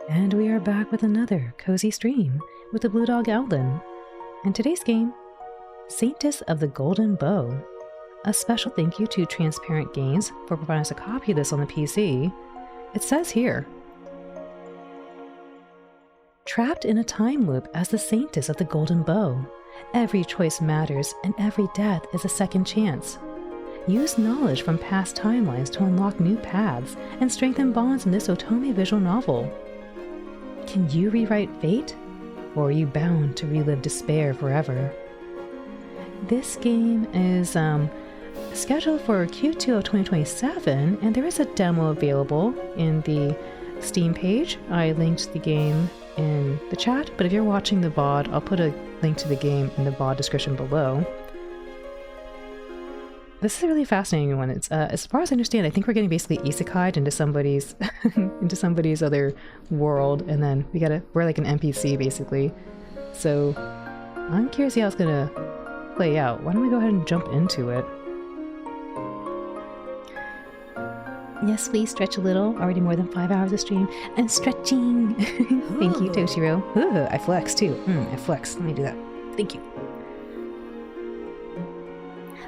And we are back with another cozy stream with the Blue Dog Alden. And today's game, Saintess of the Golden Bow. A special thank you to Transparent Games for providing us a copy of this on the PC. It says here, trapped in a time loop as the Saintess of the Golden Bow. Every choice matters and every death is a second chance. Use knowledge from past timelines to unlock new paths and strengthen bonds in this otome visual novel. Can you rewrite fate? Or are you bound to relive despair forever? This game is scheduled for Q2 of 2027, and there is a demo available in the Steam page. I linked the game in the chat, but if you're watching the VOD, I'll put a link to the game in the VOD description below. This is a really fascinating one. It's as far as I understand, I think we're getting basically isekai'd into somebody's into somebody's other world, and then we're like an NPC basically. So I'm curious to see how it's gonna play out. Why don't we go ahead and jump into it? Yes, please stretch a little. Already more than 5 hours of stream and stretching. Thank you, Toshiro. Ooh, I flex too. I flex. Let me do that. Thank you.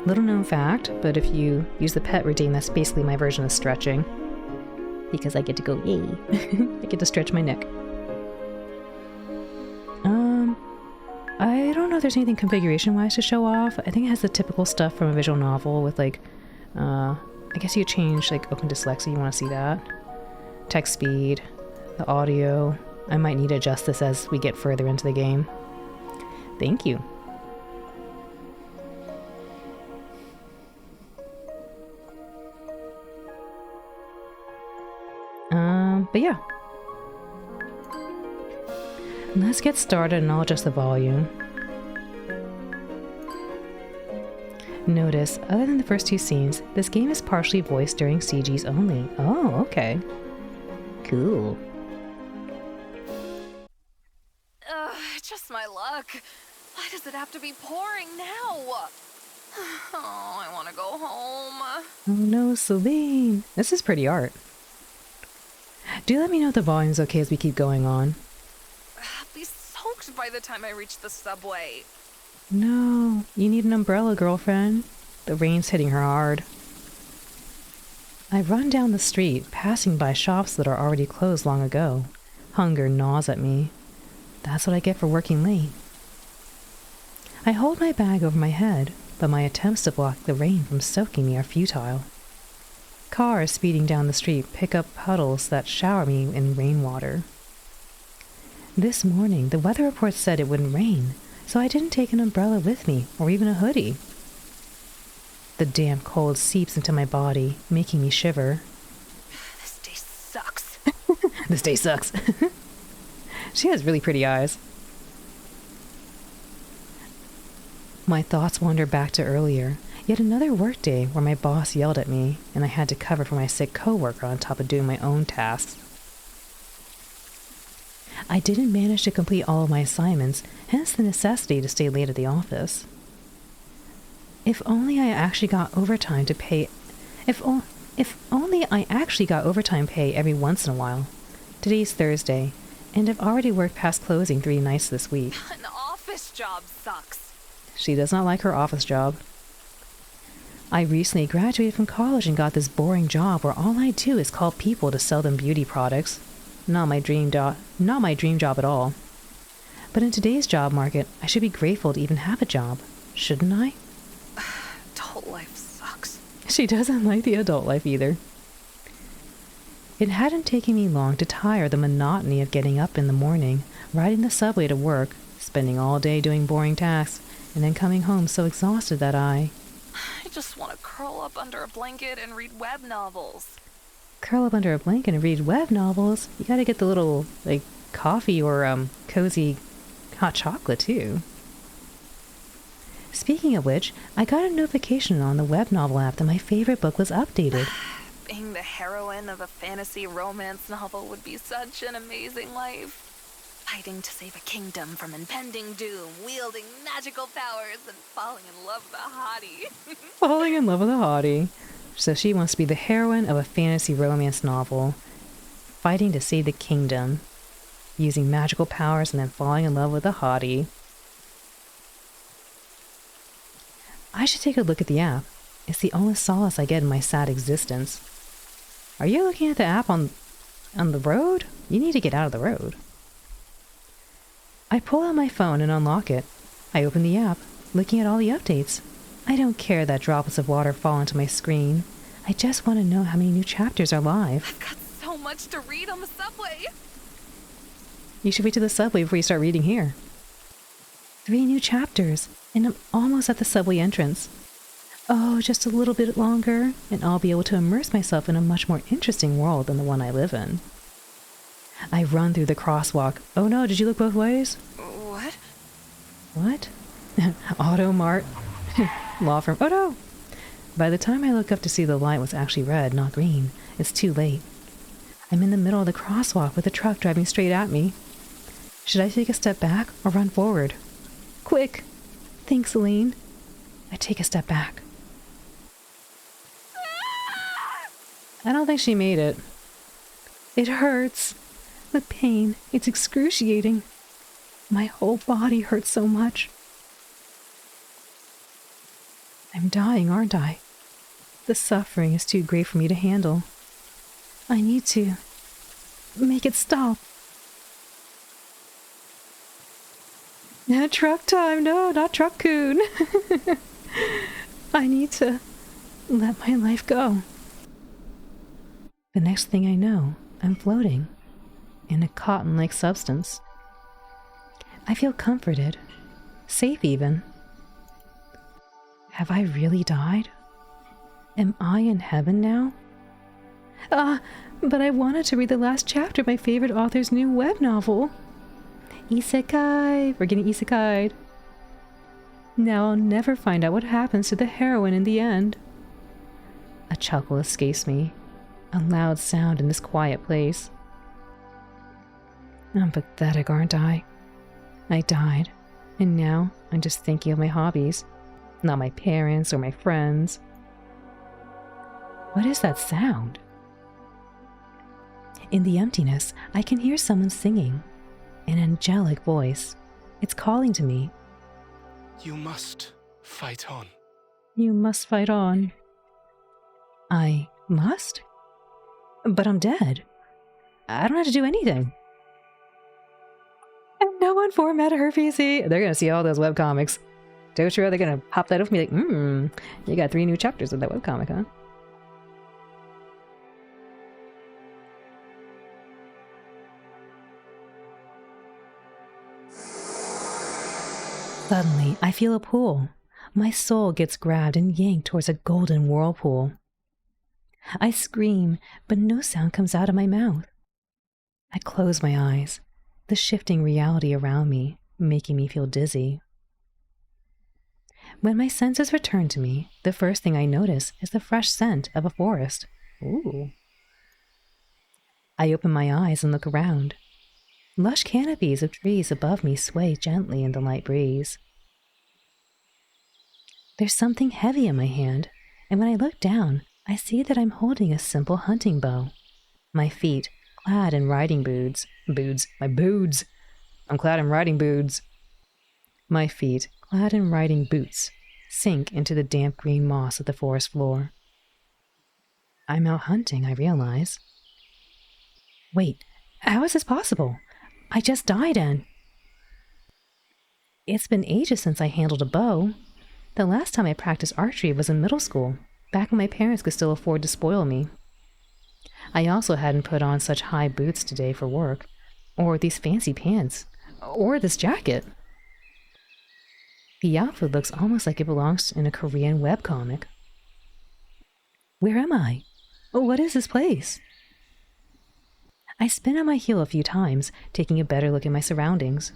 Little known fact, but if you use the pet routine, that's basically my version of stretching. Because I get to go, yay. I get to stretch my neck. I don't know if there's anything configuration-wise to show off. I think it has the typical stuff from a visual novel with like, I guess you change like open dyslexia, you want to see that. Text speed, the audio. I might need to adjust this as we get further into the game. Thank you. But yeah. Let's get started and I'll adjust the volume. Notice, other than the first two scenes, this game is partially voiced during CGs only. Oh, okay. Cool. Just my luck. Why does it have to be pouring now? Oh, I want to go home. Oh no, Celine. This is pretty art. Do let me know if the volume's okay as we keep going on. I'll be soaked by the time I reach the subway. No, you need an umbrella, girlfriend. The rain's hitting her hard. I run down the street, passing by shops that are already closed long ago. Hunger gnaws at me. That's what I get for working late. I hold my bag over my head, but my attempts to block the rain from soaking me are futile. Cars speeding down the street pick up puddles that shower me in rainwater. This morning, the weather report said it wouldn't rain, so I didn't take an umbrella with me, or even a hoodie. The damp cold seeps into my body, making me shiver. This day sucks. This day sucks. She has really pretty eyes. My thoughts wander back to earlier. Yet another workday where my boss yelled at me, and I had to cover for my sick coworker on top of doing my own tasks. I didn't manage to complete all of my assignments, hence the necessity to stay late at the office. If only I actually got overtime to pay. If only I actually got overtime pay every once in a while. Today's Thursday, and I've already worked past closing 3 nights this week. An office job sucks. She does not like her office job. I recently graduated from college and got this boring job where all I do is call people to sell them beauty products. Not my dream job at all. But in today's job market, I should be grateful to even have a job, shouldn't I? Adult life sucks. She doesn't like the adult life either. It hadn't taken me long to tire the monotony of getting up in the morning, riding the subway to work, spending all day doing boring tasks, and then coming home so exhausted that I just want to curl up under a blanket and read web novels. Curl up under a blanket and read web novels? You gotta get the little, like, coffee or, cozy hot chocolate, too. Speaking of which, I got a notification on the web novel app that my favorite book was updated. Being the heroine of a fantasy romance novel would be such an amazing life. Fighting to save a kingdom from impending doom, wielding magical powers, and falling in love with a hottie. Falling in love with a hottie. So she wants to be the heroine of a fantasy romance novel, fighting to save the kingdom. using magical powers and then falling in love with a hottie. I should take a look at the app. It's the only solace I get in my sad existence. Are you looking at the app on the road? You need to get out of the road. I pull out my phone and unlock it. I open the app, looking at all the updates. I don't care that droplets of water fall onto my screen. I just want to know how many new chapters are live. I've got so much to read on the subway. You should wait to the subway before you start reading here. 3 new chapters, and I'm almost at the subway entrance. Oh, just a little bit longer, and I'll be able to immerse myself in a much more interesting world than the one I live in. I run through the crosswalk. Oh no, did you look both ways? What? What? Auto Mart. Law firm. Oh no! By the time I look up to see the light was actually red, not green, it's too late. I'm in the middle of the crosswalk with a truck driving straight at me. Should I take a step back or run forward? Quick! Thanks, Celine. I take a step back. I don't think she made it. It hurts. The pain, it's excruciating. My whole body hurts so much. I'm dying, aren't I? The suffering is too great for me to handle. I need to make it stop. Truck time. No, not truck coon. I need to let my life go. The next thing I know, I'm floating in a cotton-like substance. I feel comforted, safe even. Have I really died? Am I in heaven now? But I wanted to read the last chapter of my favorite author's new web novel. Isekai! We're getting isekai'd. Now I'll never find out what happens to the heroine in the end. A chuckle escapes me, a loud sound in this quiet place. I'm pathetic, aren't I? I died, and now I'm just thinking of my hobbies, not my parents or my friends. What is that sound? In the emptiness, I can hear someone singing. An angelic voice. It's calling to me. You must fight on. You must fight on. I must? But I'm dead. I don't have to do anything. And no one formatted her PC. They're gonna see all those webcomics. Don't sure they're gonna pop that up and be like, you got 3 new chapters of that webcomic, huh? Suddenly, I feel a pull. My soul gets grabbed and yanked towards a golden whirlpool. I scream, but no sound comes out of my mouth. I close my eyes, the shifting reality around me, making me feel dizzy. When my senses return to me, the first thing I notice is the fresh scent of a forest. Ooh. I open my eyes and look around. Lush canopies of trees above me sway gently in the light breeze. There's something heavy in my hand, and when I look down, I see that I'm holding a simple hunting bow. My feet, clad in riding boots. My boots! I'm clad in riding boots. My feet, clad in riding boots, sink into the damp green moss of the forest floor. I'm out hunting, I realize. Wait, how is this possible? I just died and... It's been ages since I handled a bow. The last time I practiced archery was in middle school, back when my parents could still afford to spoil me. I also hadn't put on such high boots today for work, or these fancy pants, or this jacket. The outfit looks almost like it belongs in a Korean webcomic. Where am I? What is this place? I spin on my heel a few times, taking a better look at my surroundings.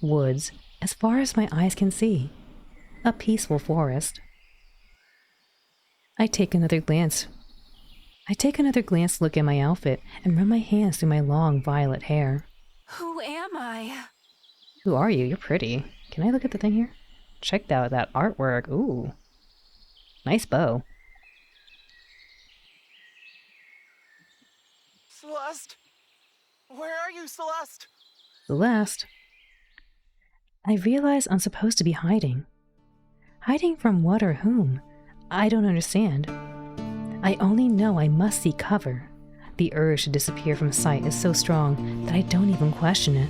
Woods, as far as my eyes can see. A peaceful forest. I take another glance look at my outfit and run my hands through my long violet hair. Who am I? Who are you? You're pretty. Can I look at the thing here? Check out that artwork. Ooh. Nice bow. Celeste! Where are you, Celeste? Celeste. I realize I'm supposed to be hiding. Hiding from what or whom? I don't understand. I only know I must seek cover. The urge to disappear from sight is so strong that I don't even question it.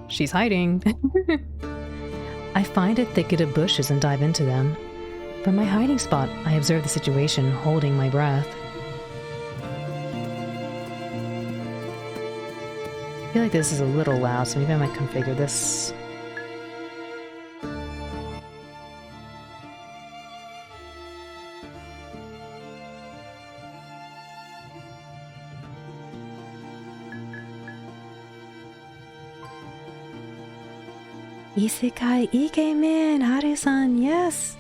She's hiding. I find a thicket of bushes and dive into them. From my hiding spot, I observe the situation, holding my breath. I feel like this is a little loud, so maybe I might configure this. Isekai Ikemen, Haru-san, yes!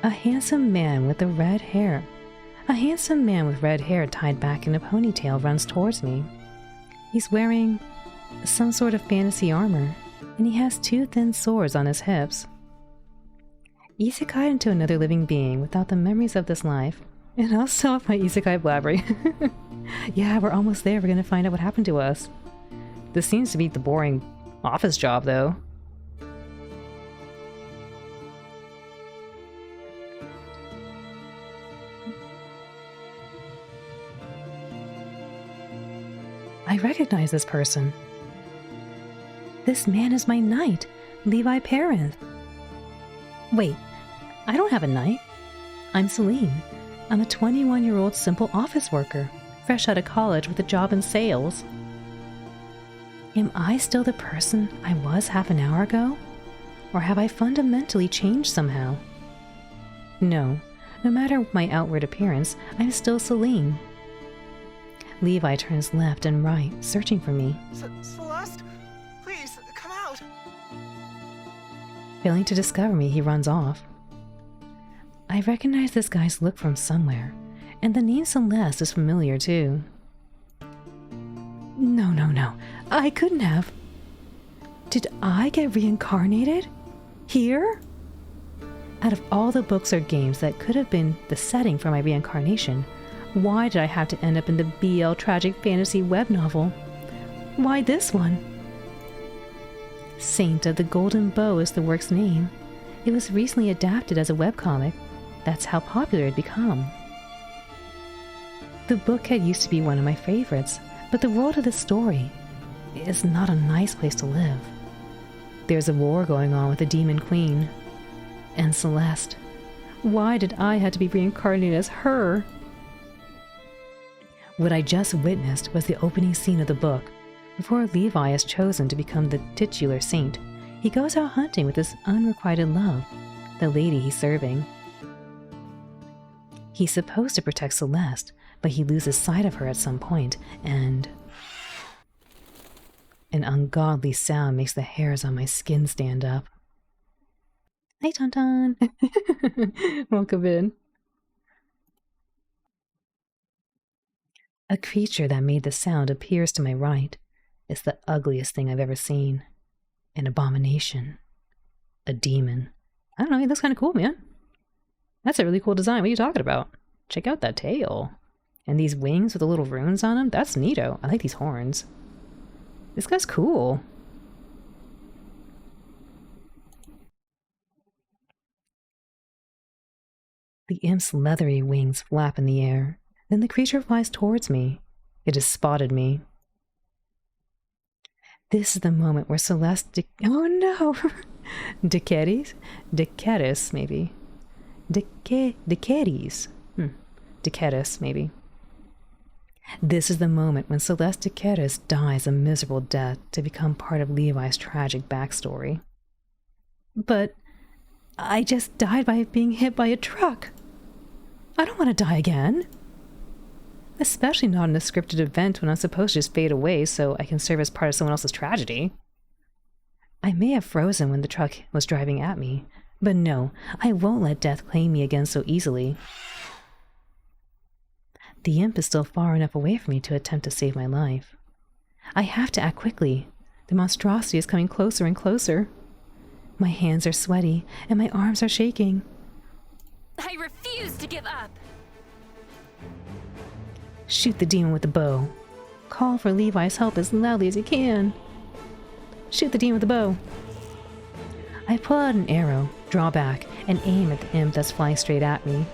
A handsome man with red hair tied back in a ponytail runs towards me. He's wearing some sort of fantasy armor, and he has 2 thin swords on his hips. Isekai into another living being without the memories of this life. And I'll stop my isekai blabbering. Yeah, we're almost there. We're gonna find out what happened to us. This seems to be the boring office job, though. I recognize this person. This man is my knight, Levi Parent. Wait, I don't have a knight. I'm Celine. I'm a 21-year-old simple office worker, fresh out of college with a job in sales. Am I still the person I was half an hour ago? Or have I fundamentally changed somehow? No matter my outward appearance, I'm still Celine. Levi turns left and right, searching for me. Celeste? Please, come out! Failing to discover me, he runs off. I recognize this guy's look from somewhere, and the name Celeste is familiar too. No. I couldn't have. Did I get reincarnated? Here? Out of all the books or games that could have been the setting for my reincarnation, why did I have to end up in the BL tragic fantasy web novel? Why this one? Saint of the Golden Bow is the work's name. It was recently adapted as a webcomic. That's how popular it had become. The book had used to be one of my favorites, but the world of the story is not a nice place to live. There's a war going on with the Demon Queen. And Celeste. Why did I have to be reincarnated as her? What I just witnessed was the opening scene of the book. Before Levi is chosen to become the titular saint, he goes out hunting with his unrequited love, the lady he's serving. He's supposed to protect Celeste, but he loses sight of her at some point, and an ungodly sound makes the hairs on my skin stand up. Hi, Tauntaun. Welcome in. A creature that made the sound appears to my right. It's the ugliest thing I've ever seen. An abomination. A demon. I don't know, he looks kind of cool, man. That's a really cool design. What are you talking about? Check out that tail. And these wings with the little runes on them. That's neato. I like these horns. This guy's cool. The imp's leathery wings flap in the air. Then the creature flies towards me. It has spotted me. This is the moment where Celeste oh no! Decaris, maybe. Decaris, maybe. This is the moment when Celeste Decaris dies a miserable death to become part of Levi's tragic backstory. But I just died by being hit by a truck. I don't want to die again. Especially not in a scripted event when I'm supposed to just fade away so I can serve as part of someone else's tragedy. I may have frozen when the truck was driving at me, but no, I won't let death claim me again so easily. The imp is still far enough away from me to attempt to save my life. I have to act quickly. The monstrosity is coming closer and closer. My hands are sweaty, and my arms are shaking. I refuse to give up. Shoot the demon with the bow. Call for Levi's help as loudly as you can. Shoot the demon with the bow. I pull out an arrow, draw back, and aim at the imp that's flying straight at me.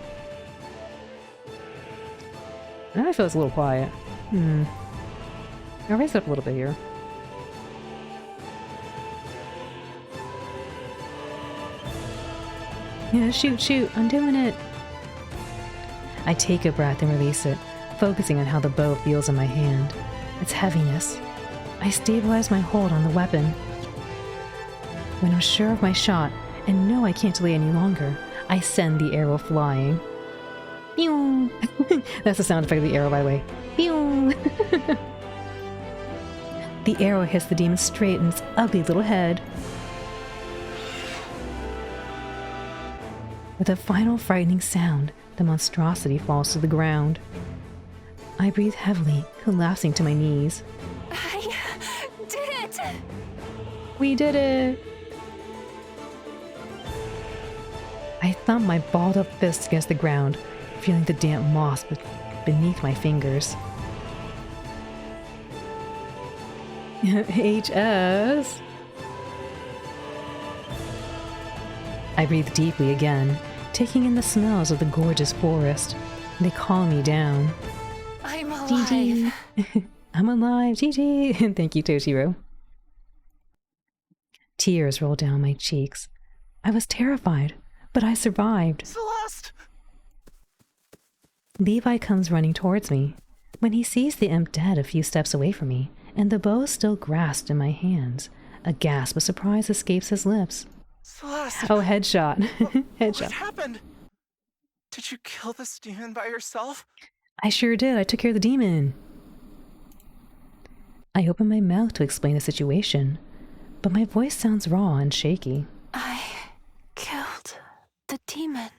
Now I feel it's a little quiet. I'll raise it up a little bit here. Yeah, shoot, I'm doing it. I take a breath and release it, focusing on how the bow feels in my hand. Its heaviness. I stabilize my hold on the weapon. When I'm sure of my shot, and know I can't delay any longer, I send the arrow flying. Pew! That's the sound effect of the arrow, by the way. Pew! The arrow hits the demon straight in its ugly little head. With a final frightening sound, the monstrosity falls to the ground. I breathe heavily, collapsing to my knees. I did it! We did it! I thump my balled-up fists against the ground, feeling the damp moss beneath my fingers. HS! I breathe deeply again, taking in the smells of the gorgeous forest. They calm me down. I'm alive. GG. I'm alive. GG. Thank you, Toshiro. Tears roll down my cheeks. I was terrified, but I survived. Celeste! Levi comes running towards me. When he sees the imp dead a few steps away from me, and the bow still grasped in my hands, a gasp of surprise escapes his lips. Celeste! Oh, headshot. Headshot. What happened? Did you kill this demon by yourself? I sure did. I took care of the demon. I open my mouth to explain the situation, but my voice sounds raw and shaky. I killed the demon.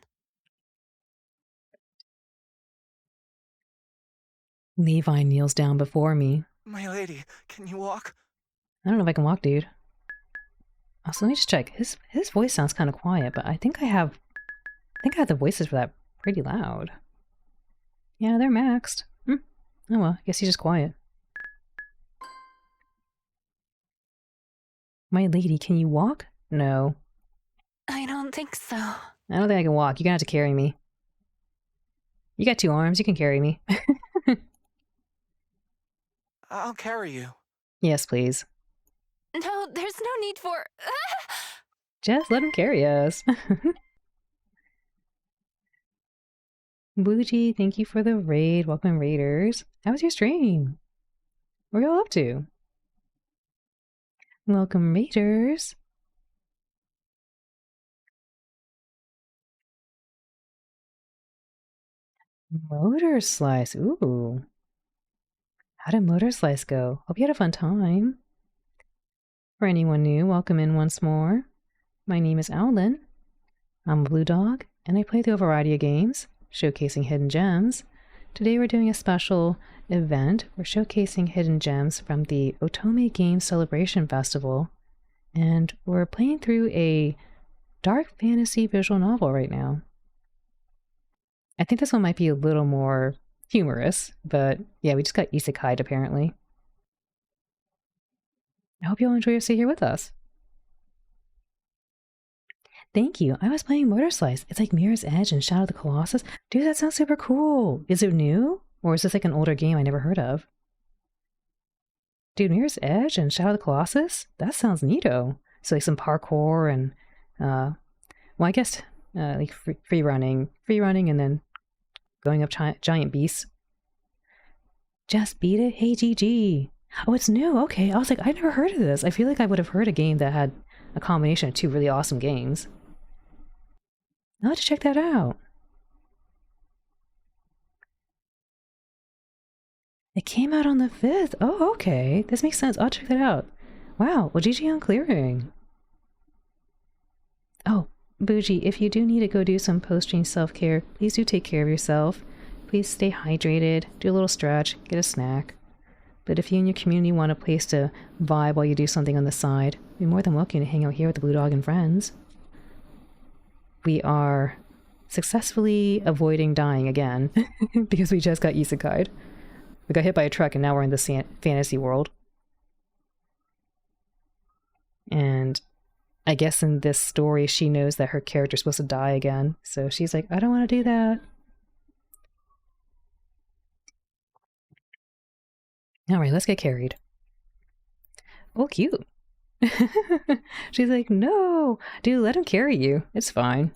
Levi kneels down before me. My lady, can you walk? I don't know if I can walk, dude. So let me just check. His voice sounds kind of quiet, but I think I have the voices for that pretty loud. Yeah, they're maxed. Oh well, I guess he's just quiet. My lady, can you walk? No. I don't think so. I don't think I can walk. You're gonna have to carry me. You got 2 arms, you can carry me. I'll carry you. Yes, please. No, there's no need for... Just let him carry us. Bougie, thank you for the raid. Welcome, raiders. How was your stream? What are y'all up to? Welcome, raiders. Motor Slice. Ooh. How did Motor Slice go? Hope you had a fun time. For anyone new, welcome in once more. My name is Owlin. I'm a blue dog, and I play through a variety of games, showcasing hidden gems. Today we're doing a special event. We're showcasing hidden gems from the Otome Game Celebration Festival, and we're playing through a dark fantasy visual novel right now. I think this one might be a little more humorous, but yeah, we just got isekai'd apparently. I hope you'll enjoy your stay here with us. Thank you. I was playing Motor Slice. It's like Mirror's Edge and Shadow of the Colossus. Dude, that sounds super cool. Is it new? Or is this like an older game I never heard of? Dude, Mirror's Edge and Shadow of the Colossus? That sounds neato. So like some parkour and, well, I guess like free running and then going up giant beasts. Just beat it? Hey, GG. Oh, it's new. Okay. I was like, I never heard of this. I feel like I would have heard a game that had a combination of 2 really awesome games. I'll have to check that out. It came out on the 5th. Oh, okay. This makes sense. I'll check that out. Wow. Well, GG on clearing. Oh, Bougie, if you do need to go do some post-stream self-care, please do take care of yourself. Please stay hydrated, do a little stretch, get a snack. But if you and your community want a place to vibe while you do something on the side, you're more than welcome to hang out here with the Blue Dog and friends. We are successfully avoiding dying again because we just got isekai'd. We got hit by a truck and now we're in the fantasy world. And I guess in this story, she knows that her character's supposed to die again. So she's like, I don't want to do that. All right, let's get carried. Oh, cute. She's like, no, dude, let him carry you. It's fine.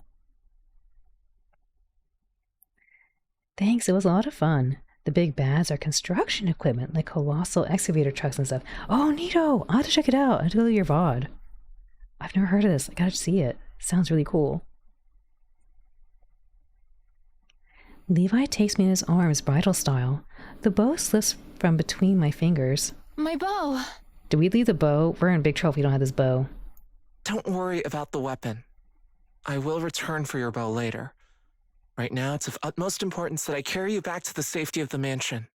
Thanks, it was a lot of fun. The big bads are construction equipment, like colossal excavator trucks and stuff. Oh, neato! I'll have to check it out. I have to go to your VOD. I've never heard of this. I gotta see it. Sounds really cool. Levi takes me in his arms, bridal style. The bow slips from between my fingers. My bow! Did we leave the bow? We're in big trouble if we don't have this bow. Don't worry about the weapon. I will return for your bow later. Right now, it's of utmost importance that I carry you back to the safety of the mansion.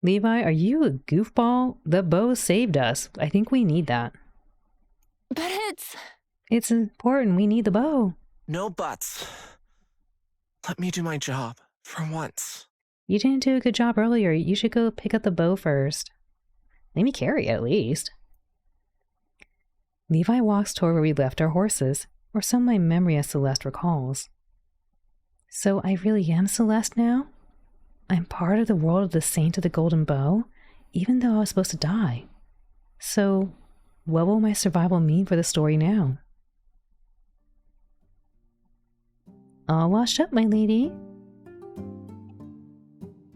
Levi, are you a goofball? The bow saved us. I think we need that. But It's important. We need the bow. No buts. Let me do my job, for once. You didn't do a good job earlier. You should go pick up the bow first. Let me carry it, at least. Levi walks toward where we left our horses, or so my memory of Celeste recalls. So I really am Celeste now? I'm part of the world of the Saint of the Golden Bow, even though I was supposed to die. So, what will my survival mean for the story now? All washed up, my lady.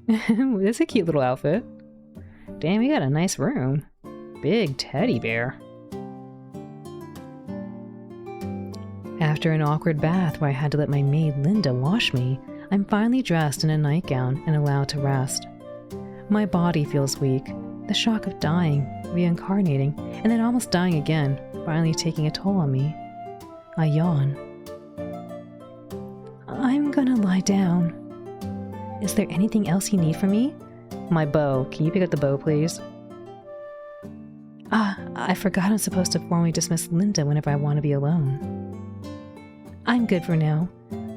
That's a cute little outfit. Damn, we got a nice room. Big teddy bear. After an awkward bath where I had to let my maid Linda wash me, I'm finally dressed in a nightgown and allowed to rest. My body feels weak, the shock of dying, reincarnating, and then almost dying again, finally taking a toll on me. I yawn. I'm gonna lie down. Is there anything else you need from me? My bow. Can you pick up the bow, please? I forgot I'm supposed to formally dismiss Linda whenever I want to be alone. I'm good for now.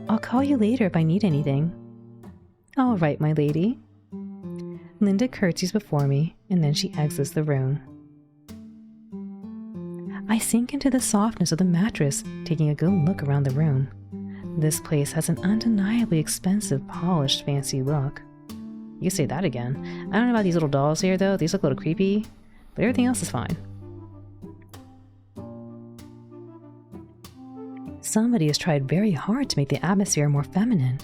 I'll call you later if I need anything. All right, my lady. Linda curtsies before me, and then she exits the room. I sink into the softness of the mattress, taking a good look around the room. This place has an undeniably expensive, polished, fancy look. You say that again. I don't know about these little dolls here, though. These look a little creepy, but everything else is fine. Somebody has tried very hard to make the atmosphere more feminine,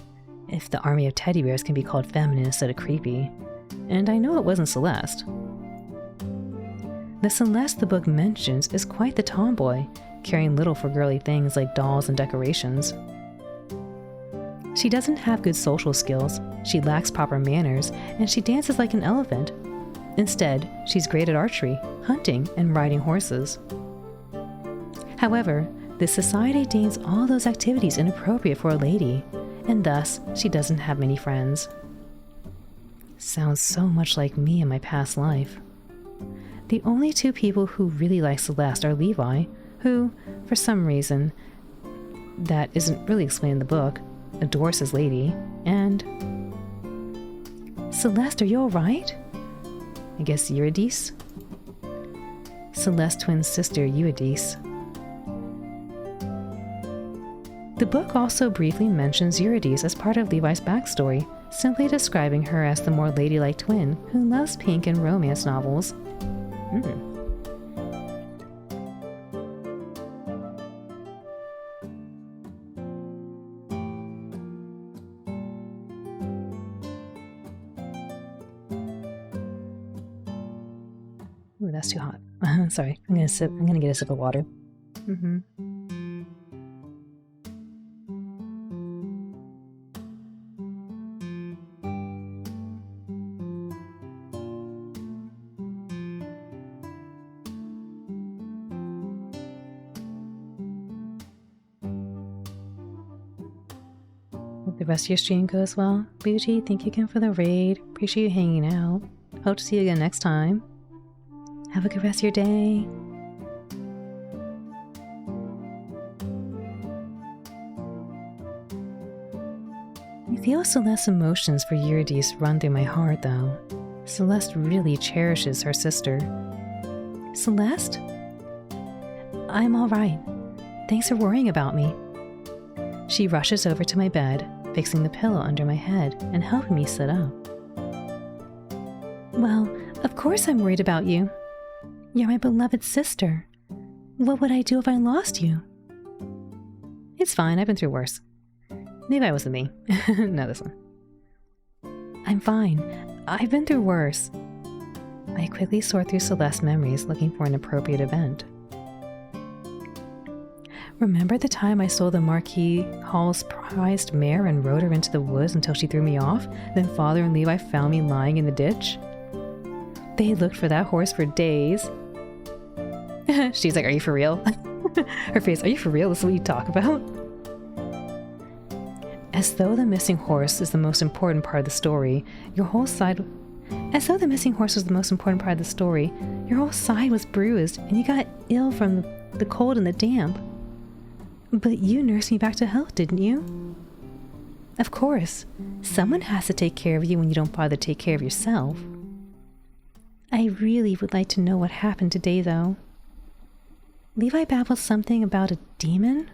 if the army of teddy bears can be called feminine instead of creepy. And I know it wasn't Celeste. The Celeste the book mentions is quite the tomboy, caring little for girly things like dolls and decorations. She doesn't have good social skills, she lacks proper manners, and she dances like an elephant. Instead, she's great at archery, hunting, and riding horses. However, this society deems all those activities inappropriate for a lady, and thus she doesn't have many friends. Sounds so much like me in my past life. The only two people who really like Celeste are Levi, who, for some reason that isn't really explained in the book, adores his lady, and... Celeste, are you alright? I guess Eurydice? Celeste's twin sister, Eurydice. The book also briefly mentions Eurydice as part of Levi's backstory, simply describing her as the more ladylike twin who loves pink and romance novels. Ooh, that's too hot. Sorry, I'm gonna get a sip of water. Hope the rest of your stream goes well. Bougie, thank you again for the raid. Appreciate you hanging out. Hope to see you again next time. Have a good rest of your day. I feel Celeste's emotions for Eurydice run through my heart, though. Celeste really cherishes her sister. Celeste? I'm all right. Thanks for worrying about me. She rushes over to my bed, fixing the pillow under my head and helping me sit up. Well, of course I'm worried about you. You're my beloved sister. What would I do if I lost you? It's fine, I've been through worse. Maybe I wasn't me. No, this one. I'm fine. I've been through worse. I quickly sort through Celeste's memories looking for an appropriate event. Remember the time I stole the Marquis Hall's prized mare and rode her into the woods until she threw me off? Then Father and Levi found me lying in the ditch? They looked for that horse for days. She's like, are you for real? Her face, are you for real? This is what you talk about? As though the missing horse is the most important part of the story, your whole side... As though the missing horse was the most important part of the story, your whole side was bruised and you got ill from the cold and the damp. But you nursed me back to health, didn't you? Of course. Someone has to take care of you when you don't bother to take care of yourself. I really would like to know what happened today, though. Levi babbled something about a demon?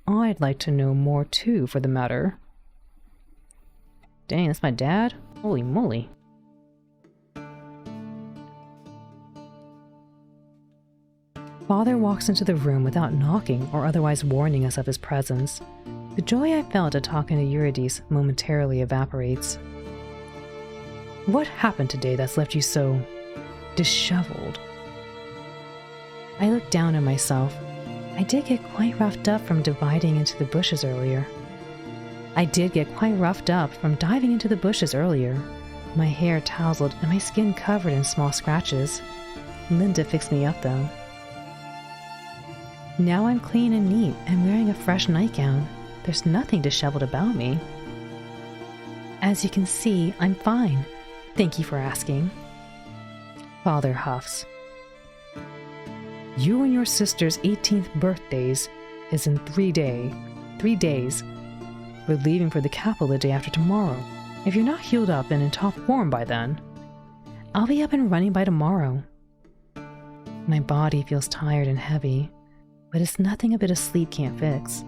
I'd like to know more, too, for the matter. Dang, that's my dad? Holy moly. Father walks into the room without knocking or otherwise warning us of his presence. The joy I felt at talking to Eurydice momentarily evaporates. What happened today that's left you so disheveled? I looked down at myself. I did get quite roughed up from dividing into the bushes earlier. My hair tousled and my skin covered in small scratches. Linda fixed me up though. Now I'm clean and neat and wearing a fresh nightgown. There's nothing disheveled about me. As you can see, I'm fine. Thank you for asking. Father huffs. You and your sister's 18th birthdays is in 3 days. We're leaving for the capital the day after tomorrow. If you're not healed up and in top form by then, I'll be up and running by tomorrow. My body feels tired and heavy, but it's nothing a bit of sleep can't fix.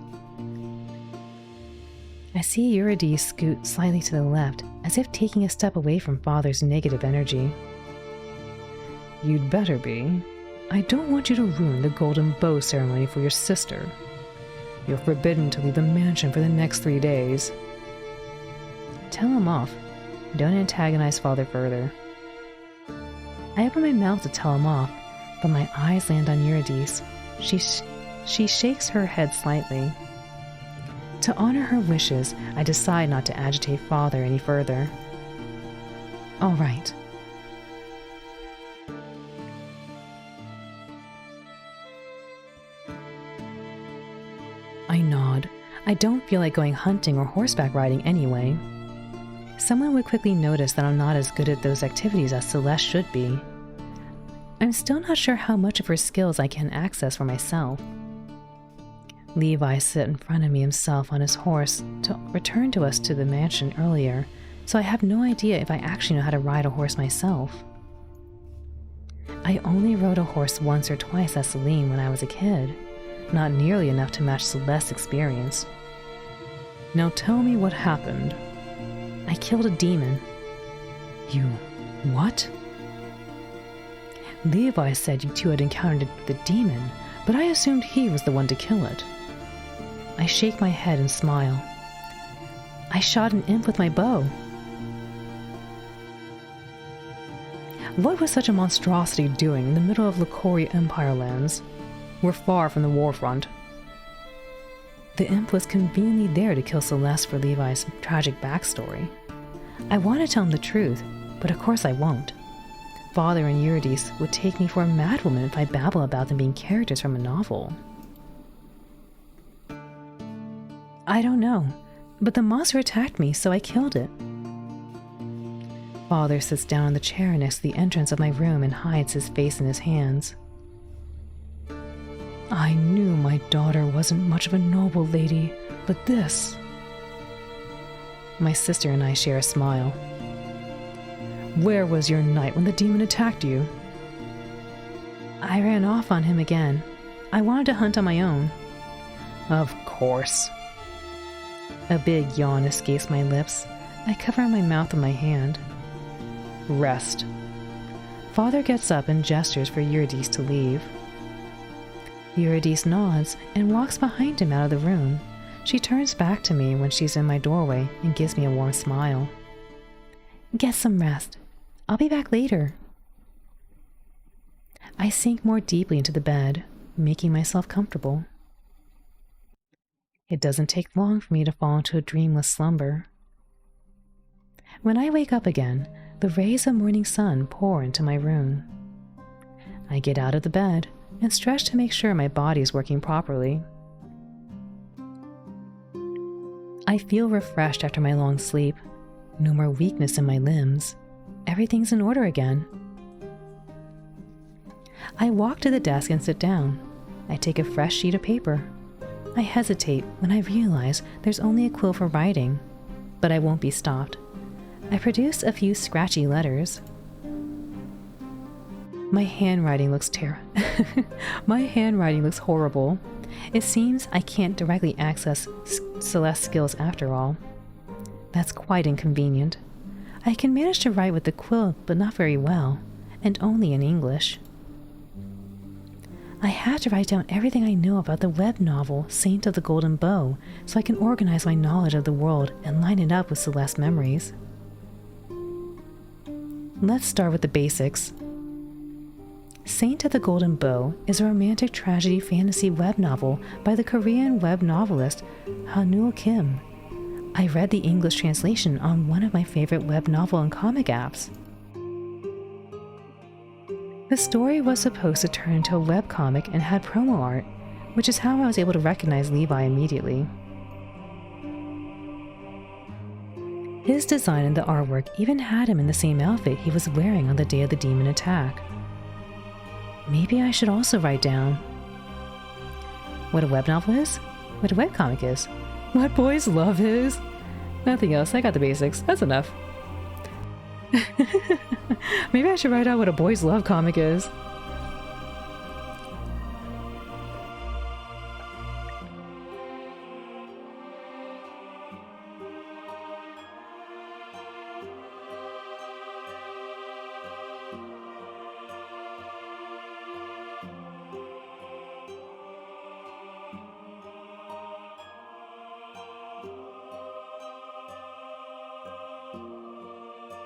I see Eurydice scoot slightly to the left, as if taking a step away from Father's negative energy. You'd better be. I don't want you to ruin the golden bow ceremony for your sister. You're forbidden to leave the mansion for the next 3 days. Tell him off. Don't antagonize Father further. I open my mouth to tell him off, but my eyes land on Eurydice. She shakes her head slightly. To honor her wishes, I decide not to agitate Father any further. All right. I nod. I don't feel like going hunting or horseback riding anyway. Someone would quickly notice that I'm not as good at those activities as Celeste should be. I'm still not sure how much of her skills I can access for myself. Levi sat in front of me himself on his horse to return to us to the mansion earlier, so I have no idea if I actually know how to ride a horse myself. I only rode a horse once or twice at Celine when I was a kid, not nearly enough to match Celeste's experience. Now tell me what happened. I killed a demon. You... what? Levi said you two had encountered the demon, but I assumed he was the one to kill it. I shake my head and smile. I shot an imp with my bow. What was such a monstrosity doing in the middle of Licoria Empire lands? We're far from the war front. The imp was conveniently there to kill Celeste for Levi's tragic backstory. I want to tell him the truth, but of course I won't. Father and Eurydice would take me for a madwoman if I babble about them being characters from a novel. I don't know, but the monster attacked me, so I killed it. Father sits down on the chair next to the entrance of my room and hides his face in his hands. I knew my daughter wasn't much of a noble lady, but this... My sister and I share a smile. Where was your knight when the demon attacked you? I ran off on him again. I wanted to hunt on my own. Of course. A big yawn escapes my lips. I cover my mouth with my hand. Rest. Father gets up and gestures for Eurydice to leave. Eurydice nods and walks behind him out of the room. She turns back to me when she's in my doorway and gives me a warm smile. Get some rest. I'll be back later. I sink more deeply into the bed, making myself comfortable. It doesn't take long for me to fall into a dreamless slumber. When I wake up again, the rays of morning sun pour into my room. I get out of the bed and stretch to make sure my body is working properly. I feel refreshed after my long sleep. No more weakness in my limbs. Everything's in order again. I walk to the desk and sit down. I take a fresh sheet of paper. I hesitate when I realize there's only a quill for writing, but I won't be stopped. I produce a few scratchy letters. My handwriting looks horrible. It seems I can't directly access Celeste's skills after all. That's quite inconvenient. I can manage to write with the quill, but not very well, and only in English. I have to write down everything I know about the web novel Saint of the Golden Bow so I can organize my knowledge of the world and line it up with Celeste's memories. Let's start with the basics. Saint of the Golden Bow is a romantic tragedy fantasy web novel by the Korean web novelist Hanul Kim. I read the English translation on one of my favorite web novel and comic apps. The story was supposed to turn into a webcomic and had promo art, which is how I was able to recognize Levi immediately. His design and the artwork even had him in the same outfit he was wearing on the day of the demon attack. Maybe I should also write down what a web novel is, what a webcomic is, what boys love is. Nothing else, I got the basics, that's enough. Maybe I should write out what a boys love comic is.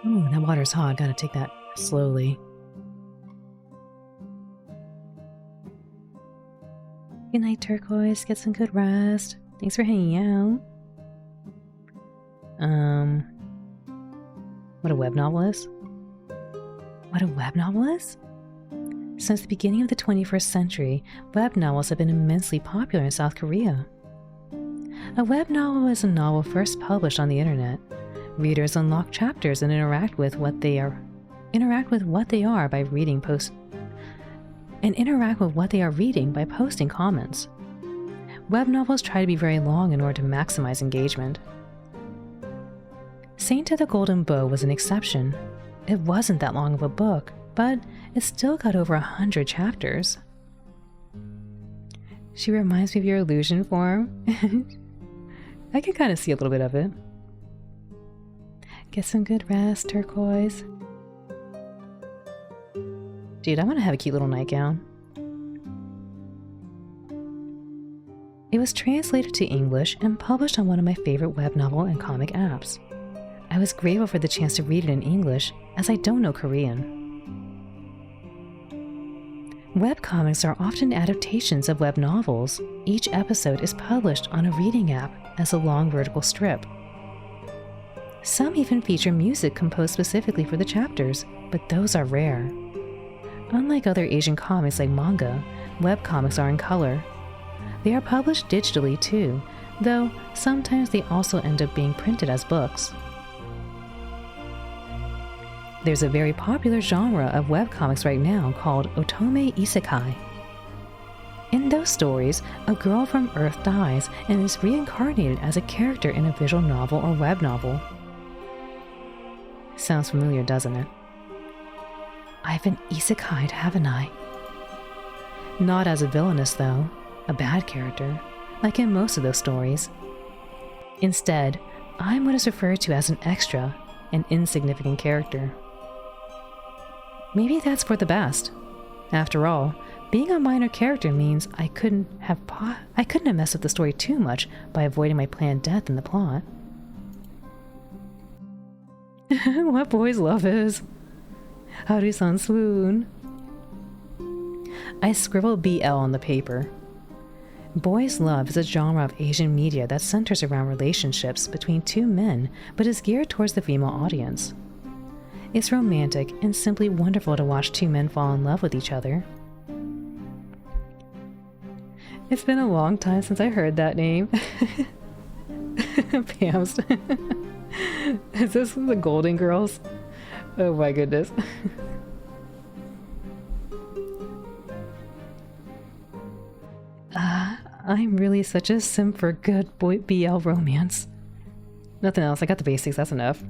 Ooh, that water's hot. Gotta take that slowly. Good night, Turquoise. Get some good rest. Thanks for hanging out. What a web novel is? What a web novel is? Since the beginning of the 21st century, web novels have been immensely popular in South Korea. A web novel is a novel first published on the internet. Readers unlock chapters and interact with what they are by reading comments. Web novels try to be very long in order to maximize engagement. Saint of the Golden Bow was an exception. It wasn't that long of a book, but it still got over 100 chapters. She reminds me of your illusion form. I can kind of see a little bit of it. Get some good rest, Turquoise. Dude, I want to have a cute little nightgown. It was translated to English and published on one of my favorite web novel and comic apps. I was grateful for the chance to read it in English, as I don't know Korean. Webcomics are often adaptations of web novels. Each episode is published on a reading app as a long vertical strip. Some even feature music composed specifically for the chapters, but those are rare. Unlike other Asian comics like manga, webcomics are in color. They are published digitally too, though sometimes they also end up being printed as books. There's a very popular genre of webcomics right now called otome isekai. In those stories, a girl from Earth dies and is reincarnated as a character in a visual novel or web novel. Sounds familiar, doesn't it? I've been isekai'd, haven't I? Not as a villainess, though, a bad character, like in most of those stories. Instead, I'm what is referred to as an extra, an insignificant character. Maybe that's for the best. After all, being a minor character means I couldn't have messed up the story too much by avoiding my planned death in the plot. What boys love is. Haru-san swoon. I scribbled BL on the paper. Boys love is a genre of Asian media that centers around relationships between two men but is geared towards the female audience. It's romantic and simply wonderful to watch two men fall in love with each other. It's been a long time since I heard that name. Pam's. Is this the Golden Girls? Oh my goodness. I'm really such a simp for good BL romance. Nothing else, I got the basics, that's enough.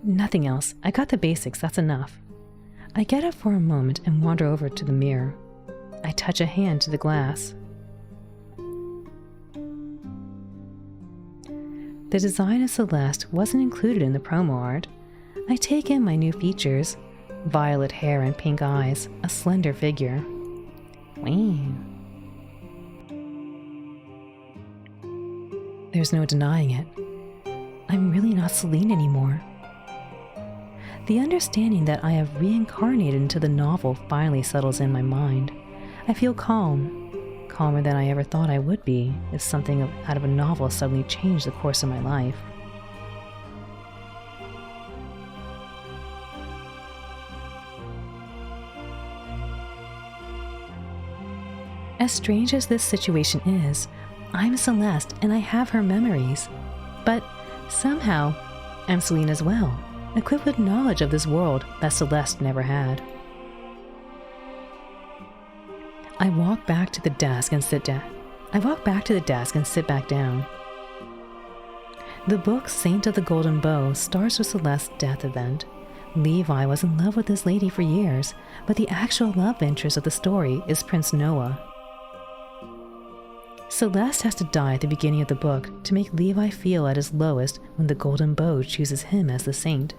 Nothing else, I got the basics, that's enough. I get up for a moment and wander over to the mirror. I touch a hand to the glass. The design of Celeste wasn't included in the promo art. I take in my new features. Violet hair and pink eyes, a slender figure. Wow. There's no denying it. I'm really not Celine anymore. The understanding that I have reincarnated into the novel finally settles in my mind. I feel calm, calmer than I ever thought I would be if something out of a novel suddenly changed the course of my life. As strange as this situation is, I'm Celeste and I have her memories. But somehow, I'm Celine as well, equipped with knowledge of this world that Celeste never had. I walk back to the desk and sit down. sit back down. The book Saint of the Golden Bow starts with Celeste's death event. Levi was in love with this lady for years, but the actual love interest of the story is Prince Noah. Celeste has to die at the beginning of the book to make Levi feel at his lowest when the Golden Bow chooses him as the saint.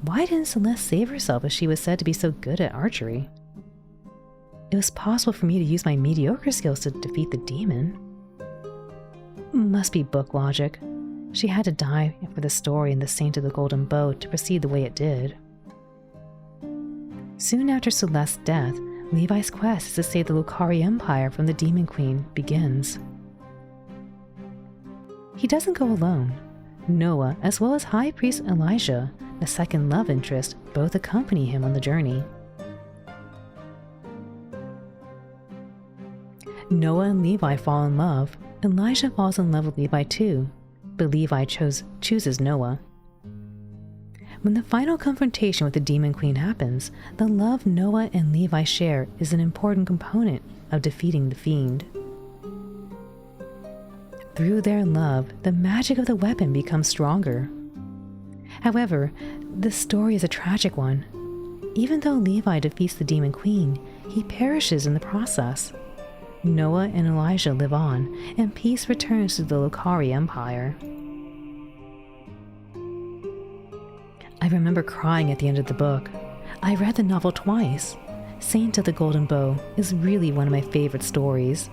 Why didn't Celeste save herself if she was said to be so good at archery? It was possible for me to use my mediocre skills to defeat the demon. Must be book logic. She had to die for the story and the Saint of the Golden Bow to proceed the way it did. Soon after Celeste's death, Levi's quest to save the Lucari Empire from the Demon Queen begins. He doesn't go alone. Noah, as well as High Priest Elijah, the second love interest, both accompany him on the journey. Noah and Levi fall in love. Elijah falls in love with Levi too, but Levi chooses Noah. When the final confrontation with the Demon Queen happens, the love Noah and Levi share is an important component of defeating the fiend. Through their love, the magic of the weapon becomes stronger. However, this story is a tragic one. Even though Levi defeats the Demon Queen, he perishes in the process. Noah and Elijah live on, and peace returns to the Lucari Empire. I remember crying at the end of the book. I read the novel twice. Saint of the Golden Bow is really one of my favorite stories.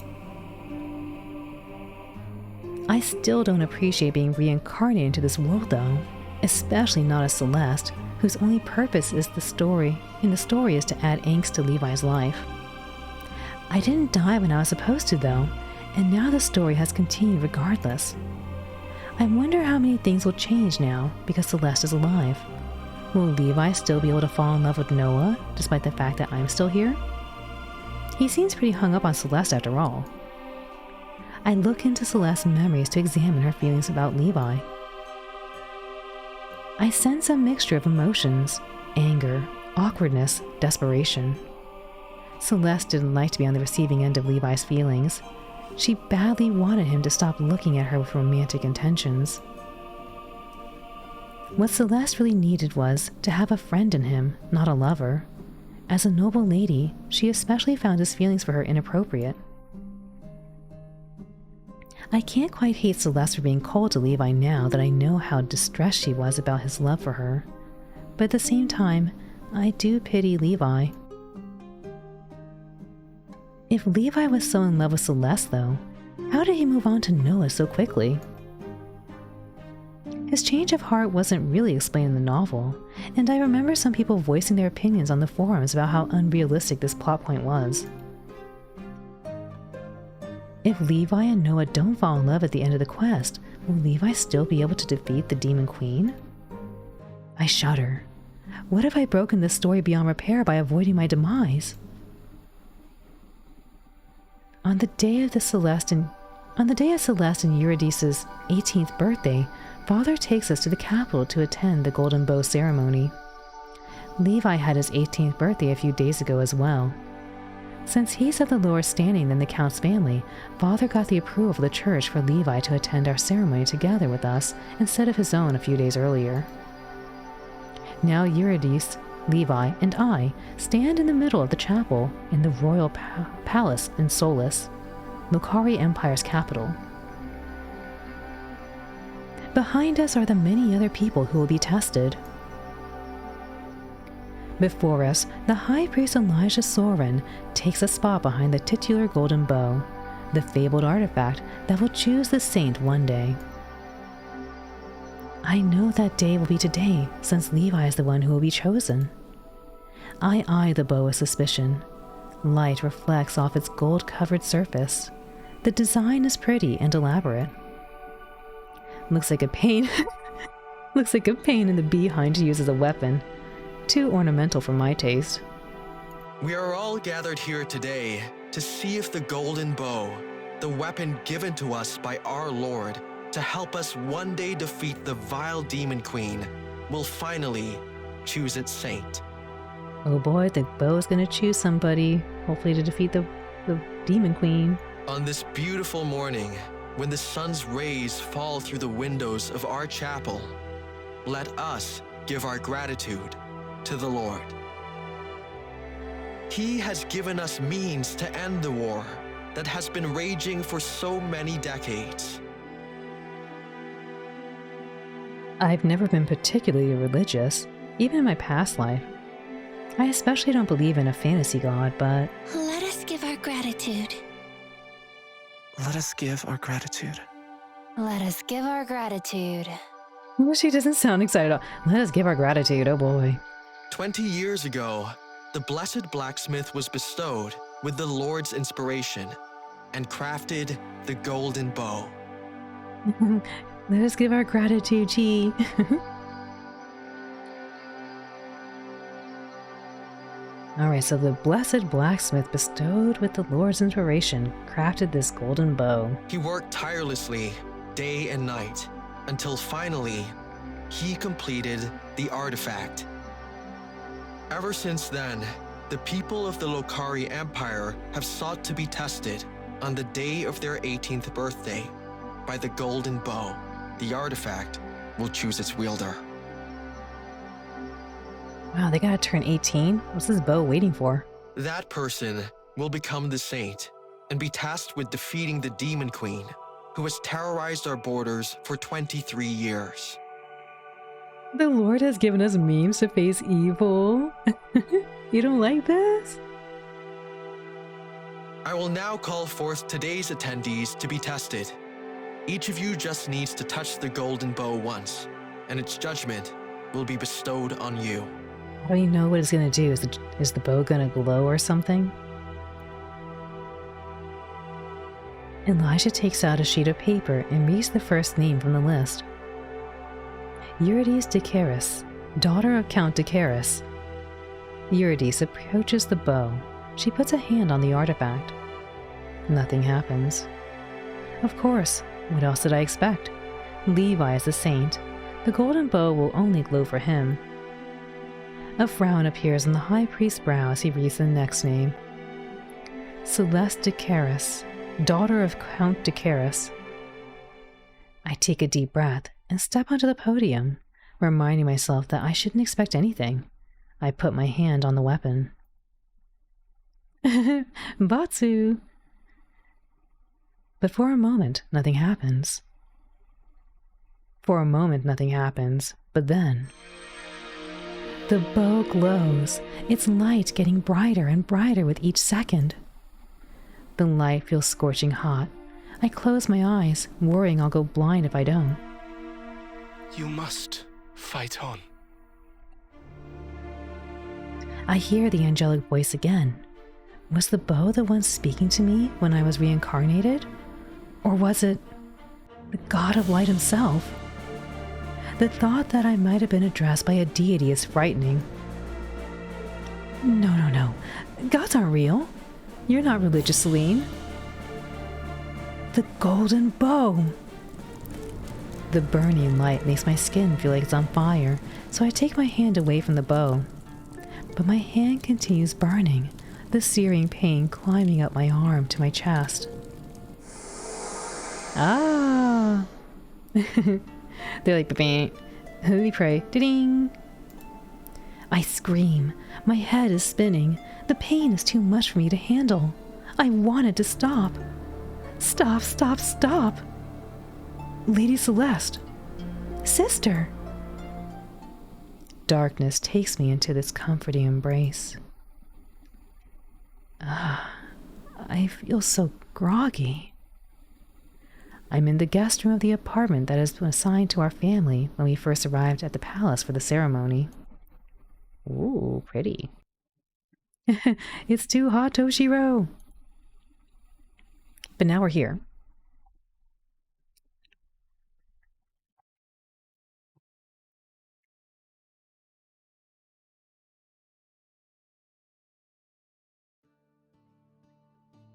I still don't appreciate being reincarnated into this world though, especially not as Celeste, whose only purpose in the story is to add angst to Levi's life. I didn't die when I was supposed to though, and now the story has continued regardless. I wonder how many things will change now because Celeste is alive. Will Levi still be able to fall in love with Noah, despite the fact that I'm still here? He seems pretty hung up on Celeste after all. I look into Celeste's memories to examine her feelings about Levi. I sense a mixture of emotions: anger, awkwardness, desperation. Celeste didn't like to be on the receiving end of Levi's feelings. She badly wanted him to stop looking at her with romantic intentions. What Celeste really needed was to have a friend in him, not a lover. As a noble lady, she especially found his feelings for her inappropriate. I can't quite hate Celeste for being cold to Levi now that I know how distressed she was about his love for her. But at the same time, I do pity Levi. If Levi was so in love with Celeste, though, how did he move on to Noah so quickly? His change of heart wasn't really explained in the novel, and I remember some people voicing their opinions on the forums about how unrealistic this plot point was. If Levi and Noah don't fall in love at the end of the quest, will Levi still be able to defeat the Demon Queen? I shudder. What have I broken this story beyond repair by avoiding my demise? On the day of Celeste and Eurydice's 18th birthday, Father takes us to the capital to attend the Golden Bow ceremony. Levi had his 18th birthday a few days ago as well. Since he's of the lower standing than the Count's family, Father got the approval of the church for Levi to attend our ceremony together with us instead of his own a few days earlier. Now Eurydice, Levi, and I stand in the middle of the chapel in the royal palace in Solus, Lokari Empire's capital. Behind us are the many other people who will be tested. Before us, the High Priest Elijah Soren takes a spot behind the titular golden bow, the fabled artifact that will choose the saint one day. I know that day will be today, since Levi is the one who will be chosen. I eye the bow with suspicion. Light reflects off its gold-covered surface. The design is pretty and elaborate. Looks like a pain in the behind to use as a weapon. Too ornamental for my taste. We are all gathered here today to see if the golden bow, the weapon given to us by our Lord to help us one day defeat the vile Demon Queen, will finally choose its saint. Oh boy, the bow's gonna choose somebody, hopefully to defeat the Demon Queen. On this beautiful morning, when the sun's rays fall through the windows of our chapel, let us give our gratitude to the Lord. He has given us means to end the war that has been raging for so many decades. I've never been particularly religious, even in my past life. I especially don't believe in a fantasy god, but... Let us give our gratitude. Let us give our gratitude. Let us give our gratitude. She doesn't sound excited. Let us give our gratitude, oh boy. 20 years ago, the blessed blacksmith was bestowed with the Lord's inspiration and crafted the golden bow. Let us give our gratitude, G. Alright, so the blessed blacksmith bestowed with the Lord's inspiration crafted this golden bow. He worked tirelessly, day and night, until finally, he completed the artifact. Ever since then, the people of the Lokari Empire have sought to be tested on the day of their 18th birthday by the golden bow. The artifact will choose its wielder. Wow, they gotta turn 18? What's this bow waiting for? That person will become the saint and be tasked with defeating the Demon Queen, who has terrorized our borders for 23 years. The Lord has given us memes to face evil. You don't like this? I will now call forth today's attendees to be tested. Each of you just needs to touch the golden bow once, and its judgment will be bestowed on you. How do you know what it's gonna do? Is the bow gonna glow or something? Elijah takes out a sheet of paper and reads the first name from the list. Eurydice de Caris, daughter of Count de Caris. Eurydice approaches the bow. She puts a hand on the artifact. Nothing happens. Of course, what else did I expect? Levi is a saint. The golden bow will only glow for him. A frown appears on the high priest's brow as he reads the next name. Celeste de Caris, daughter of Count de Caris. I take a deep breath and step onto the podium. reminding myself that I shouldn't expect anything. I put my hand on the weapon. Batsu! But for a moment, nothing happens. But then... the bow glows, its light getting brighter and brighter with each second. The light feels scorching hot. I close my eyes, worrying I'll go blind if I don't. You must fight on. I hear the angelic voice again. Was the bow the one speaking to me when I was reincarnated? Or was it the god of light himself? The thought that I might have been addressed by a deity is frightening. No. Gods aren't real. You're not religious, Celine. The golden bow! The burning light makes my skin feel like it's on fire, so I take my hand away from the bow. But my hand continues burning, the searing pain climbing up my arm to my chest. Ah! They're like, holy pray, ding! I scream. My head is spinning. The pain is too much for me to handle. I wanted to stop. Stop! Lady Celeste! Sister! Darkness takes me into this comforting embrace. I feel so groggy. I'm in the guest room of the apartment that has been assigned to our family when we first arrived at the palace for the ceremony. Ooh, pretty. It's too hot, Toshiro! But now we're here.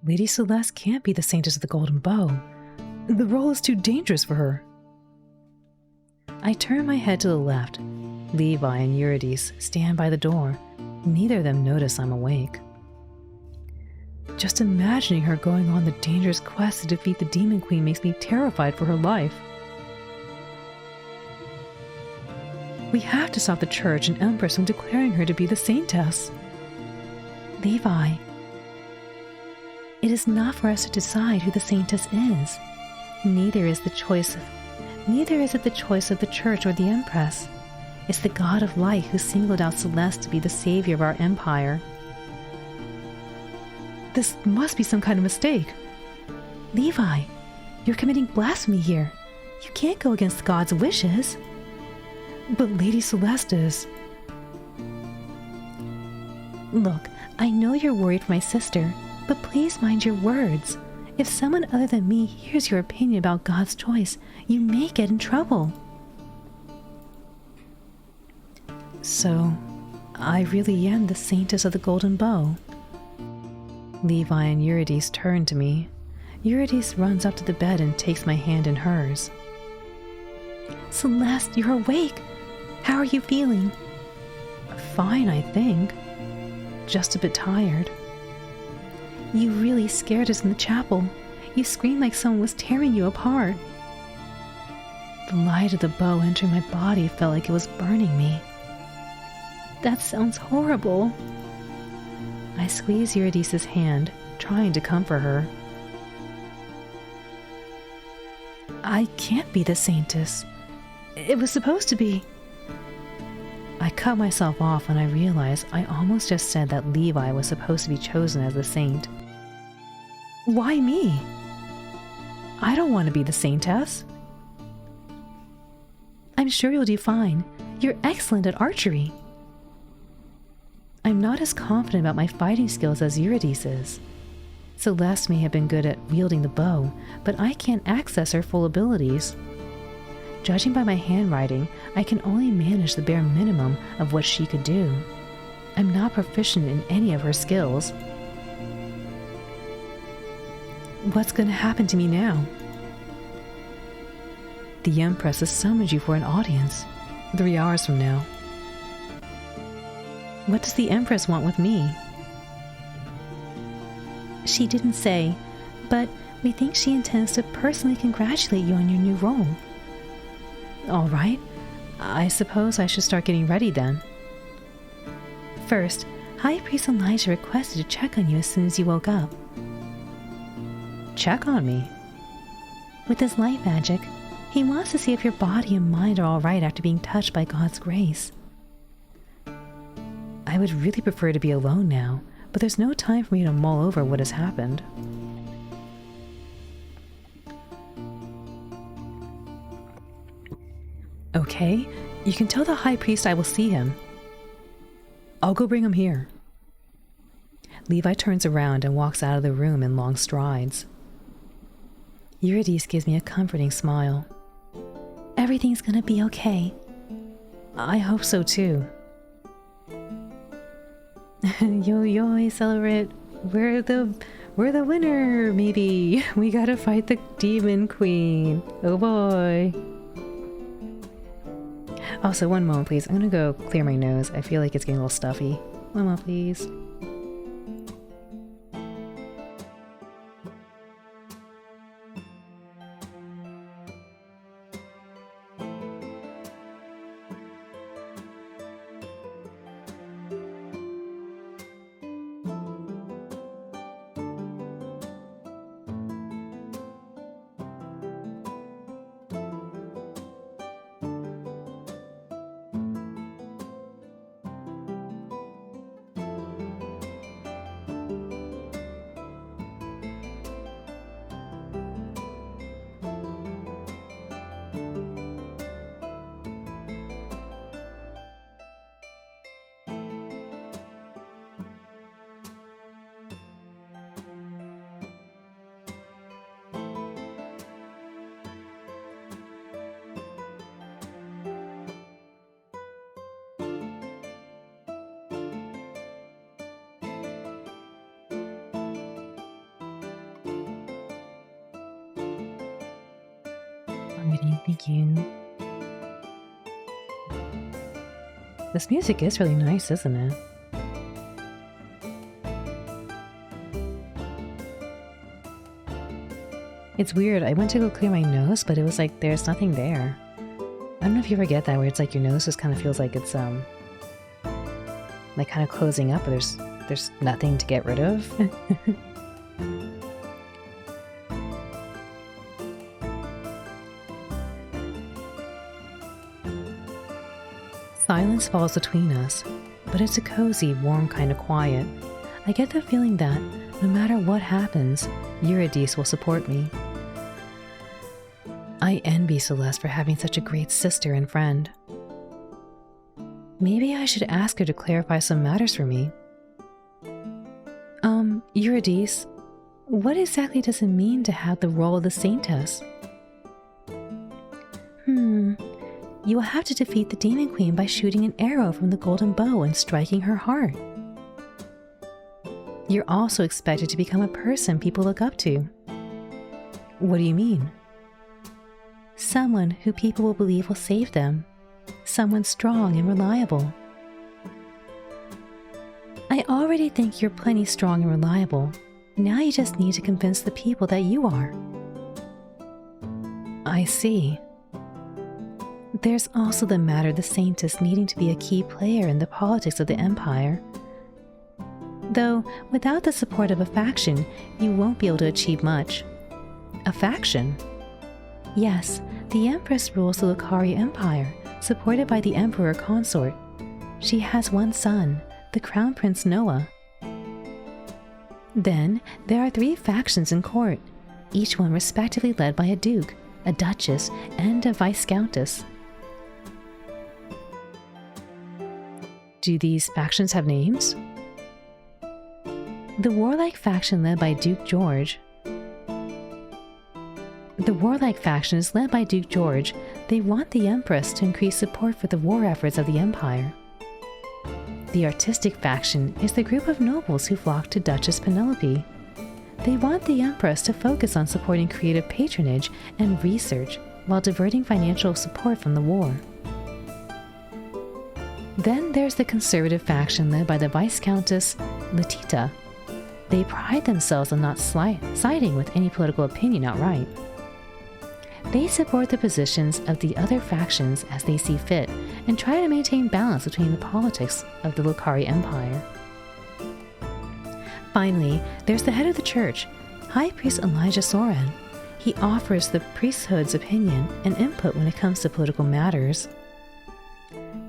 Lady Celeste can't be the Saintess of the Golden Bow. The role is too dangerous for her. I turn my head to the left. Levi and Eurydice stand by the door. Neither of them notice I'm awake. Just imagining her going on the dangerous quest to defeat the Demon Queen makes me terrified for her life. We have to stop the church and Empress from declaring her to be the Saintess. Levi, it is not for us to decide who the Saintess is. Neither is it the choice of the church or the Empress. It's the God of Light who singled out Celeste to be the savior of our empire. This must be some kind of mistake. Levi, you're committing blasphemy here. You can't go against God's wishes. But Lady Celeste is. Look, I know you're worried for my sister, but please mind your words. If someone other than me hears your opinion about God's choice, you may get in trouble. So, I really am the Saintess of the Golden Bow. Levi and Eurydice turn to me. Eurydice runs up to the bed and takes my hand in hers. Celeste, you're awake! How are you feeling? Fine, I think. Just a bit tired. You really scared us in the chapel. You screamed like someone was tearing you apart. The light of the bow entering my body felt like it was burning me. That sounds horrible. I squeeze Eurydice's hand, trying to comfort her. I can't be the Saintess. It was supposed to be. I cut myself off when I realized I almost just said that Levi was supposed to be chosen as the saint. Why me? I don't want to be the Saintess. I'm sure you'll do fine. You're excellent at archery. I'm not as confident about my fighting skills as Eurydice is. Celeste may have been good at wielding the bow, but I can't access her full abilities. Judging by my handwriting, I can only manage the bare minimum of what she could do. I'm not proficient in any of her skills. What's going to happen to me now? The Empress has summoned you for an audience 3 hours from now. What does the Empress want with me? She didn't say, but we think she intends to personally congratulate you on your new role. All right, I suppose I should start getting ready then. First, High Priest Elijah requested to check on you as soon as you woke up. Check on me? With his light magic, he wants to see if your body and mind are all right after being touched by God's grace. I would really prefer to be alone now, but there's no time for me to mull over what has happened. Okay, you can tell the High Priest I will see him. I'll go bring him here. Levi turns around and walks out of the room in long strides. Eurydice gives me a comforting smile. Everything's gonna be okay. I hope so too. Yo yo, celebrate. We're the winner, maybe. We gotta fight the demon queen. Oh boy. Also, one moment please. I'm gonna go clear my nose. I feel like it's getting a little stuffy. One moment please. Alrighty, thank you. This music is really nice, isn't it? It's weird, I went to go clear my nose, but it was like there's nothing there. I don't know if you ever get that, where it's like your nose just kind of feels like it's like kind of closing up, but there's nothing to get rid of. Silence falls between us, but it's a cozy, warm kind of quiet. I get the feeling that, no matter what happens, Eurydice will support me. I envy Celeste for having such a great sister and friend. Maybe I should ask her to clarify some matters for me. Eurydice, what exactly does it mean to have the role of the Saintess? You will have to defeat the Demon Queen by shooting an arrow from the golden bow and striking her heart. You're also expected to become a person people look up to. What do you mean? Someone who people will believe will save them. Someone strong and reliable. I already think you're plenty strong and reliable. Now you just need to convince the people that you are. I see. There's also the matter of the Saintess needing to be a key player in the politics of the Empire. Though, without the support of a faction, you won't be able to achieve much. A faction? Yes, the Empress rules the Lucaria Empire, supported by the Emperor Consort. She has one son, the Crown Prince Noah. Then, there are 3 factions in court, each one respectively led by a duke, a duchess, and a viscountess. Do these factions have names? The warlike faction led by Duke George. The warlike faction is led by Duke George. They want the Empress to increase support for the war efforts of the Empire. The artistic faction is the group of nobles who flock to Duchess Penelope. They want the Empress to focus on supporting creative patronage and research while diverting financial support from the war. Then there's the conservative faction led by the Viscountess Letita. They pride themselves on not siding with any political opinion outright. They support the positions of the other factions as they see fit and try to maintain balance between the politics of the Lokari Empire. Finally, there's the head of the church, High Priest Elijah Soren. He offers the priesthood's opinion and input when it comes to political matters.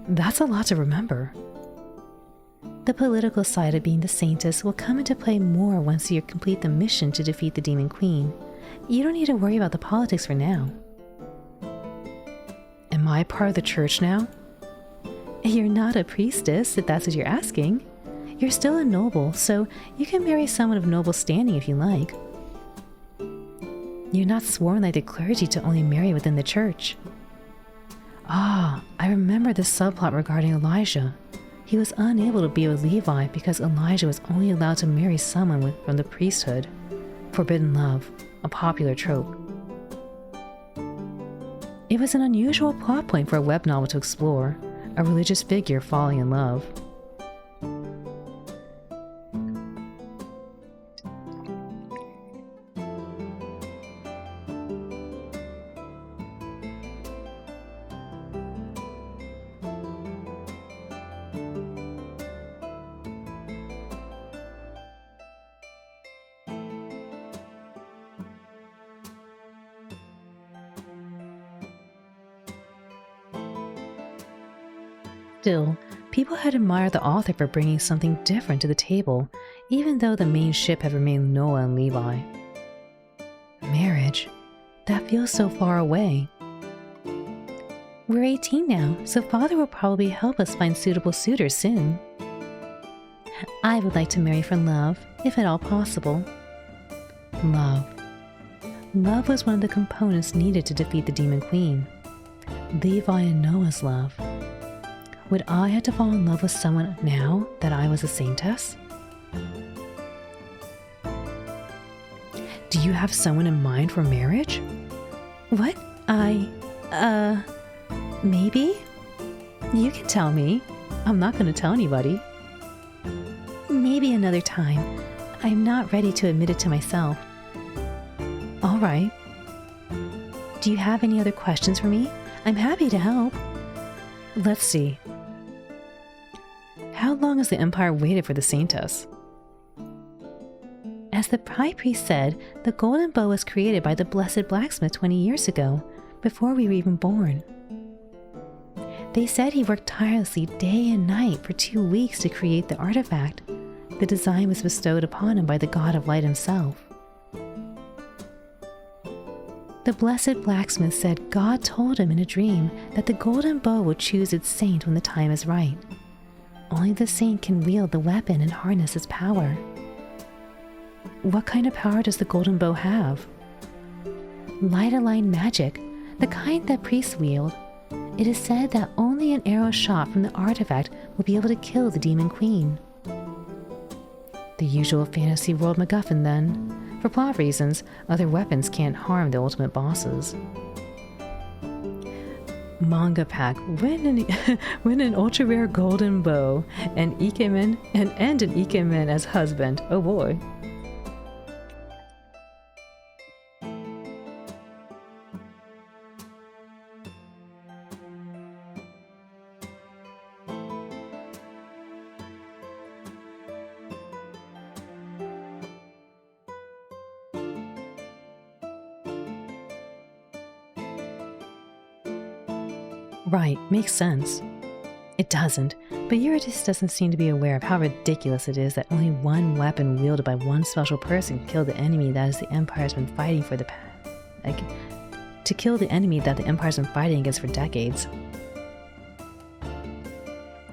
That's a lot to remember. The political side of being the Saintess will come into play more once you complete the mission to defeat the Demon Queen. You don't need to worry about the politics for now. Am I part of the church now? You're not a priestess, if that's what you're asking. You're still a noble, so you can marry someone of noble standing if you like. You're not sworn like the clergy to only marry within the church. I remember the subplot regarding Elijah. He was unable to be with Levi because Elijah was only allowed to marry someone from the priesthood. Forbidden love, a popular trope. It was an unusual plot point for a web novel to explore, a religious figure falling in love. Still, people had admired the author for bringing something different to the table, even though the main ship had remained Noah and Levi. Marriage? That feels so far away. We're 18 now, so Father will probably help us find suitable suitors soon. I would like to marry for love, if at all possible. Love. Love was one of the components needed to defeat the Demon Queen. Levi and Noah's love. Would I have to fall in love with someone now that I was a Saintess? Do you have someone in mind for marriage? What? Maybe? You can tell me. I'm not going to tell anybody. Maybe another time. I'm not ready to admit it to myself. All right. Do you have any other questions for me? I'm happy to help. Let's see. How long has the Empire waited for the Saintess? As the High Priest said, the golden bow was created by the Blessed Blacksmith 20 years ago, before we were even born. They said he worked tirelessly day and night for 2 weeks to create the artifact. The design was bestowed upon him by the God of Light himself. The Blessed Blacksmith said God told him in a dream that the golden bow would choose its saint when the time is right. Only the saint can wield the weapon and harness its power. What kind of power does the golden bow have? Light-aligned magic, the kind that priests wield. It is said that only an arrow shot from the artifact will be able to kill the Demon Queen. The usual fantasy world MacGuffin, then. For plot reasons, other weapons can't harm the ultimate bosses. Manga pack, win an ultra rare golden bow, and an Ikemen as husband. Oh boy. Right, makes sense. It doesn't, but Eurydice doesn't seem to be aware of how ridiculous it is that only one weapon wielded by one special person can kill the enemy that is the Empire's been fighting for to kill the enemy that the Empire's been fighting against for decades.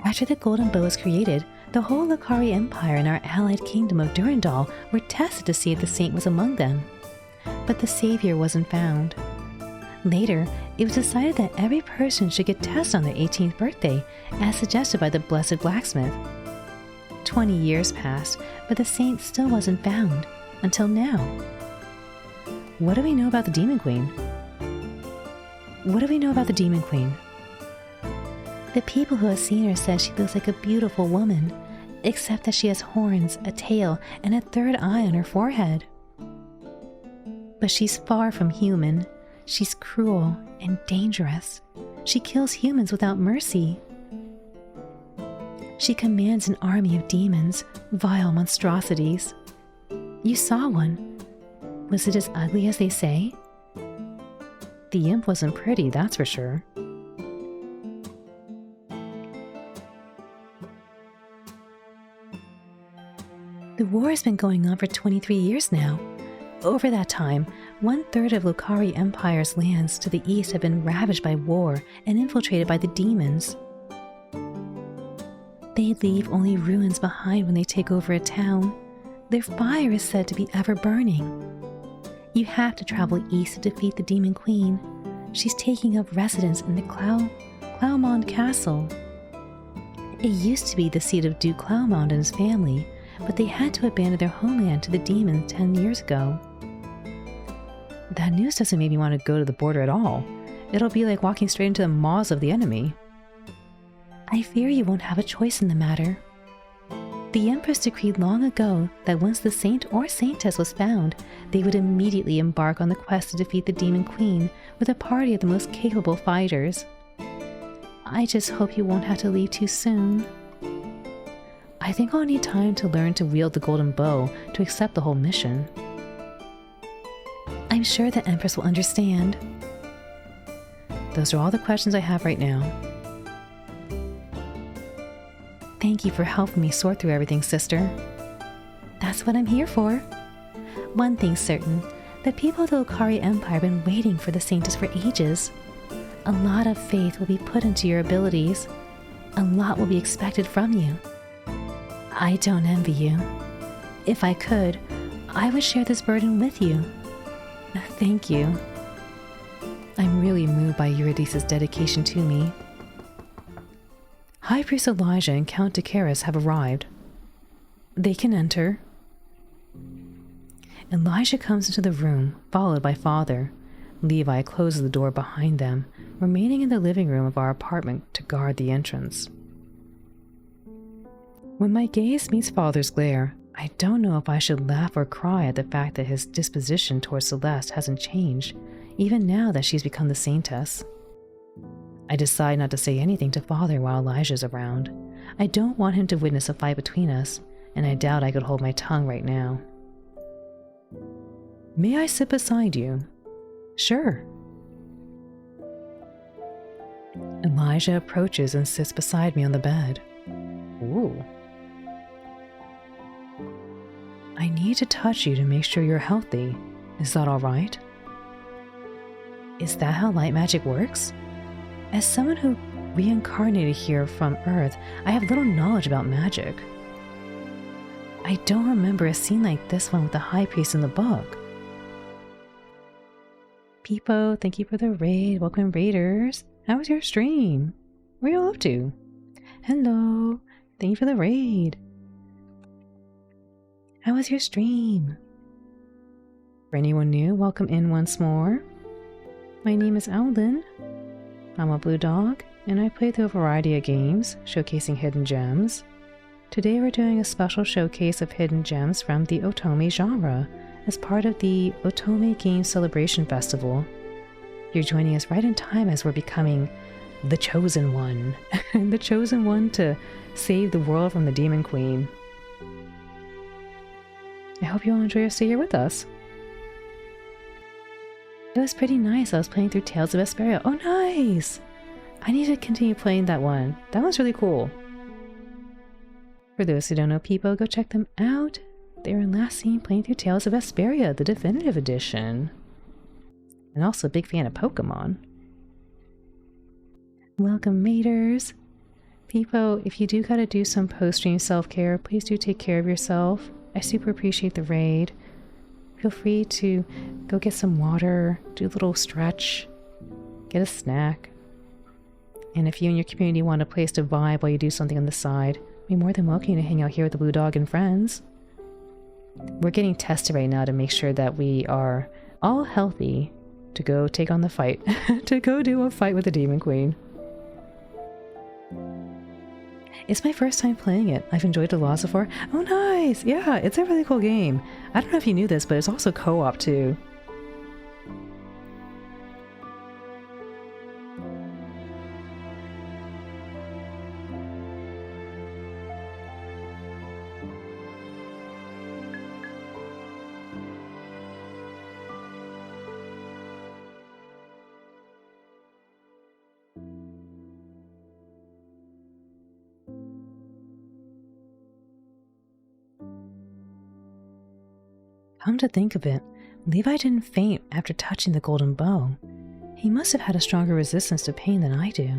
After the golden bow was created, the whole Lokari Empire and our allied kingdom of Durandal were tested to see if the saint was among them. But the savior wasn't found. Later, it was decided that every person should get tested on their 18th birthday, as suggested by the Blessed Blacksmith. 20 years passed, but the saint still wasn't found, until now. What do we know about the Demon Queen? What do we know about the Demon Queen? The people who have seen her said she looks like a beautiful woman, except that she has horns, a tail, and a third eye on her forehead. But she's far from human. She's cruel and dangerous. She kills humans without mercy. She commands an army of demons, vile monstrosities. You saw one. Was it as ugly as they say? The imp wasn't pretty, that's for sure. The war has been going on for 23 years now. Over that time, 1/3 of Lokari Empire's lands to the east have been ravaged by war and infiltrated by the demons. They leave only ruins behind when they take over a town. Their fire is said to be ever burning. You have to travel east to defeat the Demon Queen. She's taking up residence in the Cloumond Castle. It used to be the seat of Duke Cloumond and his family, but they had to abandon their homeland to the demons 10 years ago. That news doesn't make me want to go to the border at all. It'll be like walking straight into the maws of the enemy. I fear you won't have a choice in the matter. The Empress decreed long ago that once the Saint or Saintess was found, they would immediately embark on the quest to defeat the Demon Queen with a party of the most capable fighters. I just hope you won't have to leave too soon. I think I'll need time to learn to wield the golden bow to accept the whole mission. I'm sure the Empress will understand. Those are all the questions I have right now. Thank you for helping me sort through everything, sister. That's what I'm here for. One thing's certain, the people of the Lokari Empire have been waiting for the Saintess for ages. A lot of faith will be put into your abilities. A lot will be expected from you. I don't envy you. If I could, I would share this burden with you. Thank you. I'm really moved by Eurydice's dedication to me. High Priest Elijah and Count Dakaris have arrived. They can enter. Elijah comes into the room, followed by Father. Levi closes the door behind them, remaining in the living room of our apartment to guard the entrance. When my gaze meets Father's glare, I don't know if I should laugh or cry at the fact that his disposition towards Celeste hasn't changed, even now that she's become the Saintess. I decide not to say anything to Father while Elijah's around. I don't want him to witness a fight between us, and I doubt I could hold my tongue right now. May I sit beside you? Sure. Elijah approaches and sits beside me on the bed. Ooh. I need to touch you to make sure you're healthy. Is that all right? Is that how light magic works? As someone who reincarnated here from Earth, I have little knowledge about magic. I don't remember a scene like this one with the High Priest in the book. Peepo, thank you for the raid. Welcome, Raiders. How was your stream? What are you all up to? Hello. Thank you for the raid. How was your stream? For anyone new, welcome in once more. My name is Alden. I'm a blue dog, and I play through a variety of games, showcasing hidden gems. Today we're doing a special showcase of hidden gems from the otome genre, as part of the Otome Game Celebration Festival. You're joining us right in time as we're becoming the Chosen One. The Chosen One to save the world from the Demon Queen. I hope you all enjoy your stay here with us. It was pretty nice. I was playing through Tales of Vesperia. Oh, nice! I need to continue playing that one. That one's really cool. For those who don't know Peepo, go check them out. They were last seen playing through Tales of Vesperia, the definitive edition. And also a big fan of Pokemon. Welcome, Raiders. Peepo, if you do gotta do some post-stream self-care, please do take care of yourself. I super appreciate the raid. Feel free to go get some water, do a little stretch, get a snack. And if you and your community want a place to vibe while you do something on the side, you're more than welcome to hang out here with the Blue Dog and friends. We're getting tested right now to make sure that we are all healthy to go take on the fight, to go do a fight with the Demon Queen. It's my first time playing it. I've enjoyed Philosopher. Oh, nice! Yeah, it's a really cool game. I don't know if you knew this, but it's also co-op too. Come to think of it, Levi didn't faint after touching the golden bow. He must have had a stronger resistance to pain than I do.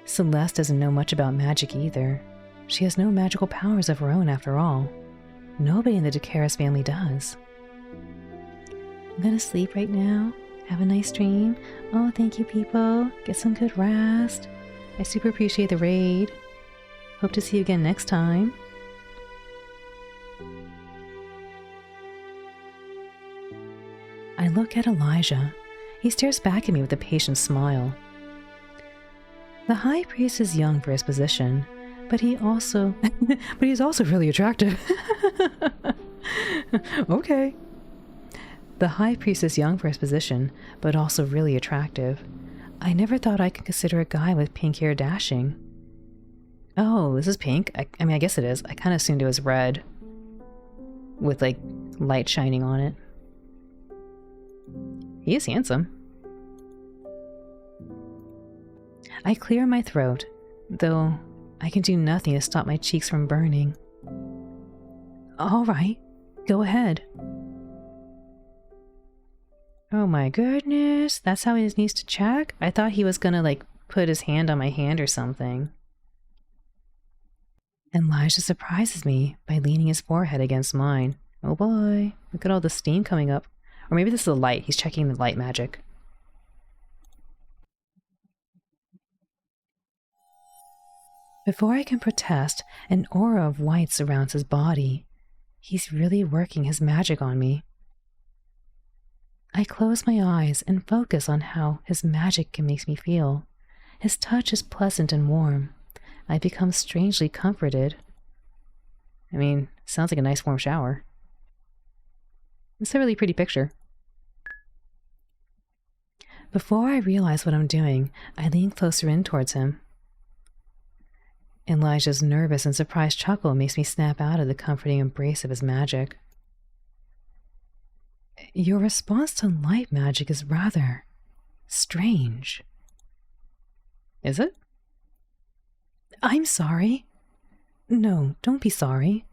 Celeste doesn't know much about magic either. She has no magical powers of her own after all. Nobody in the DeCaris family does. I'm gonna sleep right now. Have a nice dream. Oh, thank you, people. Get some good rest. I super appreciate the raid. Hope to see you again next time. I look at Elijah. He stares back at me with a patient smile. The high priest is young for his position, but he's also really attractive. Okay. The high priest is young for his position, but also really attractive. I never thought I could consider a guy with pink hair dashing. Oh, this is pink? I mean, I guess it is. I kind of assumed it was red, with like light shining on it. He is handsome. I clear my throat, though I can do nothing to stop my cheeks from burning. All right, go ahead. Oh my goodness, that's how he needs to check? I thought he was gonna like put his hand on my hand or something. Elijah surprises me by leaning his forehead against mine. Oh boy, look at all the steam coming up. Or maybe this is the light. He's checking the light magic. Before I can protest, an aura of white surrounds his body. He's really working his magic on me. I close my eyes and focus on how his magic makes me feel. His touch is pleasant and warm. I become strangely comforted. I mean, sounds like a nice warm shower. It's a really pretty picture. Before I realize what I'm doing, I lean closer in towards him. Elijah's nervous and surprised chuckle makes me snap out of the comforting embrace of his magic. Your response to light magic is rather strange. Is it? I'm sorry. No, don't be sorry.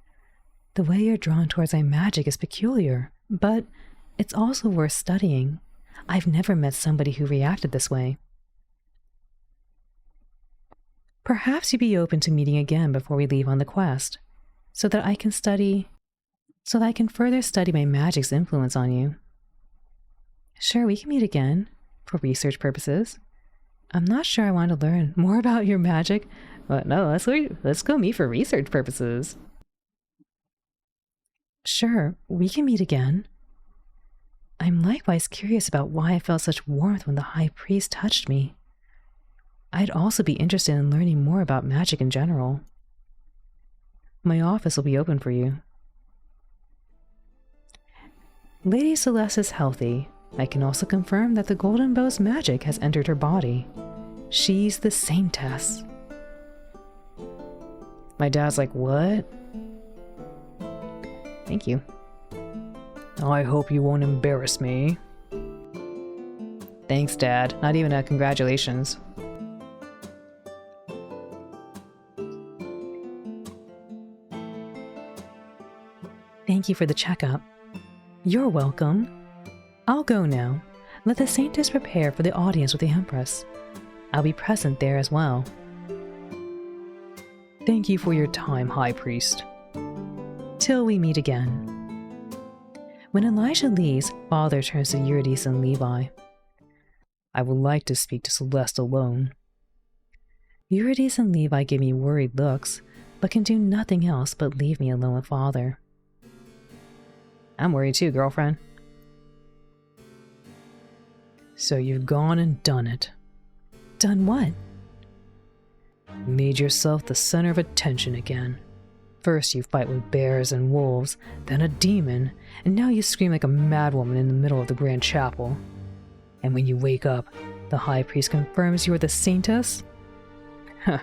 The way you're drawn towards my magic is peculiar, but it's also worth studying. I've never met somebody who reacted this way. Perhaps you'd be open to meeting again before we leave on the quest, so that I can further study my magic's influence on you. Sure, we can meet again, for research purposes. I'm not sure I want to learn more about your magic, but no, let's go meet for research purposes. Sure, we can meet again. I'm likewise curious about why I felt such warmth when the high priest touched me. I'd also be interested in learning more about magic in general. My office will be open for you. Lady Celeste is healthy. I can also confirm that the golden bow's magic has entered her body. She's the Saintess. My dad's like, what? Thank you. I hope you won't embarrass me. Thanks, Dad. Not even a congratulations. Thank you for the checkup. You're welcome. I'll go now. Let the Saintess prepare for the audience with the Empress. I'll be present there as well. Thank you for your time, High Priest. Till we meet again. When Elijah leaves, Father turns to Eurydice and Levi. I would like to speak to Celeste alone. Eurydice and Levi give me worried looks, but can do nothing else but leave me alone with Father. I'm worried too, girlfriend. So you've gone and done it. Done what? Made yourself the center of attention again. First you fight with bears and wolves, then a demon, and now you scream like a madwoman in the middle of the Grand Chapel. And when you wake up, the High Priest confirms you are the Saintess? Huh.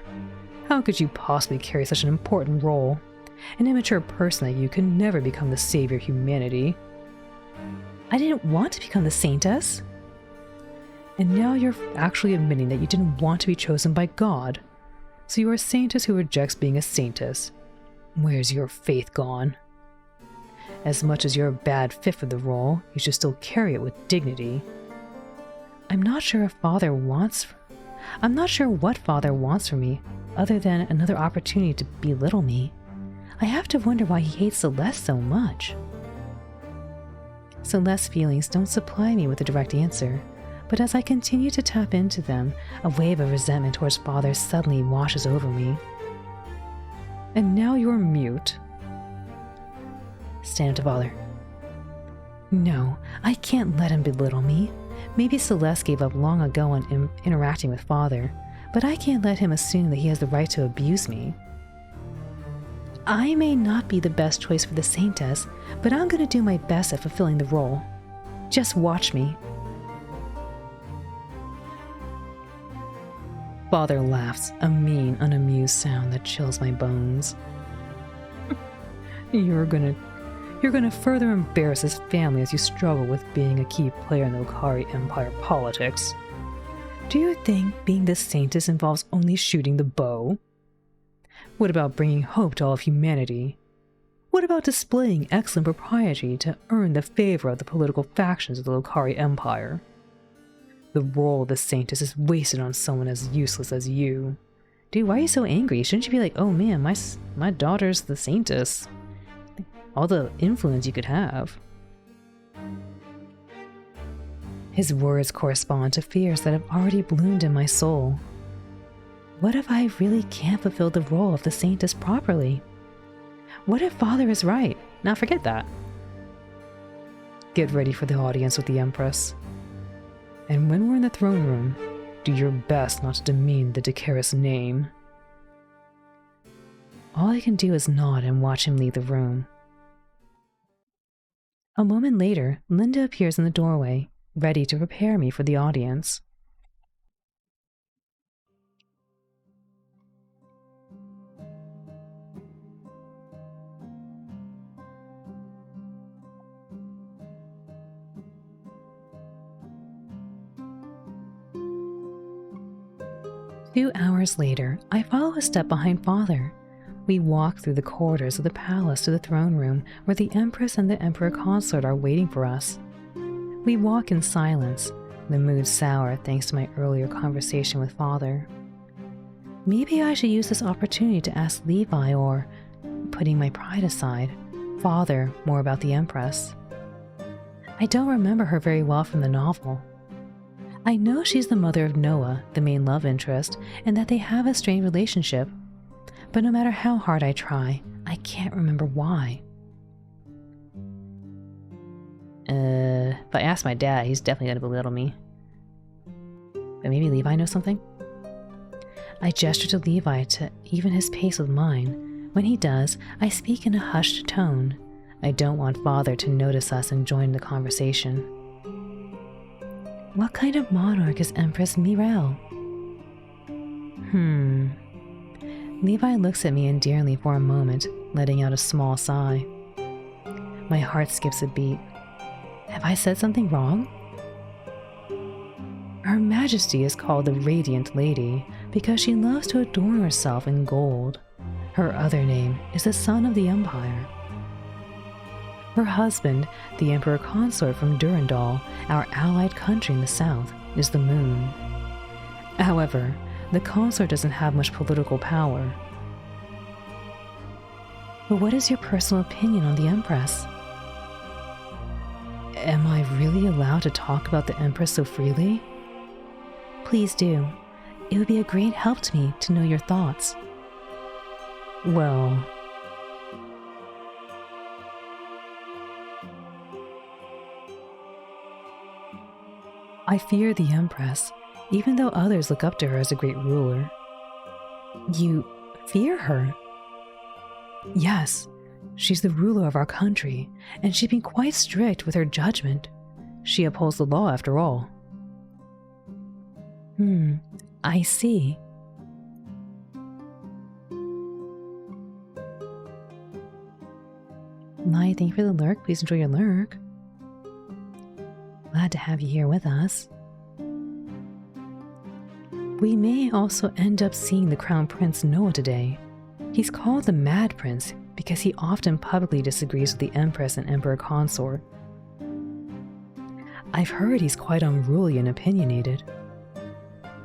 How could you possibly carry such an important role? An immature person like you could never become the savior of humanity. I didn't want to become the Saintess. And now you're actually admitting that you didn't want to be chosen by God. So you are a Saintess who rejects being a Saintess. Where's your faith gone? As much as you're a bad fit for the role, you should still carry it with dignity. I'm not sure what Father wants from me, other than another opportunity to belittle me. I have to wonder why he hates Celeste so much. Celeste's feelings don't supply me with a direct answer, but as I continue to tap into them, a wave of resentment towards Father suddenly washes over me. And now you're mute. Stand up to Father. No, I can't let him belittle me. Maybe Celeste gave up long ago on interacting with Father, but I can't let him assume that he has the right to abuse me. I may not be the best choice for the Saintess, but I'm going to do my best at fulfilling the role. Just watch me. Father laughs, a mean, unamused sound that chills my bones. You're gonna further embarrass his family as you struggle with being a key player in the Lokari Empire politics. Do you think being the Saintess involves only shooting the bow? What about bringing hope to all of humanity? What about displaying excellent propriety to earn the favor of the political factions of the Lokari Empire? The role of the Saintess is wasted on someone as useless as you. Dude, why are you so angry? Shouldn't you be like, oh man, my daughter's the Saintess? All the influence you could have. His words correspond to fears that have already bloomed in my soul. What if I really can't fulfill the role of the Saintess properly? What if Father is right? Now forget that. Get ready for the audience with the Empress. And when we're in the throne room, do your best not to demean the Dakaris name. All I can do is nod and watch him leave the room. A moment later, Linda appears in the doorway, ready to prepare me for the audience. Two hours later, I follow a step behind Father. We walk through the corridors of the palace to the throne room where the Empress and the Emperor Consort are waiting for us. We walk in silence, the mood sour thanks to my earlier conversation with Father. Maybe I should use this opportunity to ask Levi or, putting my pride aside, Father more about the Empress. I don't remember her very well from the novel. I know she's the mother of Noah, the main love interest, and that they have a strained relationship. But no matter how hard I try, I can't remember why. If I ask my dad, he's definitely gonna belittle me. But maybe Levi knows something? I gesture to Levi to even his pace with mine. When he does, I speak in a hushed tone. I don't want Father to notice us and join the conversation. What kind of monarch is Empress Mirel? Levi looks at me endearingly for a moment, letting out a small sigh. My heart skips a beat. Have I said something wrong? Her Majesty is called the Radiant Lady because she loves to adorn herself in gold. Her other name is the Son of the Empire. Her husband, the Emperor Consort from Durandal, our allied country in the south, is the Moon. However, the consort doesn't have much political power. But what is your personal opinion on the Empress? Am I really allowed to talk about the Empress so freely? Please do. It would be a great help to me to know your thoughts. Well... I fear the Empress, even though others look up to her as a great ruler. You fear her? Yes, she's the ruler of our country, and she's been quite strict with her judgment. She upholds the law after all. I see. Lai, thank you for the lurk. Please enjoy your lurk. Glad to have you here with us. We may also end up seeing the Crown Prince Noah today. He's called the Mad Prince. because he often publicly disagrees with the Empress and Emperor Consort. I've heard he's quite unruly and opinionated.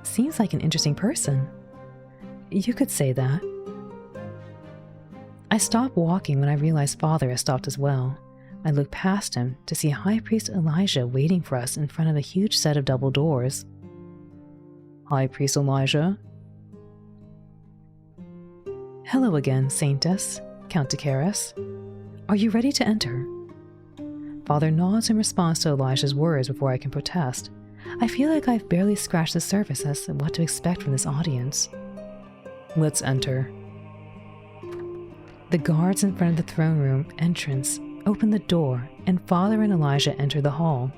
Seems like an interesting person. You could say that. I stop walking when I realize Father has stopped as well. I look past him to see High Priest Elijah waiting for us in front of a huge set of double doors. High Priest Elijah? Hello again, Saintess, Count Dakaris. Are you ready to enter? Father nods in response to Elijah's words before I can protest. I feel like I've barely scratched the surface as to what to expect from this audience. Let's enter. The guards in front of the throne room entrance open the door, and Father and Elijah enter the hall.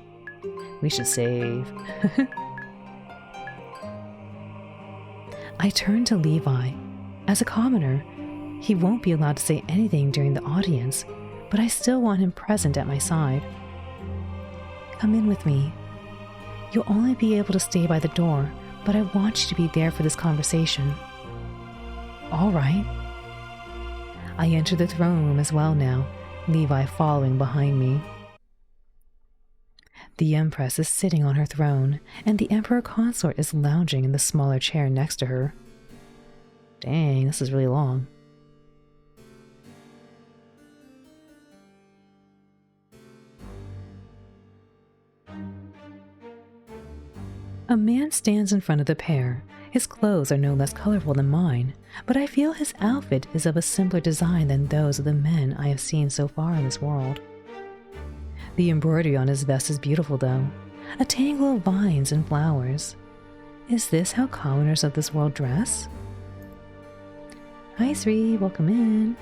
We should save. I turn to Levi. As a commoner, he won't be allowed to say anything during the audience, but I still want him present at my side. Come in with me. You'll only be able to stay by the door, but I want you to be there for this conversation. All right. I enter the throne room as well now, Levi following behind me. The Empress is sitting on her throne, and the Emperor Consort is lounging in the smaller chair next to her. Dang, this is really long. A man stands in front of the pair. His clothes are no less colorful than mine, but I feel his outfit is of a simpler design than those of the men I have seen so far in this world. The embroidery on his vest is beautiful, though, a tangle of vines and flowers. Is this how commoners of this world dress? Hi, Sri, welcome in.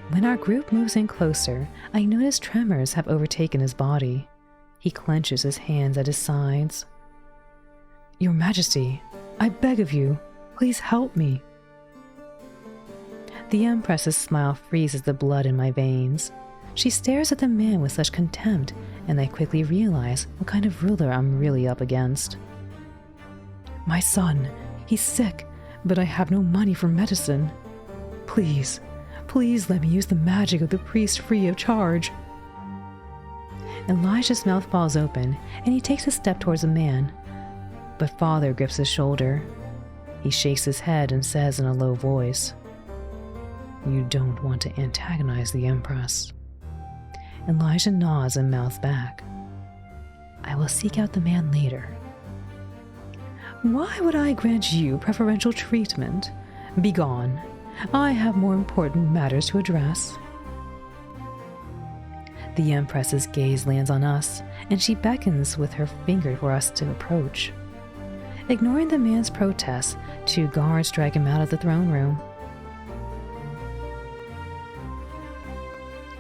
When our group moves in closer, I notice tremors have overtaken his body. He clenches his hands at his sides. Your Majesty, I beg of you, please help me. The Empress's smile freezes the blood in my veins. She stares at the man with such contempt, and I quickly realize what kind of ruler I'm really up against. My son, he's sick, but I have no money for medicine. Please, please let me use the magic of the priest free of charge. Elijah's mouth falls open, and he takes a step towards the man. But Father grips his shoulder. He shakes his head and says in a low voice, You don't want to antagonize the Empress. Elijah nods and mouths back. I will seek out the man later. Why would I grant you preferential treatment? Begone. I have more important matters to address. The Empress's gaze lands on us, and she beckons with her finger for us to approach. Ignoring the man's protests, 2 guards drag him out of the throne room.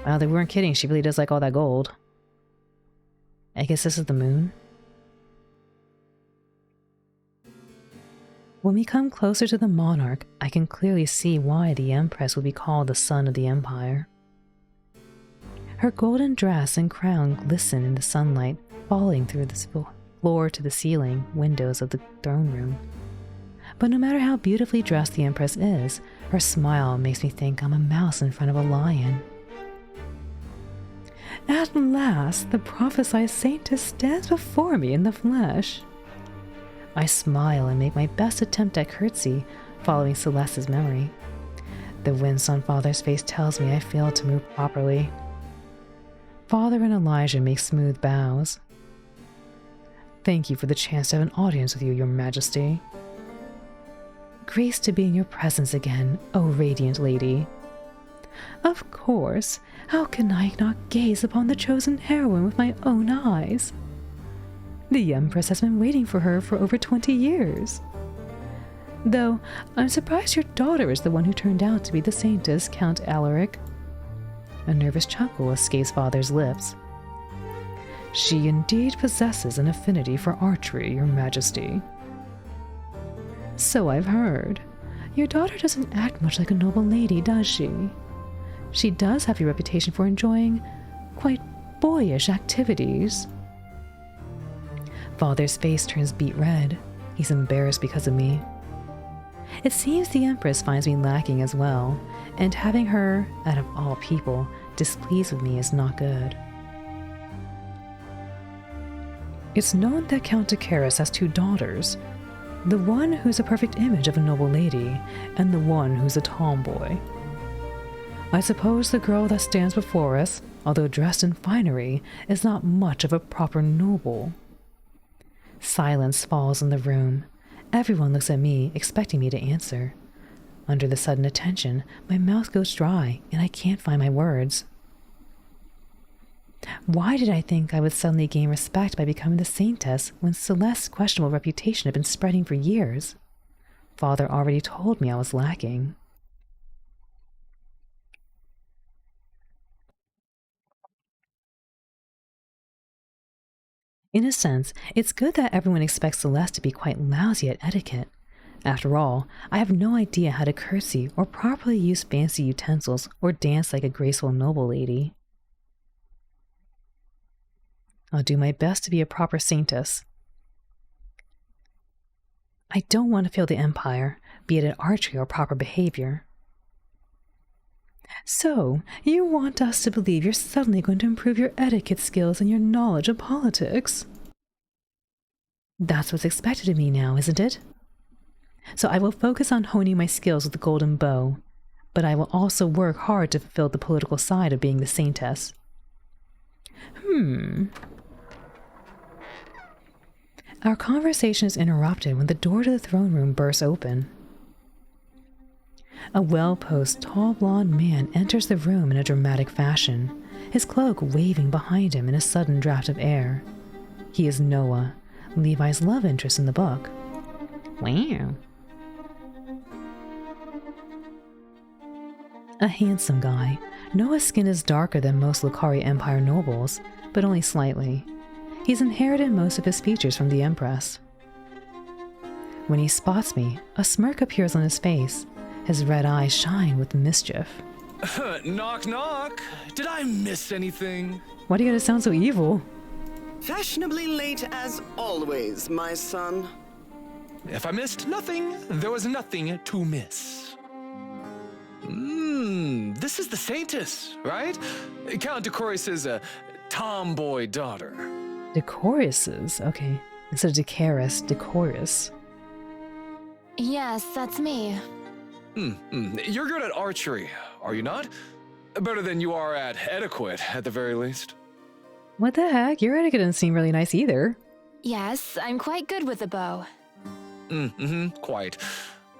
Wow, they weren't kidding. She really does like all that gold. I guess this is the moon. When we come closer to the monarch, I can clearly see why the Empress would be called the Sun of the Empire. Her golden dress and crown glisten in the sunlight, falling through the floor to the ceiling windows of the throne room. But no matter how beautifully dressed the Empress is, her smile makes me think I'm a mouse in front of a lion. At last, the prophesied Saintess stands before me in the flesh. I smile and make my best attempt at curtsy, following Celeste's memory. The wince on Father's face tells me I failed to move properly. Father and Elijah make smooth bows. Thank you for the chance to have an audience with you, Your Majesty. Grace to be in your presence again, O radiant lady. Of course, how can I not gaze upon the chosen heroine with my own eyes? The Empress has been waiting for her for over 20 years. Though, I'm surprised your daughter is the one who turned out to be the Saintess, Count Alaric. A nervous chuckle escapes Father's lips. She indeed possesses an affinity for archery, Your Majesty. So I've heard. Your daughter doesn't act much like a noble lady, does she? She does have a reputation for enjoying quite boyish activities. Father's face turns beet red. He's embarrassed because of me. It seems the Empress finds me lacking as well, and having her, out of all people, displeased with me is not good. It's known that Count Decaris has 2 daughters, the one who's a perfect image of a noble lady, and the one who's a tomboy. I suppose the girl that stands before us, although dressed in finery, is not much of a proper noble. Silence falls in the room. Everyone looks at me, expecting me to answer. Under the sudden attention, my mouth goes dry, and I can't find my words. Why did I think I would suddenly gain respect by becoming the Saintess when Celeste's questionable reputation had been spreading for years? Father already told me I was lacking. In a sense, it's good that everyone expects Celeste to be quite lousy at etiquette. After all, I have no idea how to curtsy or properly use fancy utensils or dance like a graceful noble lady. I'll do my best to be a proper Saintess. I don't want to fail the Empire, be it at archery or proper behavior. So, you want us to believe you're suddenly going to improve your etiquette skills and your knowledge of politics? That's what's expected of me now, isn't it? So I will focus on honing my skills with the golden bow, but I will also work hard to fulfill the political side of being the Saintess. Our conversation is interrupted when the door to the throne room bursts open. A well-posed, tall blonde man enters the room in a dramatic fashion, his cloak waving behind him in a sudden draft of air. He is Noah, Levi's love interest in the book. Wow. A handsome guy, Noah's skin is darker than most Lucari Empire nobles, but only slightly. He's inherited most of his features from the Empress. When he spots me, a smirk appears on his face. His red eyes shine with mischief. Knock, knock. Did I miss anything? Why do you gotta sound so evil? Fashionably late as always, my son. If I missed nothing, there was nothing to miss. This is the Saintess, right? Count Decoris's tomboy daughter. Decoris's? Okay. Instead of Decaris, Decoris. Yes, that's me. You're good at archery, are you not? Better than you are at etiquette, at the very least. What the heck? Your etiquette doesn't seem really nice either. Yes, I'm quite good with the bow. Quite.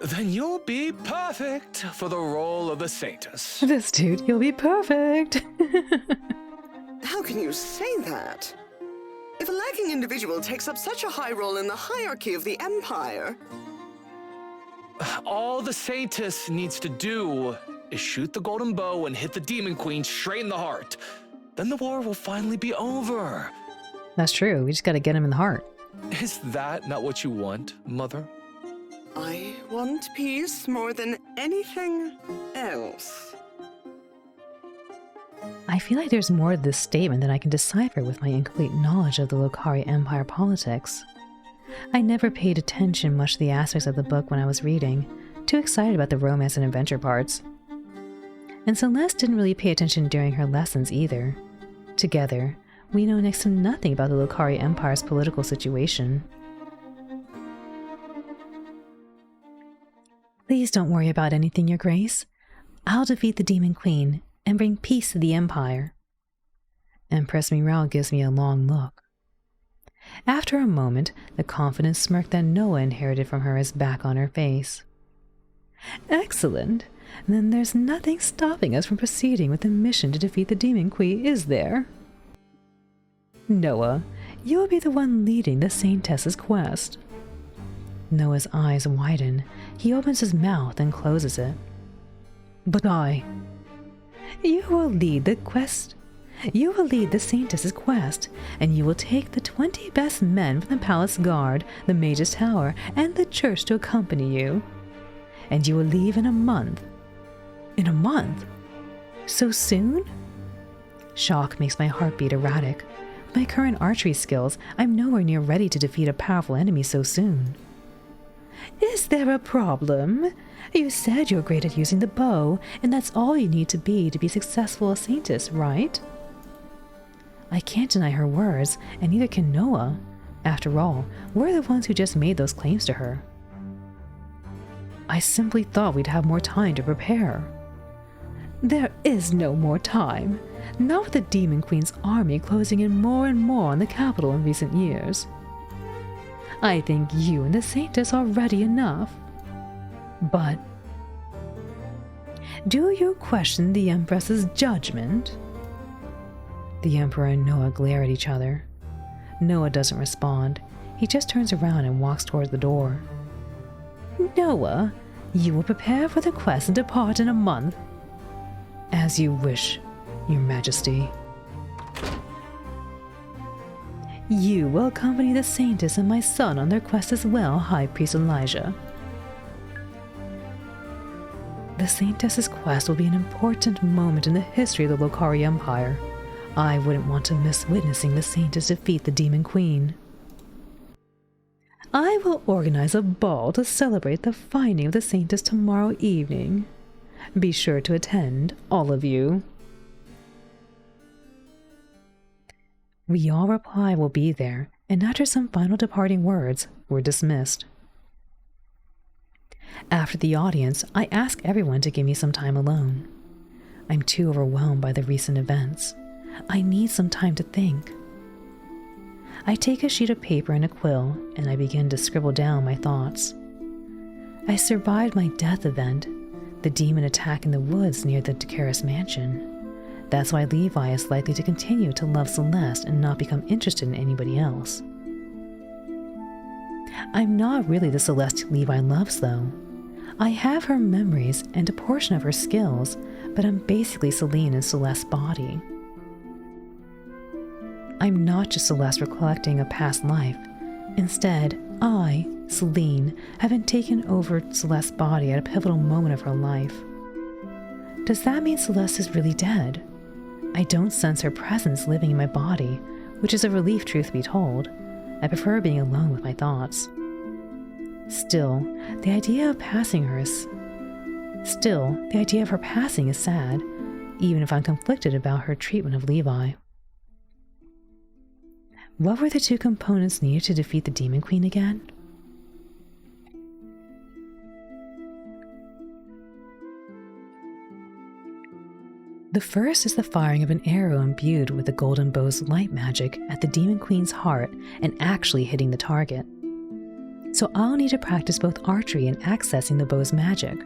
Then you'll be perfect for the role of the Saintess. This dude, you'll be perfect. How can you say that? If a lacking individual takes up such a high role in the hierarchy of the Empire... All the Saintess needs to do is shoot the golden bow and hit the Demon Queen straight in the heart. Then the war will finally be over. That's true. We just gotta get him in the heart. Is that not what you want, Mother? I want peace more than anything else. I feel like there's more to this statement than I can decipher with my incomplete knowledge of the Lucari Empire politics. I never paid attention much to the aspects of the book when I was reading, too excited about the romance and adventure parts. And Celeste didn't really pay attention during her lessons either. Together, we know next to nothing about the Lucari Empire's political situation. Please don't worry about anything, Your Grace. I'll defeat the Demon Queen and bring peace to the Empire. Empress Mirelle gives me a long look. After a moment, the confident smirk that Noah inherited from her is back on her face. Excellent. Then there's nothing stopping us from proceeding with the mission to defeat the Demon Queen, is there? Noah, you'll be the one leading the Saintess's quest. Noah's eyes widen. He opens his mouth and closes it. But I... You will lead the quest. You will lead the Saintess's quest, and you will take the 20 best men from the Palace Guard, the Mage's Tower, and the church to accompany you. And you will leave in a month. In a month? So soon? Shock makes my heart beat erratic. With my current archery skills, I'm nowhere near ready to defeat a powerful enemy so soon. Is there a problem? You said you're great at using the bow, and that's all you need to be successful as Saintess, right? I can't deny her words, and neither can Noah. After all, we're the ones who just made those claims to her. I simply thought we'd have more time to prepare. There is no more time. Not with the Demon Queen's army closing in more and more on the capital in recent years. I think you and the Saintess are ready enough. But do you question the Empress's judgment? The Emperor and Noah glare at each other. Noah doesn't respond. He just turns around and walks toward the door. Noah, you will prepare for the quest and depart in a month. As you wish, Your Majesty. You will accompany the Saintess and my son on their quest as well, High Priest Elijah. The Saintess's quest will be an important moment in the history of the Lokari Empire. I wouldn't want to miss witnessing the Saintess defeat the Demon Queen. I will organize a ball to celebrate the finding of the Saintess tomorrow evening. Be sure to attend, all of you. We all reply we'll be there, and after some final departing words, we're dismissed. After the audience, I ask everyone to give me some time alone. I'm too overwhelmed by the recent events. I need some time to think. I take a sheet of paper and a quill, and I begin to scribble down my thoughts. I survived my death event, the demon attack in the woods near the Dakaris mansion. That's why Levi is likely to continue to love Celeste and not become interested in anybody else. I'm not really the Celeste Levi loves, though. I have her memories and a portion of her skills, but I'm basically Celine in Celeste's body. I'm not just Celeste recollecting a past life. Instead, I, Celine, have been taken over Celeste's body at a pivotal moment of her life. Does that mean Celeste is really dead? I don't sense her presence living in my body, which is a relief, truth be told. I prefer being alone with my thoughts. Still, the idea of her passing is sad, even if I'm conflicted about her treatment of Levi. What were the two components needed to defeat the Demon Queen again? The first is the firing of an arrow imbued with the golden bow's light magic at the Demon Queen's heart and actually hitting the target. So I'll need to practice both archery and accessing the bow's magic.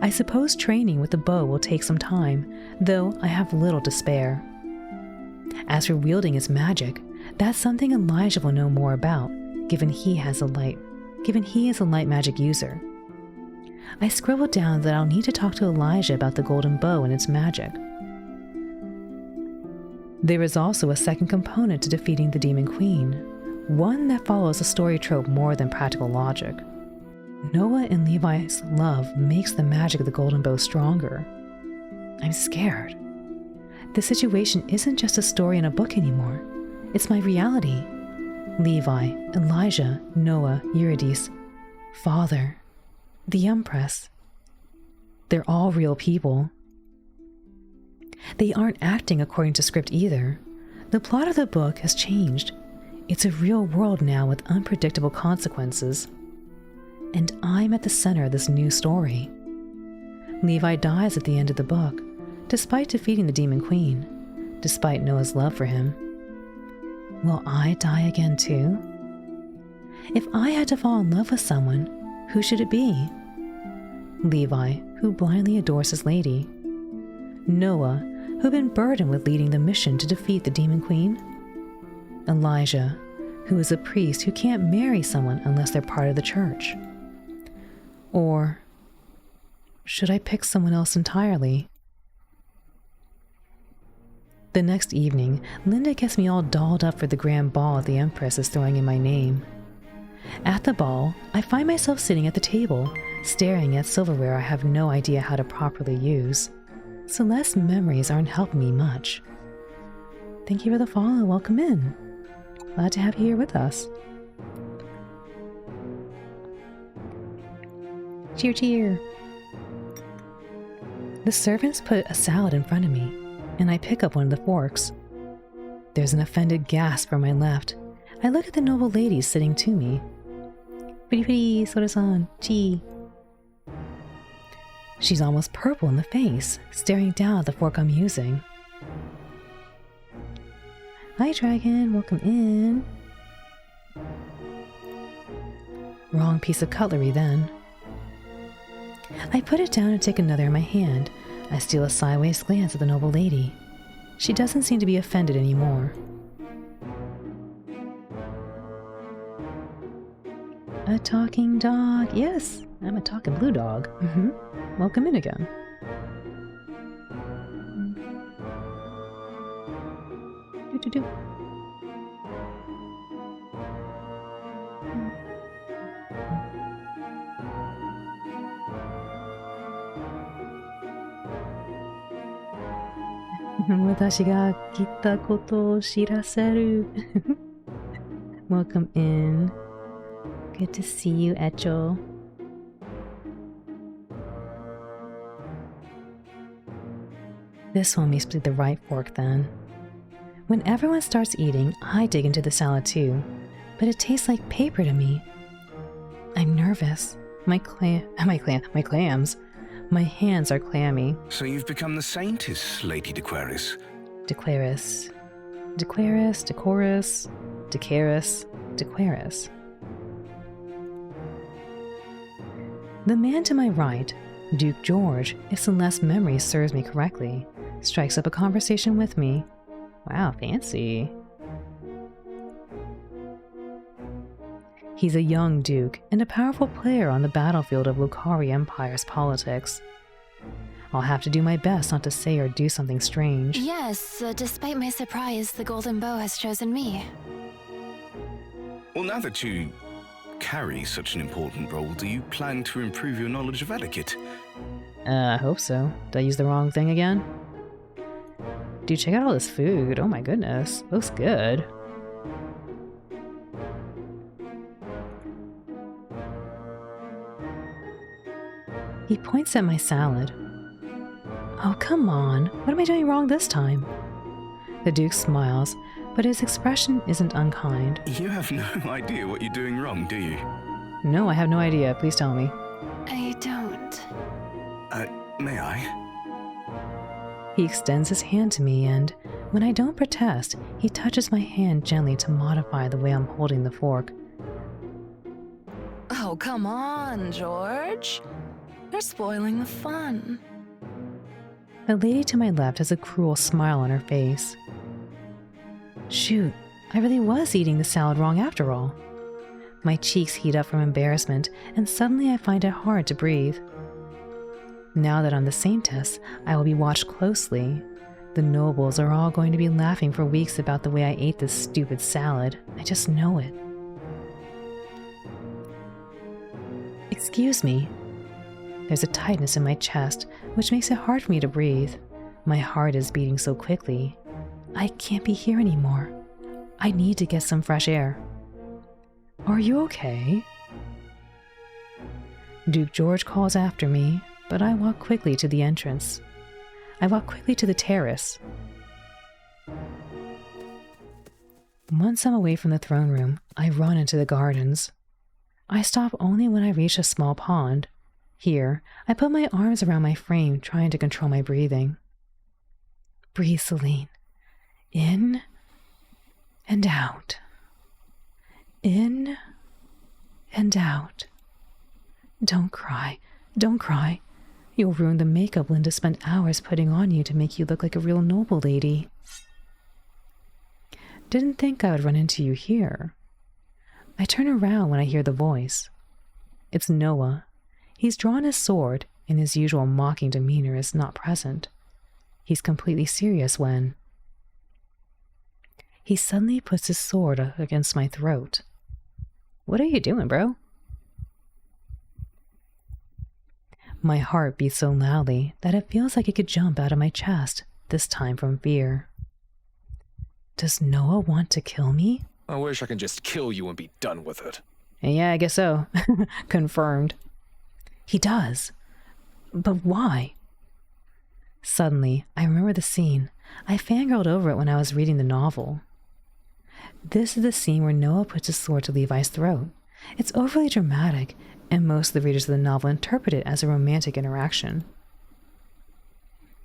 I suppose training with the bow will take some time, though I have little to spare. As for wielding its magic, that's something Elijah will know more about, given he is a light magic user. I scribbled down that I'll need to talk to Elijah about the golden bow and its magic. There is also a second component to defeating the Demon Queen, one that follows a story trope more than practical logic. Noah and Levi's love makes the magic of the golden bow stronger. I'm scared. The situation isn't just a story in a book anymore. It's my reality. Levi, Elijah, Noah, Eurydice, Father, the Empress. They're all real people. They aren't acting according to script either. The plot of the book has changed. It's a real world now with unpredictable consequences. And I'm at the center of this new story. Levi dies at the end of the book, despite defeating the Demon Queen, despite Noah's love for him. Will I die again too? If I had to fall in love with someone, who should it be? Levi, who blindly adores his lady. Noah, who'd been burdened with leading the mission to defeat the Demon Queen. Elijah, who is a priest who can't marry someone unless they're part of the church. Or should I pick someone else entirely? The next evening, Linda gets me all dolled up for the grand ball the Empress is throwing in my name. At the ball, I find myself sitting at the table, staring at silverware I have no idea how to properly use. Celeste's memories aren't helping me much. Thank you for the follow. Welcome in. Glad to have you here with us. Cheer, cheer. The servants put a salad in front of me, and I pick up one of the forks. There's an offended gasp from my left. I look at the noble lady sitting to me. Pretty, pretty, Sora-san, chi. She's almost purple in the face, staring down at the fork I'm using. Hi, dragon, welcome in. Wrong piece of cutlery then. I put it down and take another in my hand. I steal a sideways glance at the noble lady. She doesn't seem to be offended anymore. A talking dog. Yes, I'm a talking blue dog. Welcome in again. Do. Watashi ga kita koto o shiraseru. Welcome in. Good to see you, Echo. This one must be the right fork then. When everyone starts eating, I dig into the salad too, but it tastes like paper to me. I'm nervous. My clams. My hands are clammy. So you've become the Saintess, Lady Dequaris. Dequaris. The man to my right, Duke George, if unless memory serves me correctly, strikes up a conversation with me. Wow, fancy. He's a young duke and a powerful player on the battlefield of Lucari Empire's politics. I'll have to do my best not to say or do something strange. Yes, despite my surprise, the Golden Bow has chosen me. Well, now that you carry such an important role, do you plan to improve your knowledge of etiquette? I hope so. Did I use the wrong thing again? Dude, check out all this food. Oh my goodness. Looks good. He points at my salad. Oh, come on. What am I doing wrong this time? The Duke smiles, but his expression isn't unkind. You have no idea what you're doing wrong, do you? No, I have no idea. Please tell me. I don't. May I? He extends his hand to me, and when I don't protest, he touches my hand gently to modify the way I'm holding the fork. Oh, come on, George. You're spoiling the fun. The lady to my left has a cruel smile on her face. Shoot, I really was eating the salad wrong after all. My cheeks heat up from embarrassment, and suddenly I find it hard to breathe. Now that I'm the Saintess, I will be watched closely. The nobles are all going to be laughing for weeks about the way I ate this stupid salad. I just know it. Excuse me. There's a tightness in my chest, which makes it hard for me to breathe. My heart is beating so quickly. I can't be here anymore. I need to get some fresh air. Are you okay? Duke George calls after me, but I walk quickly to the entrance. I walk quickly to the terrace. Once I'm away from the throne room, I run into the gardens. I stop only when I reach a small pond. Here, I put my arms around my frame, trying to control my breathing. Breathe, Celine. In and out. In and out. Don't cry. Don't cry. You'll ruin the makeup Linda spent hours putting on you to make you look like a real noble lady. Didn't think I would run into you here. I turn around when I hear the voice. It's Noah. He's drawn his sword, and his usual mocking demeanor is not present. He's completely serious when he suddenly puts his sword against my throat. What are you doing, bro? My heart beats so loudly that it feels like it could jump out of my chest, this time from fear. Does Noah want to kill me? I wish I could just kill you and be done with it. Yeah, I guess so. Confirmed. He does. But why? Suddenly, I remember the scene. I fangirled over it when I was reading the novel. This is the scene where Noah puts his sword to Levi's throat. It's overly dramatic, and most of the readers of the novel interpret it as a romantic interaction.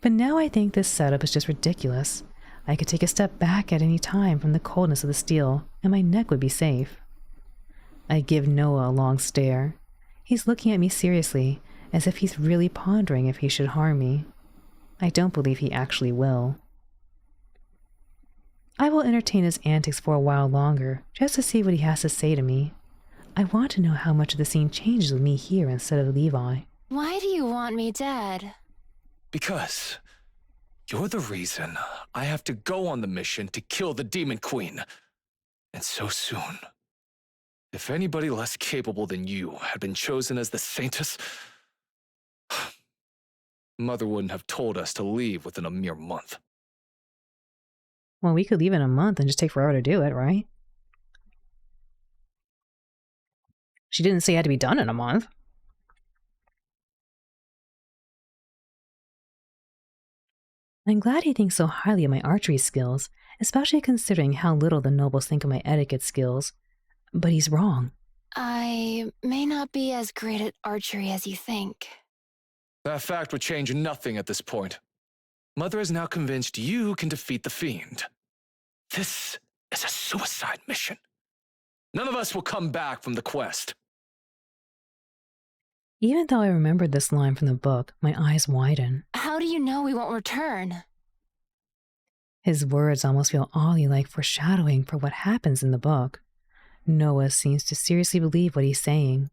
But now I think this setup is just ridiculous. I could take a step back at any time from the coldness of the steel, and my neck would be safe. I give Noah a long stare. He's looking at me seriously, as if he's really pondering if he should harm me. I don't believe he actually will. I will entertain his antics for a while longer, just to see what he has to say to me. I want to know how much of the scene changes with me here instead of Levi. Why do you want me dead? Because you're the reason I have to go on the mission to kill the Demon Queen. And so soon. If anybody less capable than you had been chosen as the Saintess, Mother wouldn't have told us to leave within a mere month. Well, we could leave in a month and just take forever to do it, right? She didn't say it had to be done in a month. I'm glad he thinks so highly of my archery skills, especially considering how little the nobles think of my etiquette skills. But he's wrong. I may not be as great at archery as you think. That fact would change nothing at this point. Mother is now convinced you can defeat the Fiend. This is a suicide mission. None of us will come back from the quest. Even though I remembered this line from the book, my eyes widen. How do you know we won't return? His words almost feel oddly like foreshadowing for what happens in the book. Noah seems to seriously believe what he's saying.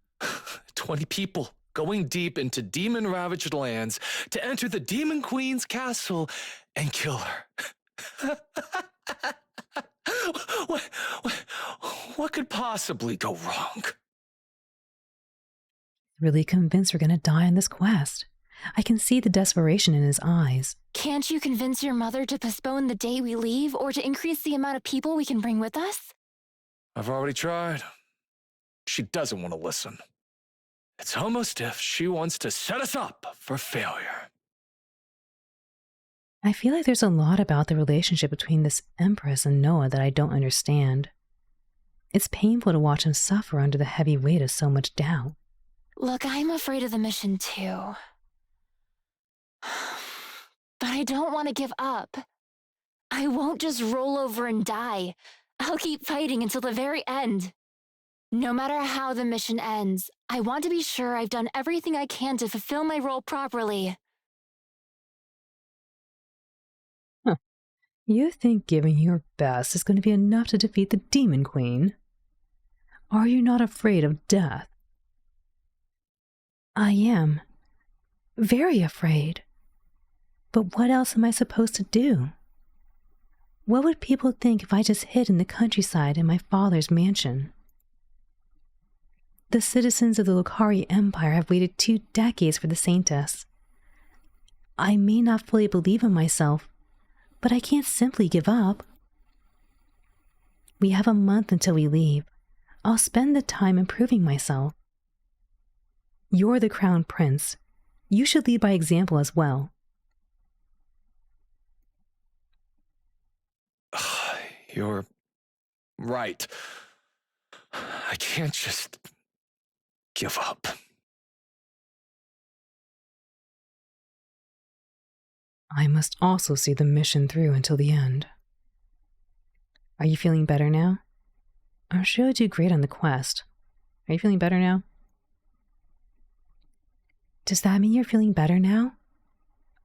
20 people going deep into demon-ravaged lands to enter the Demon Queen's castle and kill her. What could possibly go wrong? Really convinced we're gonna die on this quest. I can see the desperation in his eyes. Can't you convince your mother to postpone the day we leave or to increase the amount of people we can bring with us? I've already tried. She doesn't want to listen. It's almost if she wants to set us up for failure. I feel like there's a lot about the relationship between this Empress and Noah that I don't understand. It's painful to watch him suffer under the heavy weight of so much doubt. Look, I'm afraid of the mission too. But I don't want to give up. I won't just roll over and die. I'll keep fighting until the very end. No matter how the mission ends, I want to be sure I've done everything I can to fulfill my role properly. You think giving your best is going to be enough to defeat the Demon Queen? Are you not afraid of death? I am. Very afraid. But what else am I supposed to do? What would people think if I just hid in the countryside in my father's mansion? The citizens of the Lokari Empire have waited 2 decades for the Saintess. I may not fully believe in myself, but I can't simply give up. We have a month until we leave. I'll spend the time improving myself. You're the crown prince. You should lead by example as well. You're right. I can't just give up. I must also see the mission through until the end. Are you feeling better now? I'm sure you'll do great on the quest. Are you feeling better now? Does that mean you're feeling better now?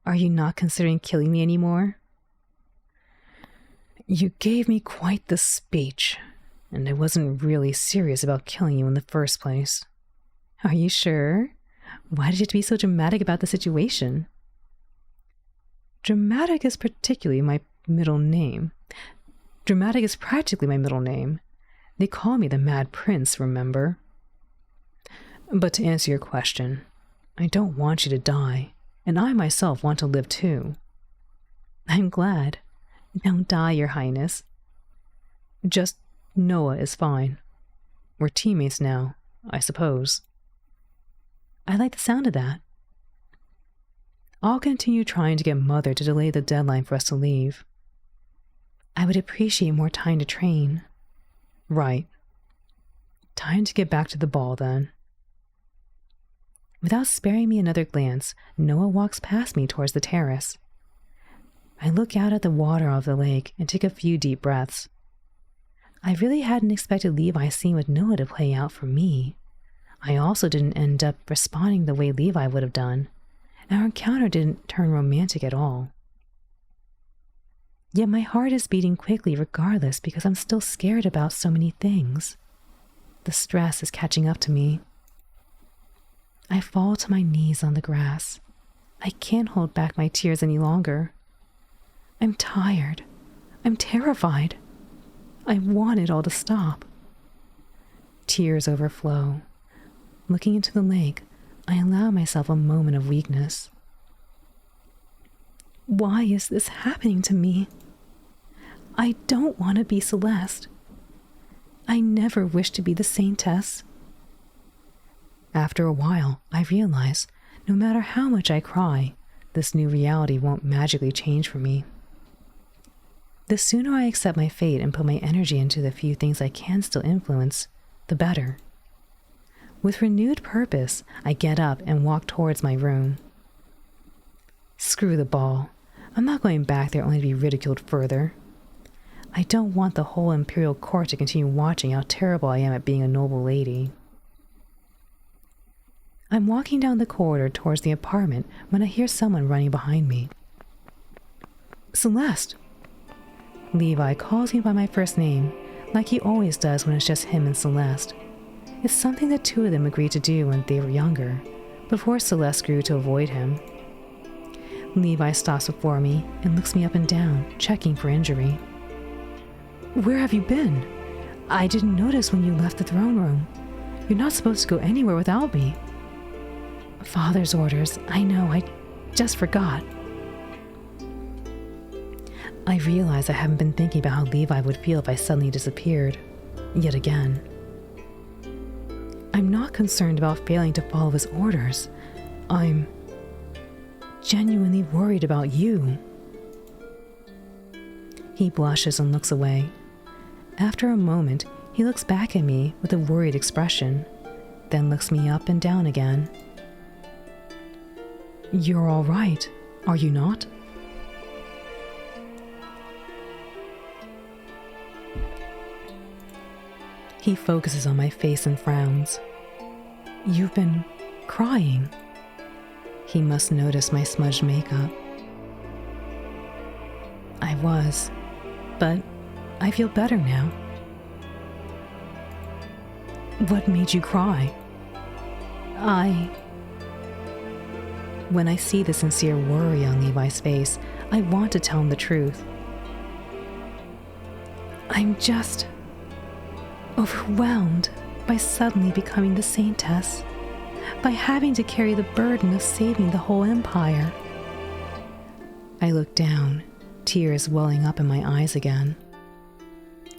Are you not considering killing me anymore? You gave me quite the speech, and I wasn't really serious about killing you in the first place. Are you sure? Why did you have to be so dramatic about the situation? Dramatic is particularly my middle name. Dramatic is practically my middle name. They call me the Mad Prince, remember? But to answer your question, I don't want you to die, and I myself want to live too. I'm glad. Don't die, Your Highness. Just Noah is fine. We're teammates now, I suppose. I like the sound of that. I'll continue trying to get Mother to delay the deadline for us to leave. I would appreciate more time to train. Right. Time to get back to the ball, then. Without sparing me another glance, Noah walks past me towards the terrace. I look out at the water of the lake and take a few deep breaths. I really hadn't expected Levi's scene with Noah to play out for me. I also didn't end up responding the way Levi would have done. Our encounter didn't turn romantic at all. Yet my heart is beating quickly regardless because I'm still scared about so many things. The stress is catching up to me. I fall to my knees on the grass. I can't hold back my tears any longer. I'm tired. I'm terrified. I want it all to stop. Tears overflow. Looking into the lake, I allow myself a moment of weakness. Why is this happening to me? I don't want to be Celeste. I never wished to be the Saintess. After a while, I realize no matter how much I cry, this new reality won't magically change for me. The sooner I accept my fate and put my energy into the few things I can still influence, the better. With renewed purpose, I get up and walk towards my room. Screw the ball. I'm not going back there only to be ridiculed further. I don't want the whole imperial court to continue watching how terrible I am at being a noble lady. I'm walking down the corridor towards the apartment when I hear someone running behind me. Celeste! Levi calls me by my first name, like he always does when it's just him and Celeste. It's something the two of them agreed to do when they were younger, before Celeste grew to avoid him. Levi stops before me and looks me up and down, checking for injury. Where have you been? I didn't notice when you left the throne room. You're not supposed to go anywhere without me. Father's orders, I know, I just forgot. I realize I haven't been thinking about how Levi would feel if I suddenly disappeared, yet again. I'm not concerned about failing to follow his orders. I'm genuinely worried about you. He blushes and looks away. After a moment, he looks back at me with a worried expression, then looks me up and down again. You're all right, are you not? He focuses on my face and frowns. You've been crying. He must notice my smudged makeup. I was, but I feel better now. What made you cry? When I see the sincere worry on Levi's face, I want to tell him the truth. I'm just overwhelmed by suddenly becoming the Saintess, by having to carry the burden of saving the whole empire. I look down, tears welling up in my eyes again.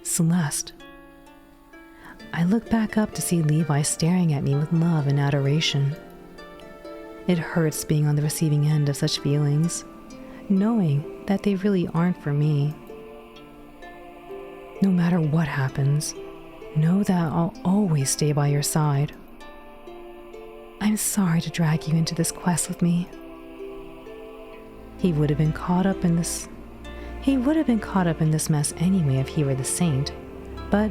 Celeste. I look back up to see Levi staring at me with love and adoration. It hurts being on the receiving end of such feelings, knowing that they really aren't for me. No matter what happens, know that I'll always stay by your side. I'm sorry to drag you into this quest with me. He would have been caught up in this mess anyway if he were the saint, but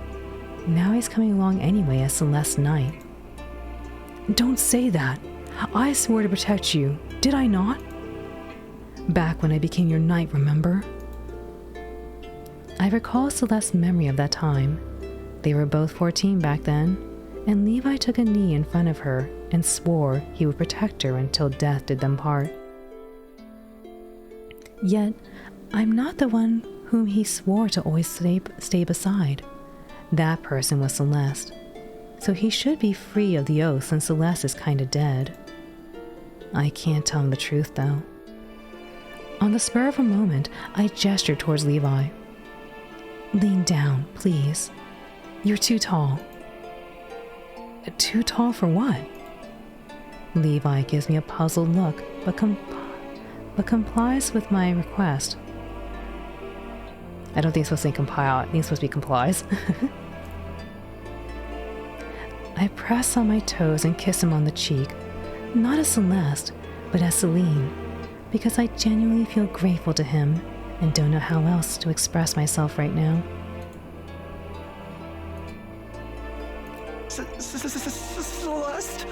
now he's coming along anyway as Celeste Knight. Don't say that. I swore to protect you, did I not? Back when I became your knight, remember? I recall Celeste's memory of that time. They were both 14 back then, and Levi took a knee in front of her and swore he would protect her until death did them part. Yet, I'm not the one whom he swore to always stay beside. That person was Celeste, so he should be free of the oath since Celeste is kinda dead. I can't tell him the truth, though. On the spur of a moment, I gestured towards Levi. Lean down, please. You're too tall. Too tall for what? Levi gives me a puzzled look, but complies with my request. I don't think it's supposed to say compile, I think it's supposed to be complies. I press on my toes and kiss him on the cheek, not as Celeste, but as Celine, because I genuinely feel grateful to him and don't know how else to express myself right now. Celeste?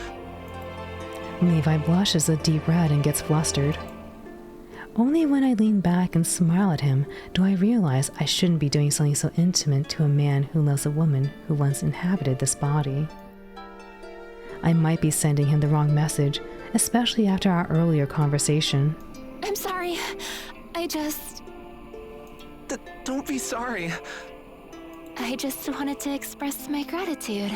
Levi blushes a deep red and gets flustered. Only when I lean back and smile at him do I realize I shouldn't be doing something so intimate to a man who loves a woman who once inhabited this body. I might be sending him the wrong message, especially after our earlier conversation. I'm sorry. Don't be sorry. I just wanted to express my gratitude.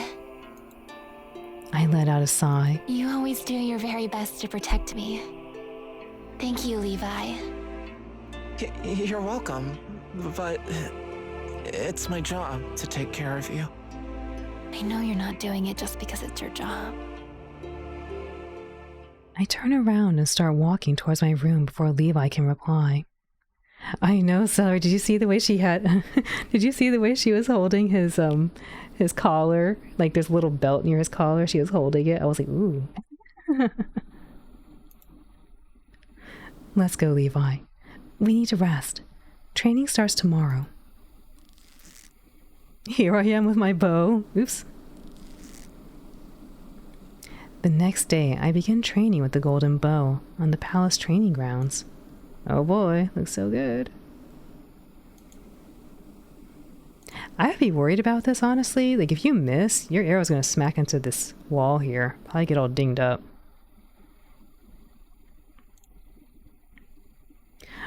I let out a sigh. You always do your very best to protect me. Thank you, Levi. You're welcome, but it's my job to take care of you. I know you're not doing it just because it's your job. I turn around and start walking towards my room before Levi can reply. I know, Celery. Did you see the way she had? Did you see the way she was holding his collar? Like there's a little belt near his collar. She was holding it. I was like, ooh. Let's go, Levi. We need to rest. Training starts tomorrow. Here I am with my bow. Oops. The next day, I begin training with the golden bow on the palace training grounds. Oh boy, looks so good. I'd be worried about this, honestly. Like, if you miss, your arrow's gonna smack into this wall here. Probably get all dinged up.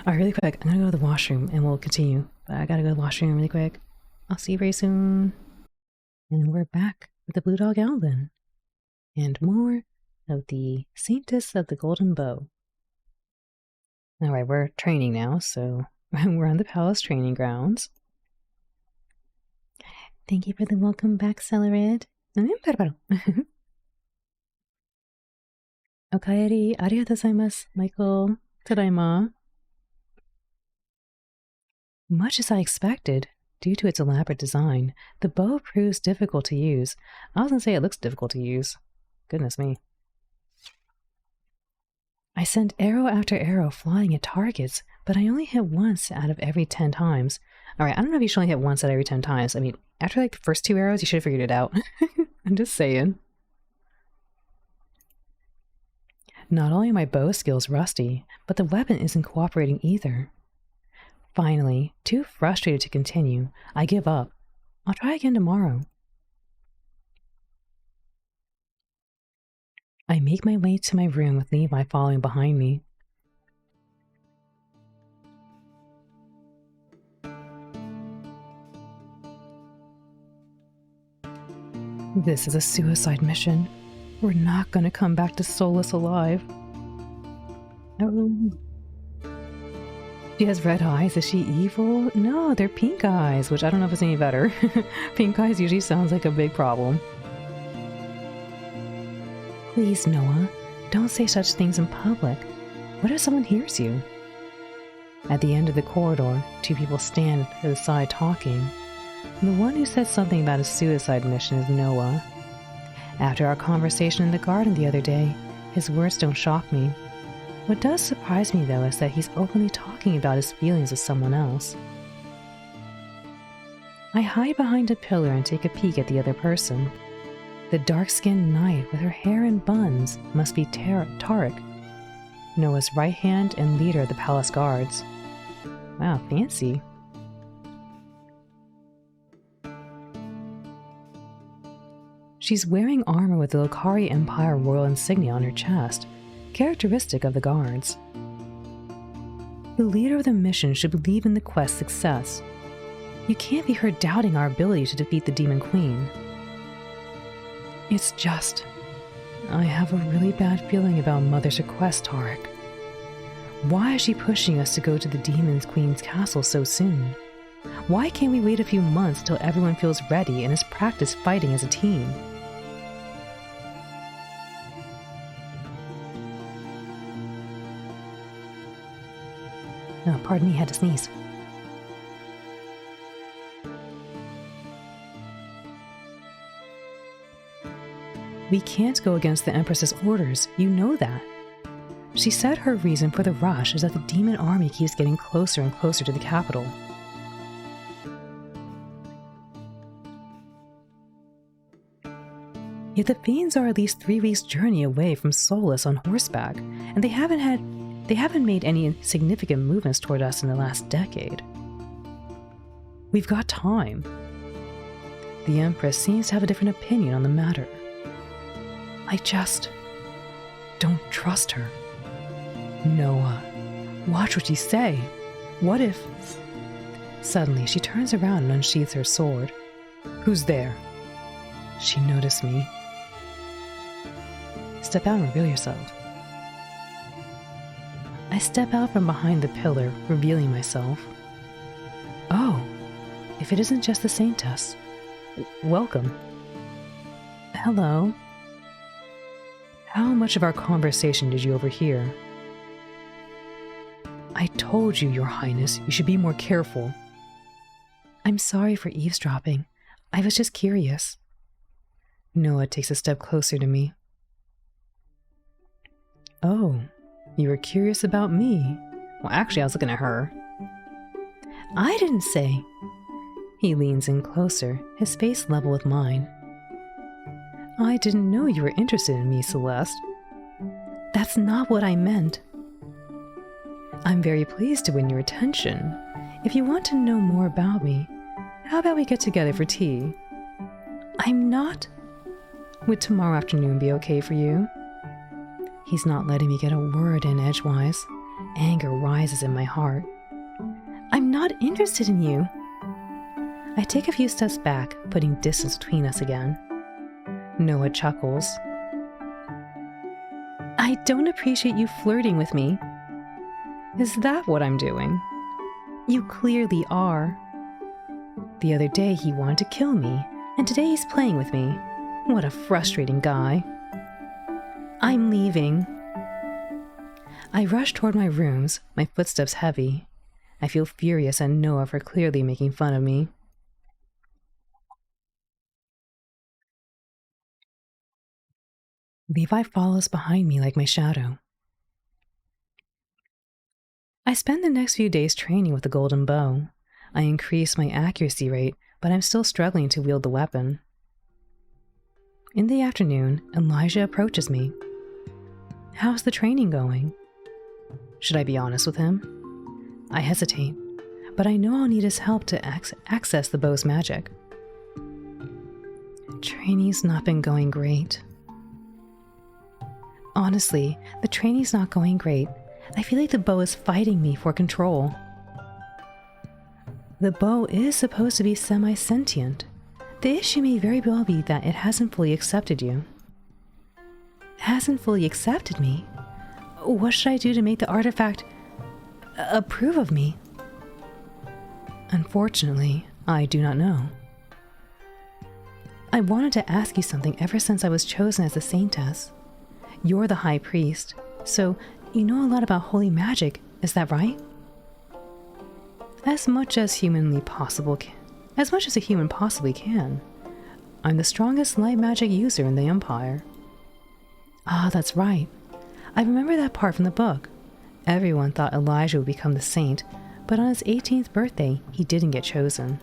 Alright, really quick. I'm gonna go to the washroom and we'll continue. But I gotta go to the washroom really quick. I'll see you very soon. And we're back with the Blue Dog Alvin. And more of the Saintess of the Golden Bow. Alright, we're training now, so we're on the palace training grounds. Thank you for the welcome back, Celerid. Okaeri, arigatou gozaimasu, Michael. Tadaima. Much as I expected, due to its elaborate design, the bow proves difficult to use. I was gonna say it looks difficult to use. Goodness me. I sent arrow after arrow flying at targets, but I only hit once out of every 10 times. Alright, I don't know if you should only hit once out of every 10 times. I mean, after like the first 2 arrows, you should have figured it out. I'm just saying. Not only are my bow skills rusty, but the weapon isn't cooperating either. Finally, too frustrated to continue, I give up. I'll try again tomorrow. I make my way to my room with Levi following behind me. This is a suicide mission. We're not gonna come back to Solus alive. Oh. She has red eyes. Is she evil? No, they're pink eyes, which I don't know if it's any better. Pink eyes usually sounds like a big problem. Please, Noah, don't say such things in public. What if someone hears you? At the end of the corridor, 2 people stand to the side talking. The one who said something about a suicide mission is Noah. After our conversation in the garden the other day, his words don't shock me. What does surprise me, though, is that he's openly talking about his feelings with someone else. I hide behind a pillar and take a peek at the other person. The dark-skinned knight with her hair in buns must be Tarek, Noah's right hand and leader of the palace guards. Wow, fancy. She's wearing armor with the Lokari Empire royal insignia on her chest, characteristic of the guards. The leader of the mission should believe in the quest's success. You can't be heard doubting our ability to defeat the Demon Queen. It's just, I have a really bad feeling about Mother's request, Tarek. Why is she pushing us to go to the Demon Queen's castle so soon? Why can't we wait a few months till everyone feels ready and has practiced fighting as a team? Oh, pardon me, had to sneeze. We can't go against the Empress's orders, you know that. She said her reason for the rush is that the demon army keeps getting closer and closer to the capital. Yet the fiends are at least 3 weeks' journey away from Solus on horseback, and they haven't made any significant movements toward us in the last decade. We've got time. The Empress seems to have a different opinion on the matter. I just don't trust her. Noah, watch what you say. What if... Suddenly, she turns around and unsheathes her sword. Who's there? She noticed me. Step out and reveal yourself. I step out from behind the pillar, revealing myself. Oh, if it isn't just the Saintess. Welcome. Hello. How much of our conversation did you overhear? I told you, Your Highness, you should be more careful. I'm sorry for eavesdropping. I was just curious. Noah takes a step closer to me. Oh, you were curious about me? Well, actually, I was looking at her. I didn't say. He leans in closer, his face level with mine. I didn't know you were interested in me, Celeste. That's not what I meant. I'm very pleased to win your attention. If you want to know more about me, how about we get together for tea? I'm not. Would tomorrow afternoon be okay for you? He's not letting me get a word in edgewise. Anger rises in my heart. I'm not interested in you. I take a few steps back, putting distance between us again. Noah chuckles. I don't appreciate you flirting with me. Is that what I'm doing? You clearly are. The other day he wanted to kill me, and today he's playing with me. What a frustrating guy. I'm leaving. I rush toward my rooms, my footsteps heavy. I feel furious at Noah for clearly making fun of me. Levi follows behind me like my shadow. I spend the next few days training with the golden bow. I increase my accuracy rate, but I'm still struggling to wield the weapon. In the afternoon, Elijah approaches me. How's the training going? Should I be honest with him? I hesitate, but I know I'll need his help to access the bow's magic. Training's not been going great. Honestly, the training's not going great. I feel like the bow is fighting me for control. The bow is supposed to be semi-sentient. The issue may very well be that it hasn't fully accepted you. Hasn't fully accepted me? What should I do to make the artifact approve of me? Unfortunately, I do not know. I wanted to ask you something ever since I was chosen as a Saintess. You're the High Priest, so you know a lot about holy magic, is that right? As much as a human possibly can. I'm the strongest light magic user in the Empire. Ah, that's right. I remember that part from the book. Everyone thought Elijah would become the saint, but on his 18th birthday, he didn't get chosen.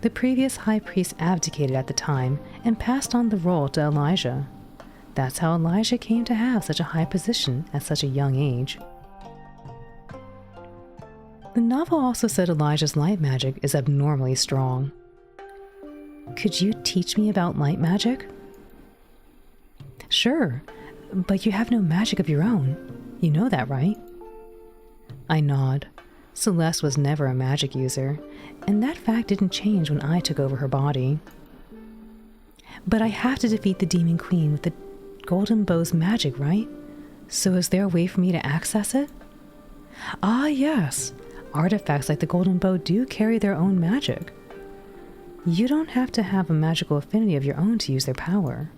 The previous high priest abdicated at the time and passed on the role to Elijah. That's how Elijah came to have such a high position at such a young age. The novel also said Elijah's light magic is abnormally strong. Could you teach me about light magic? Sure, but you have no magic of your own. You know that, right? I nod. Celeste was never a magic user, and that fact didn't change when I took over her body. But I have to defeat the Demon Queen with the Golden Bow's magic, right? So is there a way for me to access it? Ah, yes. Artifacts like the Golden Bow do carry their own magic. You don't have to have a magical affinity of your own to use their power.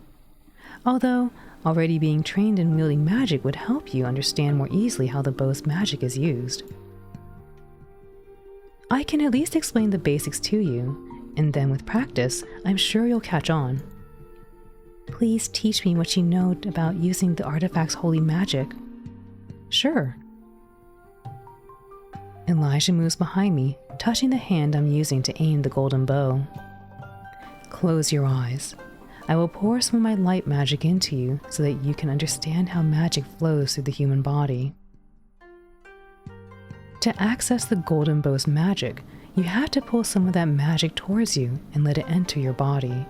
Although, already being trained in wielding magic would help you understand more easily how the bow's magic is used. I can at least explain the basics to you, and then with practice, I'm sure you'll catch on. Please teach me what you know about using the artifact's holy magic. Sure. Elijah moves behind me, touching the hand I'm using to aim the golden bow. Close your eyes. I will pour some of my light magic into you so that you can understand how magic flows through the human body. To access the golden bow's magic, you have to pull some of that magic towards you and let it enter your body.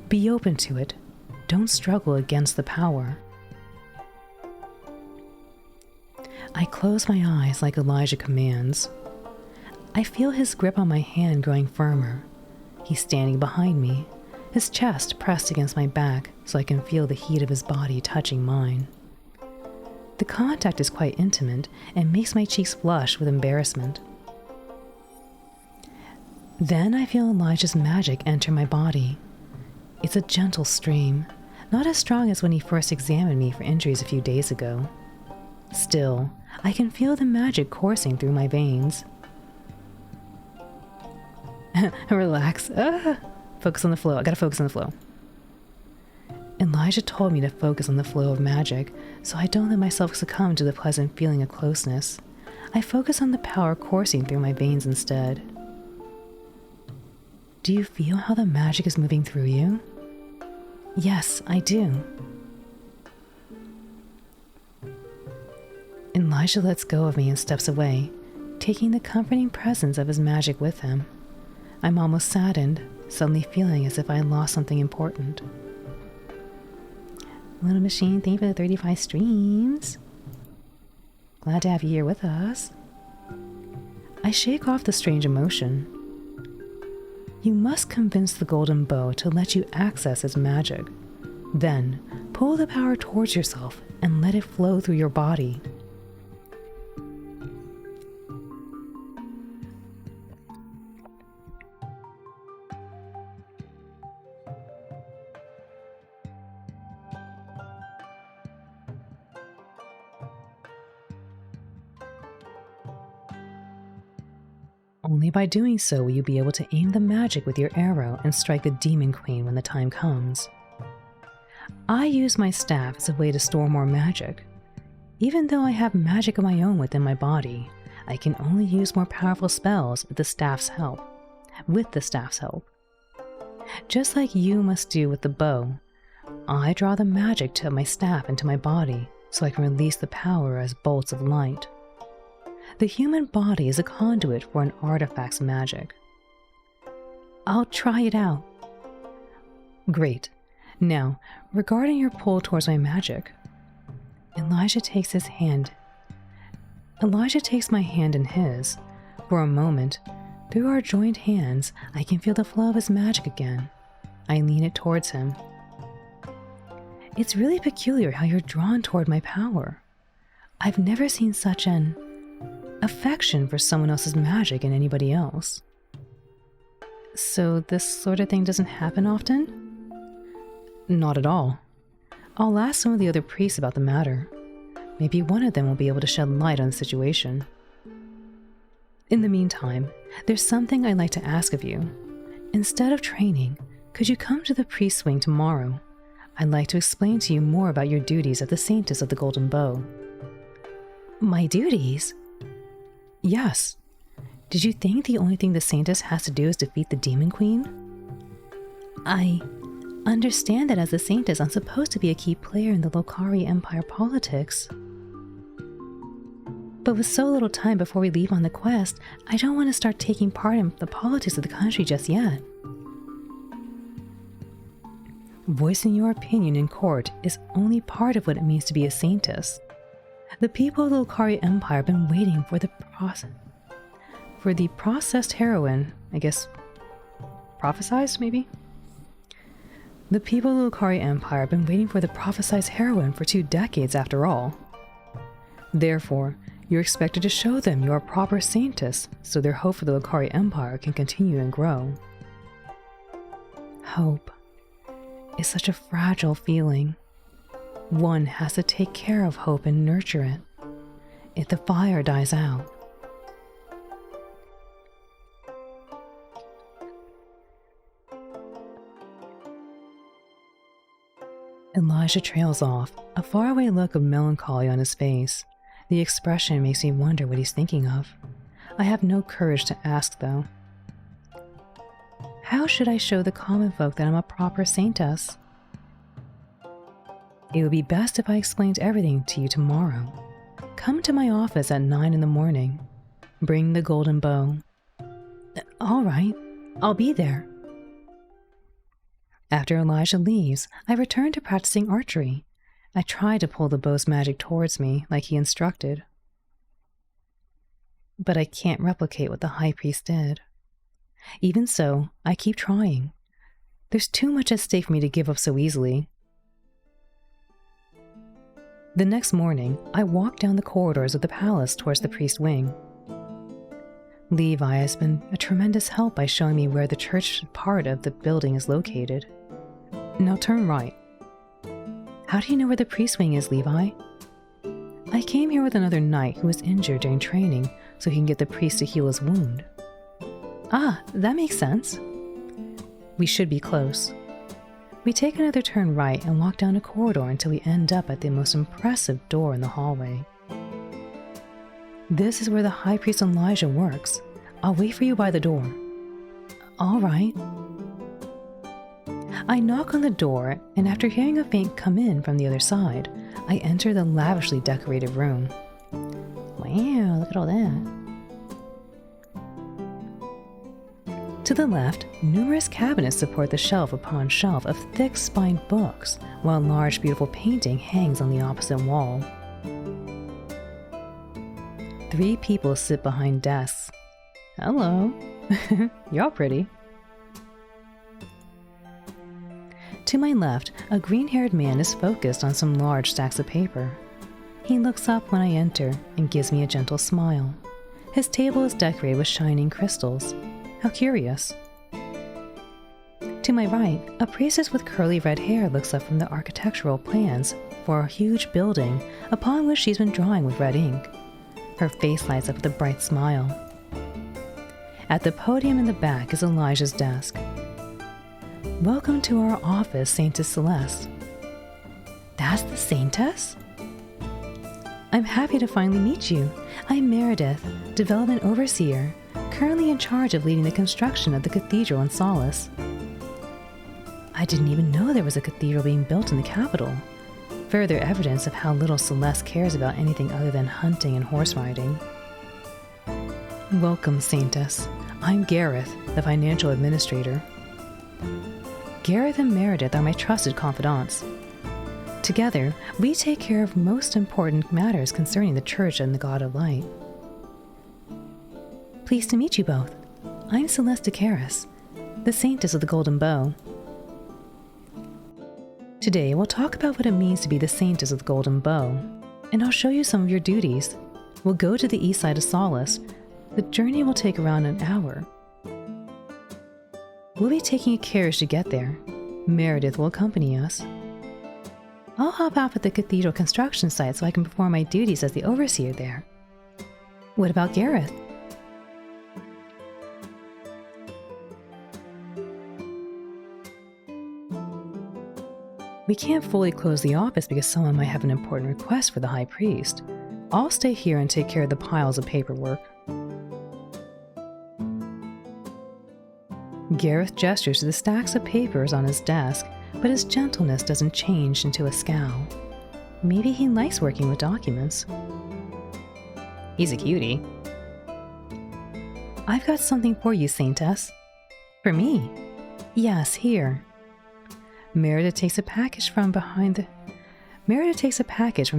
Be open to it. Don't struggle against the power. I close my eyes like Elijah commands. I feel his grip on my hand growing firmer. He's standing behind me, his chest pressed against my back so I can feel the heat of his body touching mine. The contact is quite intimate and makes my cheeks flush with embarrassment. Then I feel Elijah's magic enter my body. It's a gentle stream, not as strong as when he first examined me for injuries a few days ago. Still, I can feel the magic coursing through my veins. Relax. Focus on the flow. I gotta focus on the flow. Elijah told me to focus on the flow of magic, so I don't let myself succumb to the pleasant feeling of closeness. I focus on the power coursing through my veins instead. Do you feel how the magic is moving through you? Yes, I do. Elijah lets go of me and steps away, taking the comforting presence of his magic with him. I'm almost saddened, suddenly feeling as if I lost something important. Little Machine, thank you for the 35 streams. Glad to have you here with us. I shake off the strange emotion. You must convince the golden bow to let you access its magic. Then, pull the power towards yourself and let it flow through your body. Only by doing so will you be able to aim the magic with your arrow and strike the Demon Queen when the time comes. I use my staff as a way to store more magic. Even though I have magic of my own within my body, I can only use more powerful spells with the staff's help. Just like you must do with the bow, I draw the magic to my staff into my body so I can release the power as bolts of light. The human body is a conduit for an artifact's magic. I'll try it out. Great. Now, regarding your pull towards my magic, Elijah takes my hand in his. For a moment, through our joined hands, I can feel the flow of his magic again. I lean it towards him. It's really peculiar how you're drawn toward my power. I've never seen such an affection for someone else's magic in anybody else. So this sort of thing doesn't happen often? Not at all. I'll ask some of the other priests about the matter. Maybe one of them will be able to shed light on the situation. In the meantime, there's something I'd like to ask of you. Instead of training, could you come to the priest's wing tomorrow? I'd like to explain to you more about your duties at the Saintess of the Golden Bow. My duties? Yes. Did you think the only thing the Saintess has to do is defeat the Demon Queen? I understand that as the Saintess, I'm supposed to be a key player in the Lokari Empire politics. But with so little time before we leave on the quest, I don't want to start taking part in the politics of the country just yet. Voicing your opinion in court is only part of what it means to be a Saintess. The people of the Lokari Empire have been waiting for the processed heroine, I guess, prophesized maybe? The people of the Lokari Empire have been waiting for the prophesized heroine for 2 decades after all. Therefore, you're expected to show them you're a proper Saintess so their hope for the Lokari Empire can continue and grow. Hope is such a fragile feeling. One has to take care of hope and nurture it. If the fire dies out, Elijah trails off, a faraway look of melancholy on his face. The expression makes me wonder what he's thinking of. I have no courage to ask, though. How should I show the common folk that I'm a proper saintess? It would be best if I explained everything to you tomorrow. Come to my office at 9 in the morning. Bring the golden bow. All right, I'll be there. After Elijah leaves, I return to practicing archery. I try to pull the bow's magic towards me, like he instructed. But I can't replicate what the high priest did. Even so, I keep trying. There's too much at stake for me to give up so easily. The next morning, I walk down the corridors of the palace towards the priest wing. Levi has been a tremendous help by showing me where the church part of the building is located. Now turn right. How do you know where the priest wing is, Levi? I came here with another knight who was injured during training, so he can get the priest to heal his wound. Ah, that makes sense. We should be close. We take another turn right and walk down a corridor until we end up at the most impressive door in the hallway. This is where the high priest Elijah works. I'll wait for you by the door. All right. I knock on the door, and after hearing a faint come in from the other side, I enter the lavishly decorated room. Wow, look at all that. To the left, numerous cabinets support the shelf upon shelf of thick-spined books, while a large, beautiful painting hangs on the opposite wall. 3 people sit behind desks. Hello. You're all pretty. To my left, a green-haired man is focused on some large stacks of paper. He looks up when I enter and gives me a gentle smile. His table is decorated with shining crystals. How curious. To my right, a priestess with curly red hair looks up from the architectural plans for a huge building upon which she's been drawing with red ink. Her face lights up with a bright smile. At the podium in the back is Elijah's desk. Welcome to our office, Saintess Celeste. That's the Saintess? I'm happy to finally meet you. I'm Meredith, Development Overseer, currently in charge of leading the construction of the cathedral in Solace. I didn't even know there was a cathedral being built in the capital. Further evidence of how little Celeste cares about anything other than hunting and horse riding. Welcome, Saintess. I'm Gareth, the financial administrator. Gareth and Meredith are my trusted confidants. Together, we take care of most important matters concerning the Church and the God of Light. Pleased to meet you both. I'm Celeste Caris, the Saintess of the Golden Bow. Today, we'll talk about what it means to be the Saintess of the Golden Bow, and I'll show you some of your duties. We'll go to the east side of Solace. The journey will take around an hour. We'll be taking a carriage to get there. Meredith will accompany us. I'll hop off at the cathedral construction site so I can perform my duties as the overseer there. What about Gareth? We can't fully close the office because someone might have an important request for the high priest. I'll stay here and take care of the piles of paperwork. Gareth gestures to the stacks of papers on his desk, but his gentleness doesn't change into a scowl. Maybe he likes working with documents. He's a cutie. I've got something for you, Saintess. For me? Yes, here. Meredith takes a package from the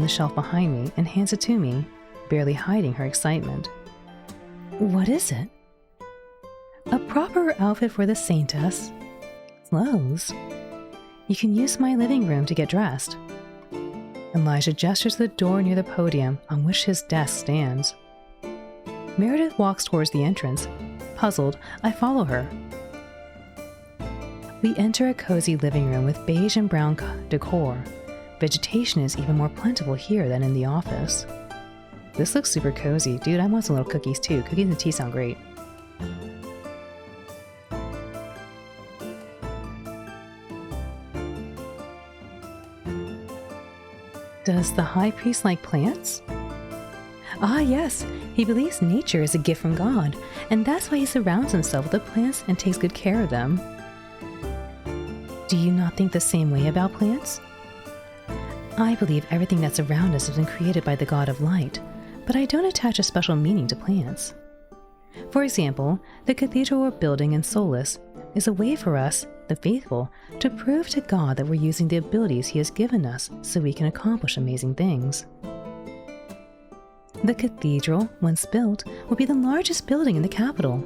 shelf behind me and hands it to me, barely hiding her excitement. What is it? A proper outfit for the Saintess. Clothes. You can use my living room to get dressed. Elijah gestures to the door near the podium on which his desk stands. Meredith walks towards the entrance. Puzzled, I follow her. We enter a cozy living room with beige and brown decor. Vegetation is even more plentiful here than in the office. This looks super cozy. Dude, I want some little cookies too. Cookies and tea sound great. Does the high priest like plants? Ah, yes. He believes nature is a gift from God, and that's why he surrounds himself with the plants and takes good care of them. Do you not think the same way about plants? I believe everything that's around us has been created by the God of light, but I don't attach a special meaning to plants. For example, the cathedral we're building in Saintess is a way for us, the faithful, to prove to God that we're using the abilities he has given us so we can accomplish amazing things. The cathedral, once built, will be the largest building in the capital.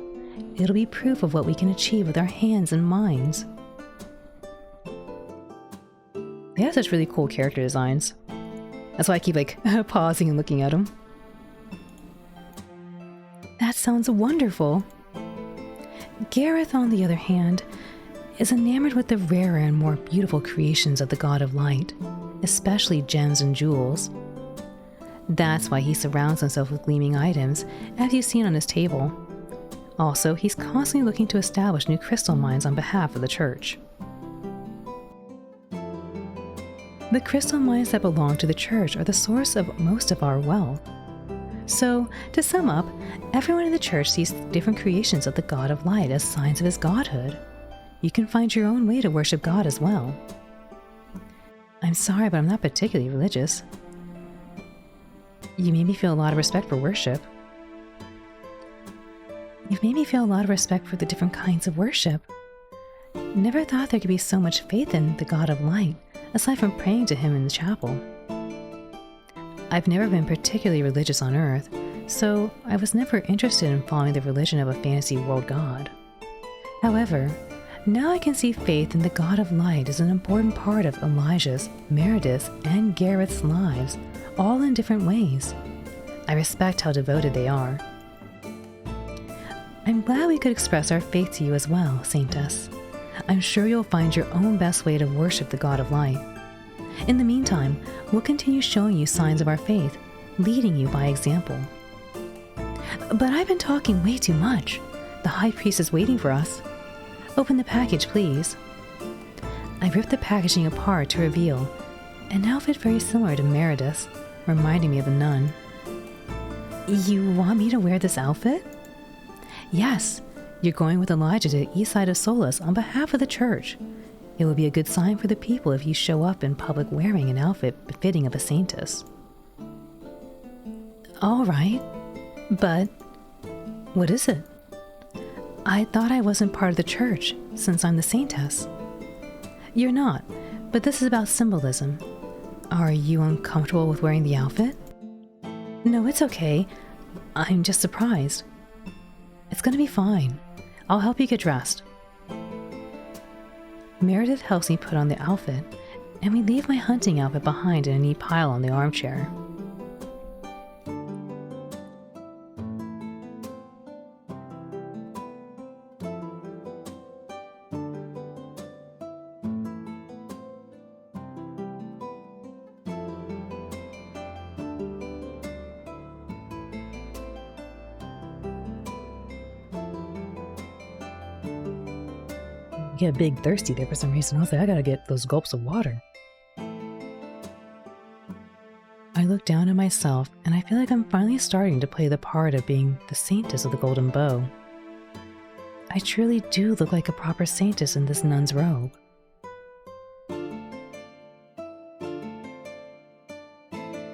It'll be proof of what we can achieve with our hands and minds. They have such really cool character designs. That's why I keep pausing and looking at them. That sounds wonderful. Gareth, on the other hand, is enamored with the rarer and more beautiful creations of the God of Light, especially gems and jewels. That's why he surrounds himself with gleaming items, as you've seen on his table. Also, he's constantly looking to establish new crystal mines on behalf of the church. The crystal mines that belong to the church are the source of most of our wealth. So, to sum up, everyone in the church sees different creations of the God of Light as signs of his godhood. You can find your own way to worship God as well. I'm sorry, but I'm not particularly religious. You made me feel a lot of respect for worship. You've made me feel a lot of respect for the different kinds of worship. Never thought there could be so much faith in the God of Light, aside from praying to him in the chapel. I've never been particularly religious on Earth, so I was never interested in following the religion of a fantasy world god. However, now I can see faith in the God of Light as an important part of Elijah's, Meredith's, and Gareth's lives, all in different ways. I respect how devoted they are. I'm glad we could express our faith to you as well, Saintess. I'm sure you'll find your own best way to worship the God of Light. In the meantime, we'll continue showing you signs of our faith, leading you by example. But I've been talking way too much. The High Priest is waiting for us. Open the package, please. I ripped the packaging apart to reveal an outfit very similar to Meredith's, reminding me of a nun. You want me to wear this outfit? Yes, you're going with Elijah to the east side of Saintess on behalf of the church. It will be a good sign for the people if you show up in public wearing an outfit befitting of a Saintess. All right, but what is it? I thought I wasn't part of the church, since I'm the Saintess. You're not, but this is about symbolism. Are you uncomfortable with wearing the outfit? No, it's okay. I'm just surprised. It's gonna be fine. I'll help you get dressed. Meredith helps me put on the outfit, and we leave my hunting outfit behind in a neat pile on the armchair. Get big thirsty there for some reason. I was like, I gotta get those gulps of water. I look down at myself and I feel like I'm finally starting to play the part of being the Saintess of the Golden Bow. I truly do look like a proper Saintess in this nun's robe.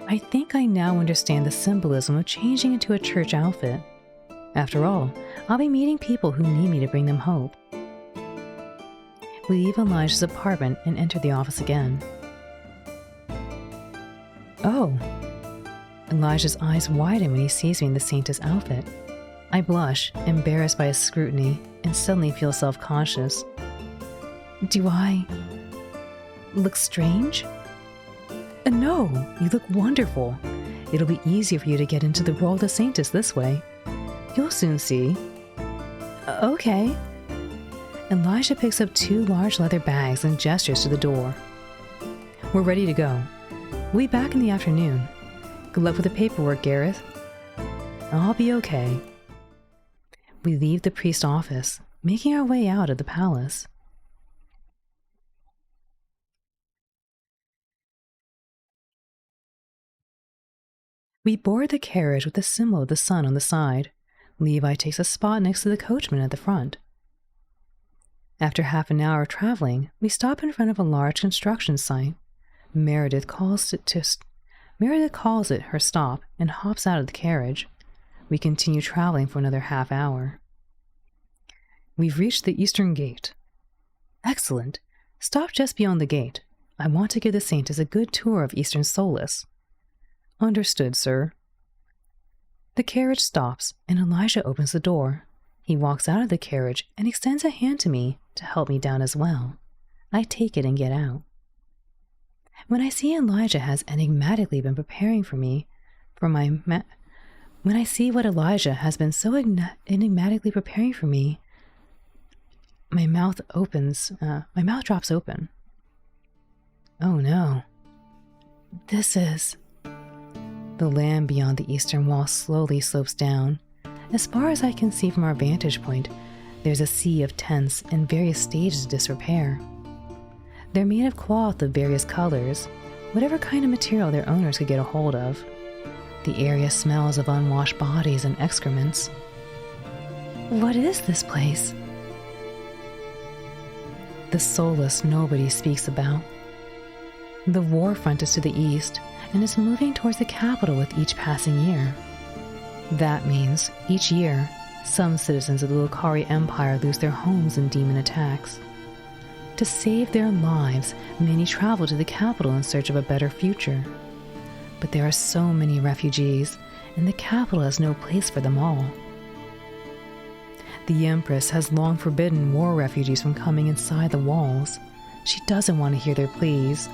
I think I now understand the symbolism of changing into a church outfit. After all, I'll be meeting people who need me to bring them hope. We leave Elijah's apartment and enter the office again. Oh! Elijah's eyes widen when he sees me in the Saintess outfit. I blush, embarrassed by his scrutiny, and suddenly feel self-conscious. Do I look strange? No, you look wonderful. It'll be easier for you to get into the role of the Saintess this way. You'll soon see. Okay. Elijah picks up 2 large leather bags and gestures to the door. We're ready to go. We'll be back in the afternoon. Good luck with the paperwork, Gareth. I'll be okay. We leave the priest's office, making our way out of the palace. We board the carriage with the symbol of the sun on the side. Levi takes a spot next to the coachman at the front. After half an hour of traveling, we stop in front of a large construction site. Meredith calls it her stop and hops out of the carriage. We continue traveling for another half hour. We've reached the eastern gate. Excellent. Stop just beyond the gate. I want to give the Saintess a good tour of Eastern Solace. Understood, sir. The carriage stops, and Elijah opens the door. He walks out of the carriage and extends a hand to me to help me down as well. I take it and get out. When I see Elijah has enigmatically been preparing for me, when I see what Elijah has been so enigmatically preparing for me, my mouth drops open. Oh no. This is... The land beyond the eastern wall slowly slopes down. As far as I can see from our vantage point, there's a sea of tents in various stages of disrepair. They're made of cloth of various colors, whatever kind of material their owners could get a hold of. The area smells of unwashed bodies and excrements. What is this place? The Solace nobody speaks about. The war front is to the east, and is moving towards the capital with each passing year. That means, each year, some citizens of the Lokari Empire lose their homes in demon attacks. To save their lives, many travel to the capital in search of a better future. But there are so many refugees, and the capital has no place for them all. The Empress has long forbidden war refugees from coming inside the walls. She doesn't want to hear their pleas.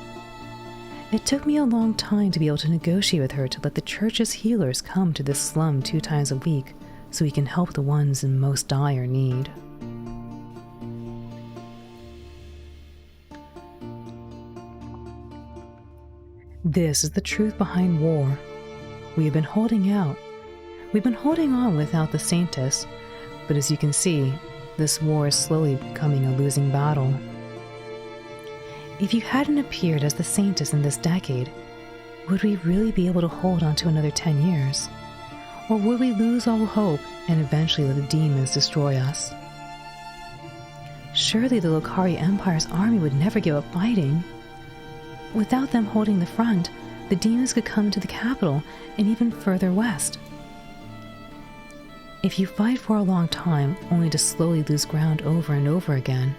It took me a long time to be able to negotiate with her to let the church's healers come to this slum 2 times a week so we can help the ones in most dire need. This is the truth behind war. We have been holding out. We've been holding on without the Saintess, but as you can see, this war is slowly becoming a losing battle. If you hadn't appeared as the Saintess in this decade, would we really be able to hold on to another 10 years? Or would we lose all hope and eventually let the demons destroy us? Surely the Lokari Empire's army would never give up fighting. Without them holding the front, the demons could come to the capital and even further west. If you fight for a long time only to slowly lose ground over and over again,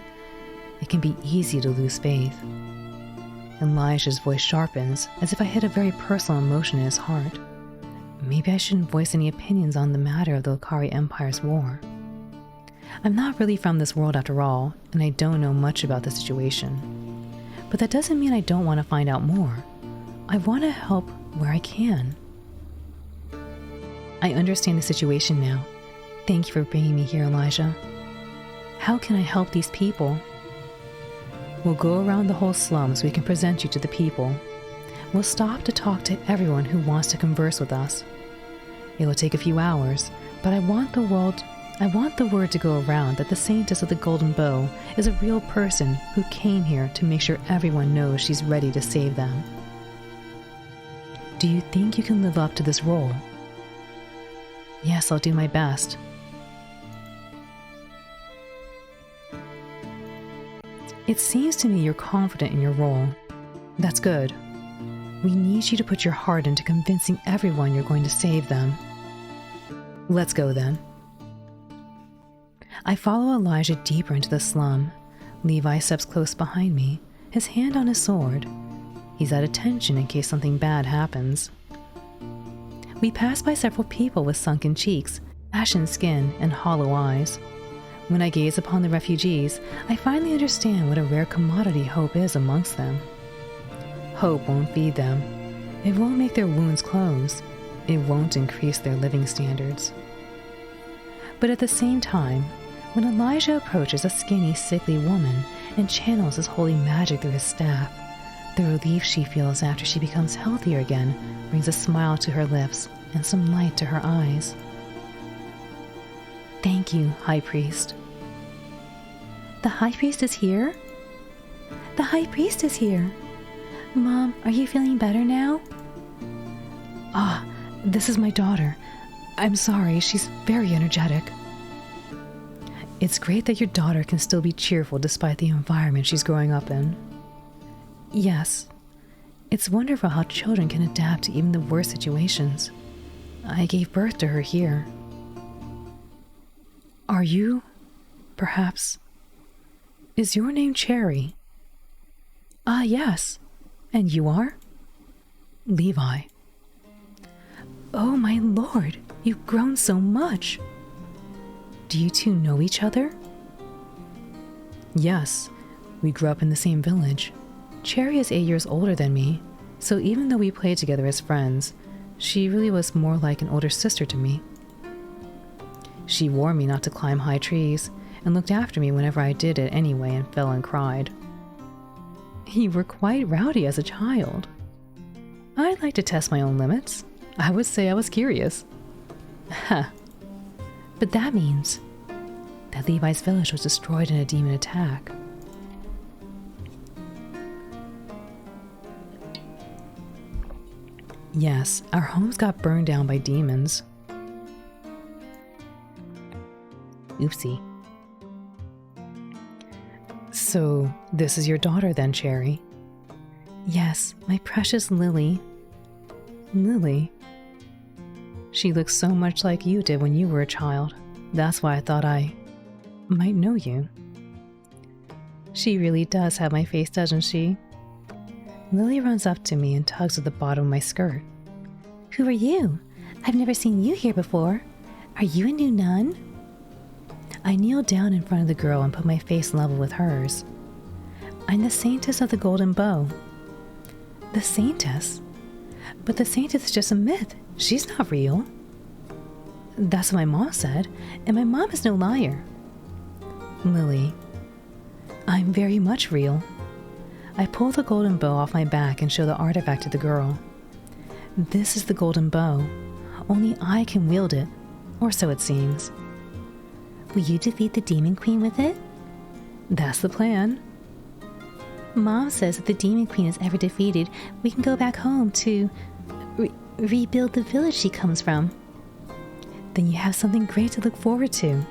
it can be easy to lose faith. Elijah's voice sharpens, as if I hit a very personal emotion in his heart. Maybe I shouldn't voice any opinions on the matter of the Lokari Empire's war. I'm not really from this world after all, and I don't know much about the situation. But that doesn't mean I don't want to find out more. I want to help where I can. I understand the situation now. Thank you for bringing me here, Elijah. How can I help these people? We'll go around the whole slum so we can present you to the people. We'll stop to talk to everyone who wants to converse with us. It will take a few hours, but I want the word to go around that the Saintess of the Golden Bow is a real person who came here to make sure everyone knows she's ready to save them. Do you think you can live up to this role? Yes, I'll do my best. It seems to me you're confident in your role. That's good. We need you to put your heart into convincing everyone you're going to save them. Let's go then. I follow Elijah deeper into the slum. Levi steps close behind me, his hand on his sword. He's at attention in case something bad happens. We pass by several people with sunken cheeks, ashen skin, and hollow eyes. When I gaze upon the refugees, I finally understand what a rare commodity hope is amongst them. Hope won't feed them. It won't make their wounds close. It won't increase their living standards. But at the same time, when Elijah approaches a skinny, sickly woman and channels his holy magic through his staff, the relief she feels after she becomes healthier again brings a smile to her lips and some light to her eyes. Thank you, High Priest. The High Priest is here? The High Priest is here. Mom, are you feeling better now? Ah, This is my daughter. I'm sorry, she's very energetic. It's great that your daughter can still be cheerful despite the environment she's growing up in. Yes, it's wonderful how children can adapt to even the worst situations. I gave birth to her here. Are you, perhaps... Is your name Cherry? Ah, yes. And you are? Levi. Oh, my lord, you've grown so much. Do you two know each other? Yes, we grew up in the same village. Cherry is 8 years older than me, so even though we played together as friends, she really was more like an older sister to me. She warned me not to climb high trees and looked after me whenever I did it anyway and fell and cried. You were quite rowdy as a child. I'd like to test my own limits. I would say I was curious. Huh. But that means that Levi's village was destroyed in a demon attack. Yes, our homes got burned down by demons. Oopsie. So, this is your daughter then, Cherry? Yes, my precious Lily. Lily? She looks so much like you did when you were a child. That's why I thought I might know you. She really does have my face, doesn't she? Lily runs up to me and tugs at the bottom of my skirt. Who are you? I've never seen you here before. Are you a new nun? I kneel down in front of the girl and put my face level with hers. I'm the Saintess of the Golden Bow. The Saintess? But the Saintess is just a myth. She's not real. That's what my mom said, and my mom is no liar. Lily, I'm very much real. I pull the golden bow off my back and show the artifact to the girl. This is the golden bow. Only I can wield it, or so it seems. Will you defeat the Demon Queen with it? That's the plan. Mom says if the Demon Queen is ever defeated, we can go back home to rebuild the village she comes from. Then you have something great to look forward to.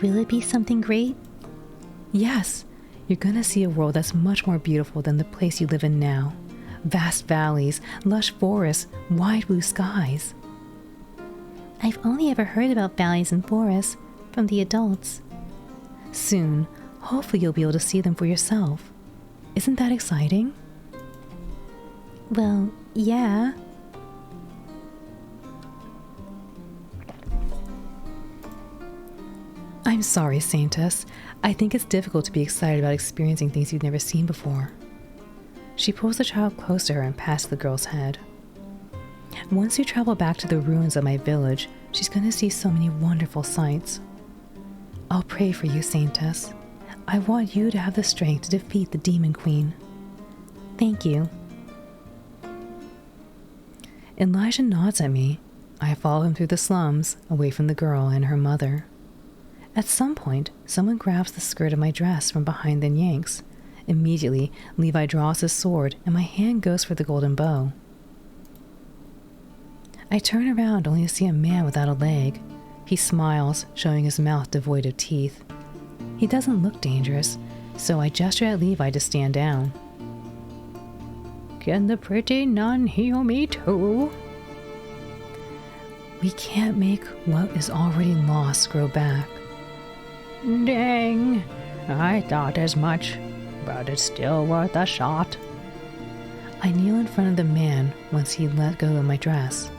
Will it be something great? Yes. You're gonna see a world that's much more beautiful than the place you live in now. Vast valleys, lush forests, wide blue skies. I've only ever heard about valleys and forests from the adults. Soon, hopefully you'll be able to see them for yourself. Isn't that exciting? Well, yeah. I'm sorry, Saintess. I think it's difficult to be excited about experiencing things you've never seen before. She pulls the child close to her and pats the girl's head. Once you travel back to the ruins of my village, she's going to see so many wonderful sights. I'll pray for you, Saintess. I want you to have the strength to defeat the Demon Queen. Thank you. Elijah nods at me. I follow him through the slums, away from the girl and her mother. At some point, someone grabs the skirt of my dress from behind and yanks. Immediately, Levi draws his sword, and my hand goes for the golden bow. I turn around only to see a man without a leg. He smiles, showing his mouth devoid of teeth. He doesn't look dangerous, so I gesture at Levi to stand down. Can the pretty nun heal me too? We can't make what is already lost grow back. Dang, I thought as much, but it's still worth a shot. I kneel in front of the man once he let go of my dress.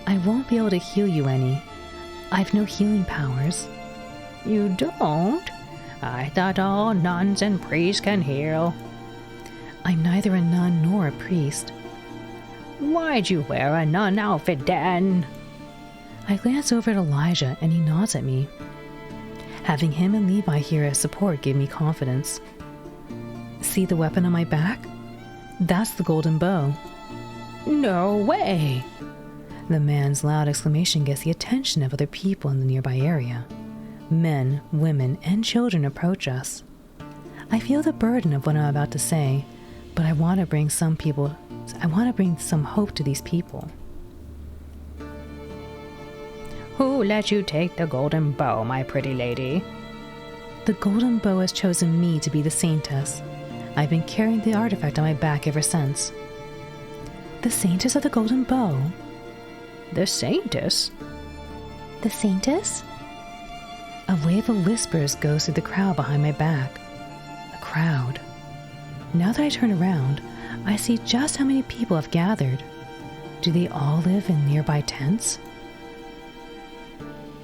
I won't be able to heal you any. I've no healing powers. You don't? I thought all nuns and priests can heal. I'm neither a nun nor a priest. Why'd you wear a nun outfit then? I glance over at Elijah and he nods at me. Having him and Levi here as support gave me confidence. See the weapon on my back? That's the golden bow. No way! The man's loud exclamation gets the attention of other people in the nearby area. Men, women, and children approach us. I feel the burden of what I'm about to say, but I want to bring some people I want to bring some hope to these people. Who let you take the golden bow, my pretty lady? The golden bow has chosen me to be the Saintess. I've been carrying the artifact on my back ever since. The Saintess of the golden bow? The Saintess? The Saintess? A wave of whispers goes through the crowd behind my back. A crowd. Now that I turn around, I see just how many people have gathered. Do they all live in nearby tents?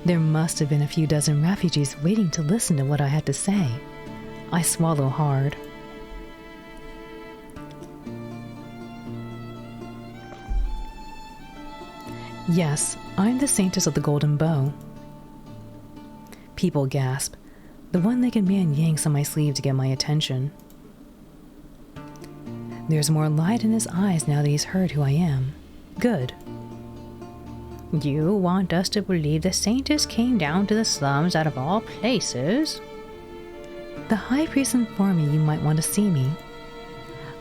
There must have been a few dozen refugees waiting to listen to what I had to say. I swallow hard. Yes, I'm the Saintess of the Golden Bow. People gasp. The one-legged man yanks on my sleeve to get my attention. There's more light in his eyes now that he's heard who I am. Good. You want us to believe the Saintess came down to the slums out of all places? The High Priest informed me you might want to see me.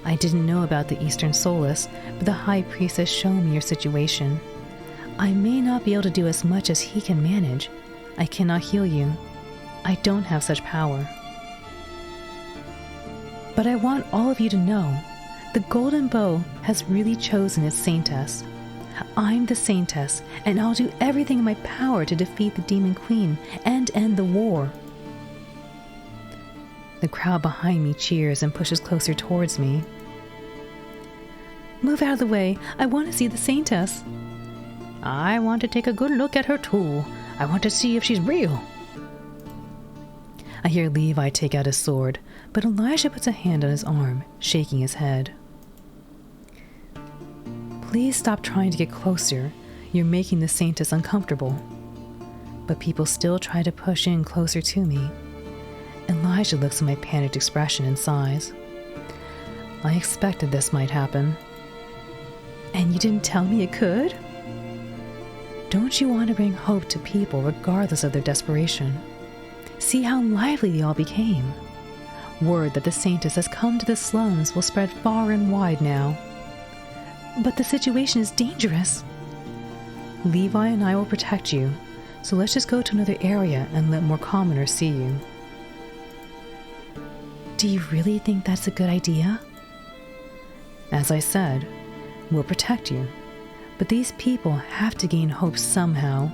I didn't know about the Eastern Solace, but the High Priest has shown me your situation. I may not be able to do as much as he can manage. I cannot heal you. I don't have such power. But I want all of you to know, the Golden Bow has really chosen its Saintess. I'm the Saintess, and I'll do everything in my power to defeat the Demon Queen and end the war. The crowd behind me cheers and pushes closer towards me. Move out of the way. I want to see the Saintess. I want to take a good look at her too. I want to see if she's real. I hear Levi take out his sword, but Elijah puts a hand on his arm, shaking his head. Please stop trying to get closer. You're making the Saintess uncomfortable. But people still try to push in closer to me. Elijah looks at my panicked expression and sighs. I expected this might happen. And you didn't tell me it could? Don't you want to bring hope to people regardless of their desperation? See how lively they all became. Word that the Saintess has come to the slums will spread far and wide now. But the situation is dangerous. Levi and I will protect you, so let's just go to another area and let more commoners see you. Do you really think that's a good idea? As I said, we'll protect you, but these people have to gain hope somehow.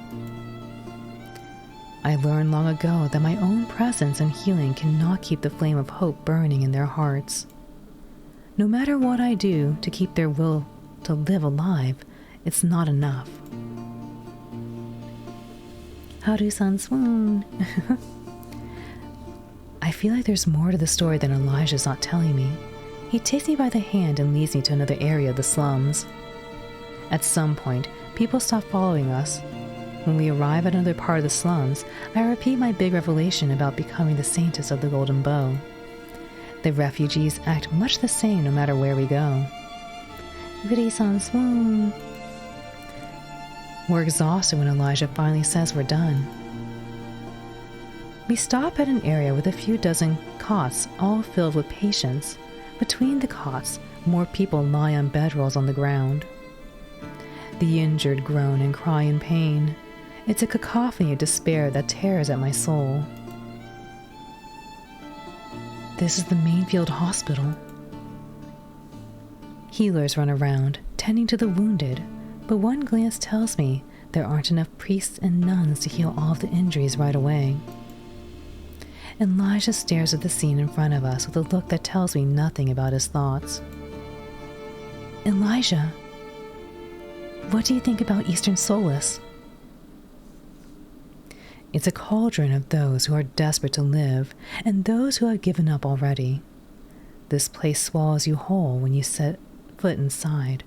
I learned long ago that my own presence and healing cannot keep the flame of hope burning in their hearts. No matter what I do to keep their will to live alive, it's not enough. Haru-san swoon. I feel like there's more to the story than Elijah's not telling me. He takes me by the hand and leads me to another area of the slums. At some point, people stop following us. When we arrive at another part of the slums, I repeat my big revelation about becoming the Saintess of the Golden Bow. The refugees act much the same no matter where we go. Goody-san swoon. We're exhausted when Elijah finally says we're done. We stop at an area with a few dozen cots, all filled with patients. Between the cots, more people lie on bedrolls on the ground. The injured groan and cry in pain. It's a cacophony of despair that tears at my soul. This is the Mainfield Hospital. Healers run around, tending to the wounded, but one glance tells me there aren't enough priests and nuns to heal all of the injuries right away. Elijah stares at the scene in front of us with a look that tells me nothing about his thoughts. Elijah, what do you think about Eastern Solace? It's a cauldron of those who are desperate to live and those who have given up already. This place swallows you whole when you set foot inside,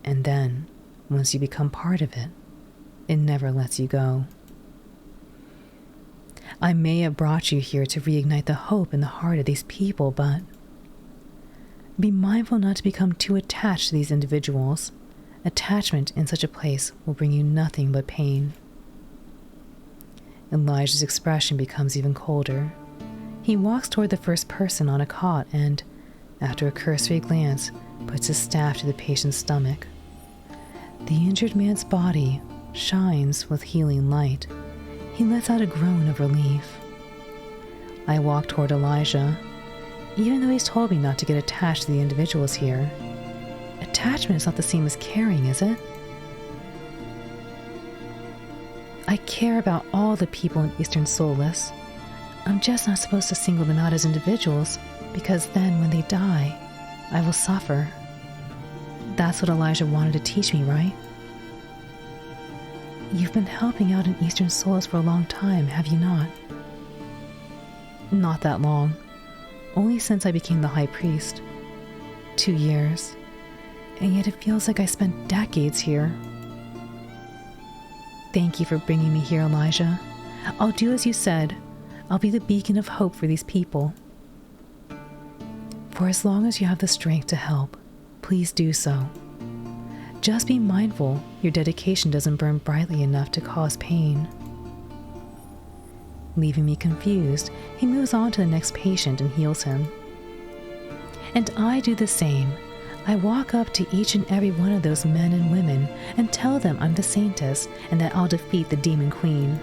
and then, once you become part of it, it never lets you go. I may have brought you here to reignite the hope in the heart of these people, but be mindful not to become too attached to these individuals. Attachment in such a place will bring you nothing but pain. Elijah's expression becomes even colder. He walks toward the first person on a cot and, after a cursory glance, puts his staff to the patient's stomach. The injured man's body shines with healing light. He lets out a groan of relief. I walk toward Elijah, even though he's told me not to get attached to the individuals here. Attachment is not the same as caring, is it? I care about all the people in Eastern Solace. I'm just not supposed to single them out as individuals, because then when they die, I will suffer. That's what Elijah wanted to teach me, right? You've been helping out in Eastern Solace for a long time, have you not? Not that long. Only since I became the High Priest. 2 years. And yet it feels like I spent decades here. Thank you for bringing me here, Elijah. I'll do as you said. I'll be the beacon of hope for these people. For as long as you have the strength to help, please do so. Just be mindful your dedication doesn't burn brightly enough to cause pain. Leaving me confused, he moves on to the next patient and heals him. And I do the same. I walk up to each and every one of those men and women and tell them I'm the Saintess and that I'll defeat the Demon Queen.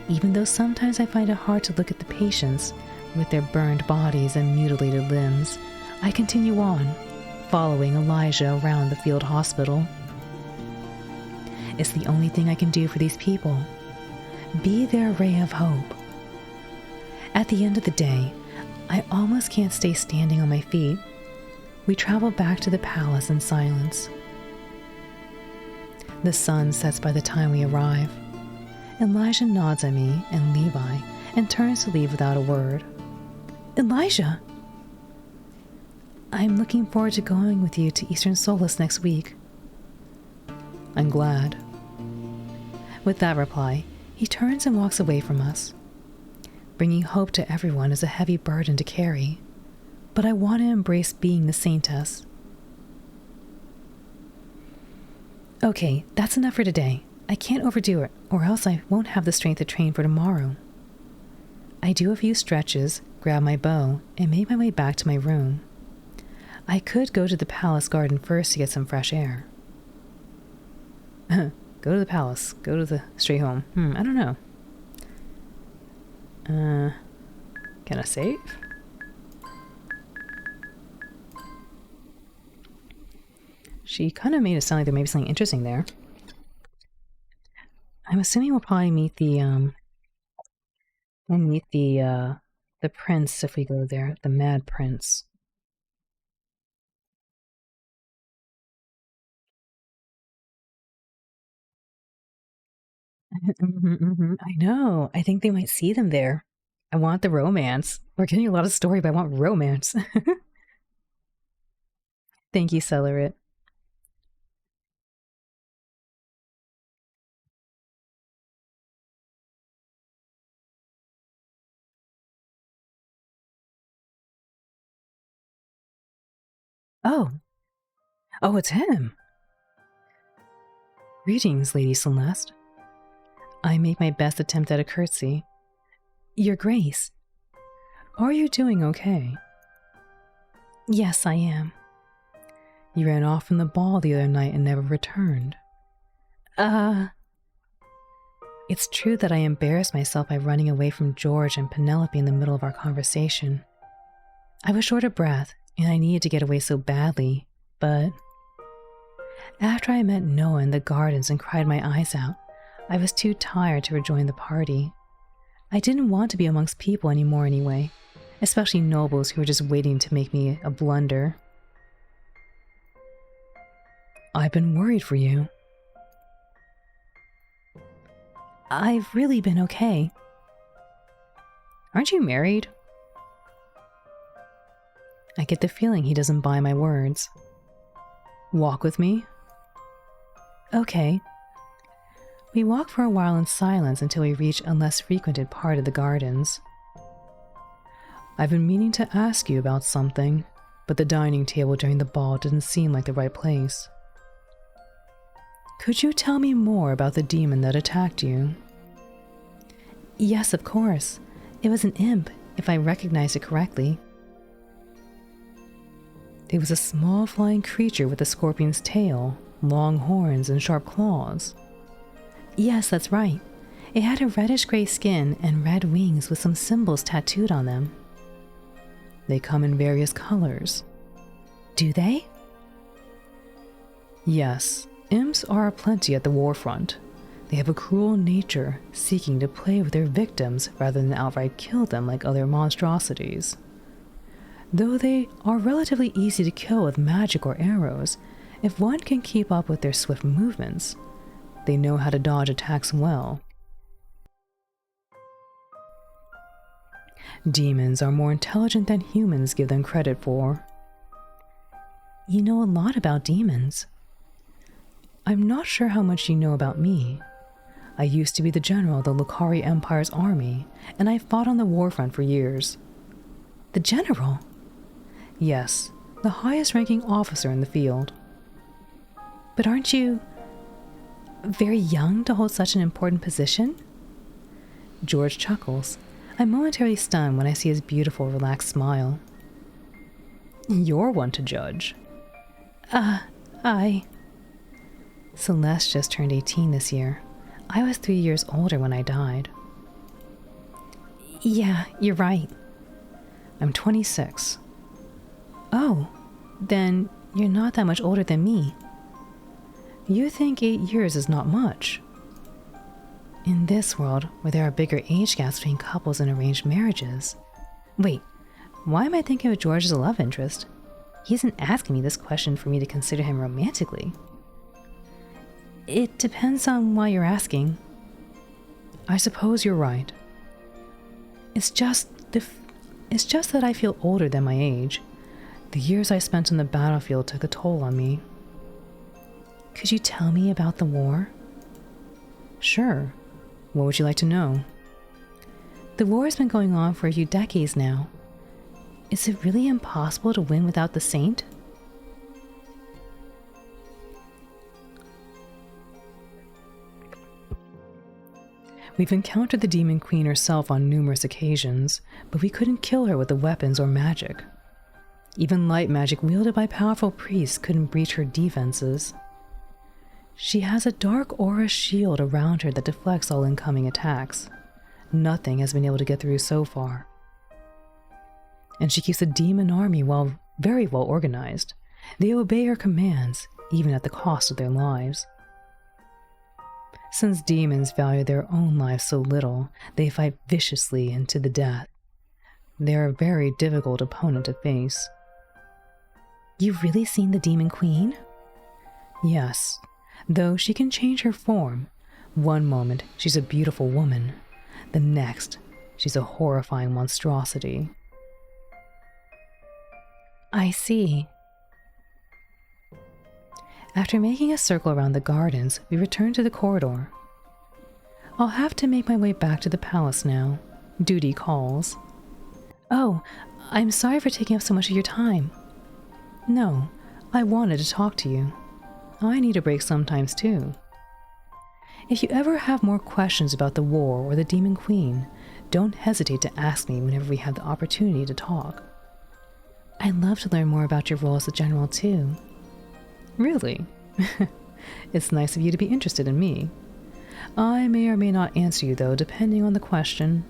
Even though sometimes I find it hard to look at the patients with their burned bodies and mutilated limbs, I continue on, following Elijah around the field hospital. It's the only thing I can do for these people. Be their ray of hope. At the end of the day, I almost can't stay standing on my feet. We travel back to the palace in silence. The sun sets by the time we arrive. Elijah nods at me and Levi and turns to leave without a word. Elijah! I'm looking forward to going with you to Eastern Solace next week. I'm glad. With that reply, he turns and walks away from us. Bringing hope to everyone is a heavy burden to carry, but I want to embrace being the Saintess. Okay, that's enough for today. I can't overdo it, or else I won't have the strength to train for tomorrow. I do a few stretches, grab my bow, and make my way back to my room. I could go to the palace garden first to get some fresh air. Go to the palace. Go to the straight home. I don't know. Can I save? She kind of made it sound like there may be something interesting there. I'm assuming we'll probably meet the prince if we go there, the Mad Prince. I know. I think they might see them there. I want the romance. We're getting a lot of story, but I want romance. Thank you, Celerit. Oh, it's him. Greetings, Lady Celeste. I make my best attempt at a curtsy. Your Grace, are you doing okay? Yes, I am. You ran off from the ball the other night and never returned. It's true that I embarrassed myself by running away from George and Penelope in the middle of our conversation. I was short of breath, and I needed to get away so badly, but after I met Noah in the gardens and cried my eyes out, I was too tired to rejoin the party. I didn't want to be amongst people anymore anyway, especially nobles who were just waiting to make me a blunder. I've been worried for you. I've really been okay. Aren't you married? I get the feeling he doesn't buy my words. Walk with me? Okay. We walk for a while in silence until we reach a less frequented part of the gardens. I've been meaning to ask you about something, but the dining table during the ball didn't seem like the right place. Could you tell me more about the demon that attacked you? Yes, of course. It was an imp, if I recognized it correctly. It was a small flying creature with a scorpion's tail, long horns, and sharp claws. Yes, that's right. It had a reddish-gray skin and red wings with some symbols tattooed on them. They come in various colors. Do they? Yes, imps are aplenty at the warfront. They have a cruel nature, seeking to play with their victims rather than outright kill them like other monstrosities. Though they are relatively easy to kill with magic or arrows, if one can keep up with their swift movements, they know how to dodge attacks well. Demons are more intelligent than humans give them credit for. You know a lot about demons. I'm not sure how much you know about me. I used to be the general of the Lucari Empire's army, and I fought on the warfront for years. The general? Yes, the highest-ranking officer in the field. But aren't you very young to hold such an important position? George chuckles. I'm momentarily stunned when I see his beautiful, relaxed smile. You're one to judge. Celeste just turned 18 this year. I was 3 years older when I died. Yeah, you're right. I'm 26. Oh, then you're not that much older than me. You think 8 years is not much. In this world, where there are bigger age gaps between couples in arranged marriages. Wait, why am I thinking of George as a love interest? He isn't asking me this question for me to consider him romantically. It depends on why you're asking. I suppose you're right. It's just that I feel older than my age. The years I spent on the battlefield took a toll on me. Could you tell me about the war? Sure. What would you like to know? The war has been going on for a few decades now. Is it really impossible to win without the Saint? We've encountered the Demon Queen herself on numerous occasions, but we couldn't kill her with the weapons or magic. Even light magic wielded by powerful priests couldn't breach her defenses. She has a dark aura shield around her that deflects all incoming attacks. Nothing has been able to get through so far. And she keeps a demon army very well organized. They obey her commands, even at the cost of their lives. Since demons value their own lives so little, they fight viciously and to the death. They're a very difficult opponent to face. You've really seen the Demon Queen? Yes, though she can change her form. One moment, she's a beautiful woman. The next, she's a horrifying monstrosity. I see. After making a circle around the gardens, we return to the corridor. I'll have to make my way back to the palace now. Duty calls. Oh, I'm sorry for taking up so much of your time. No, I wanted to talk to you. I need a break sometimes too. If you ever have more questions about the war or the Demon Queen, don't hesitate to ask me whenever we have the opportunity to talk. I'd love to learn more about your role as the general too. Really? It's nice of you to be interested in me. I may or may not answer you though, depending on the question.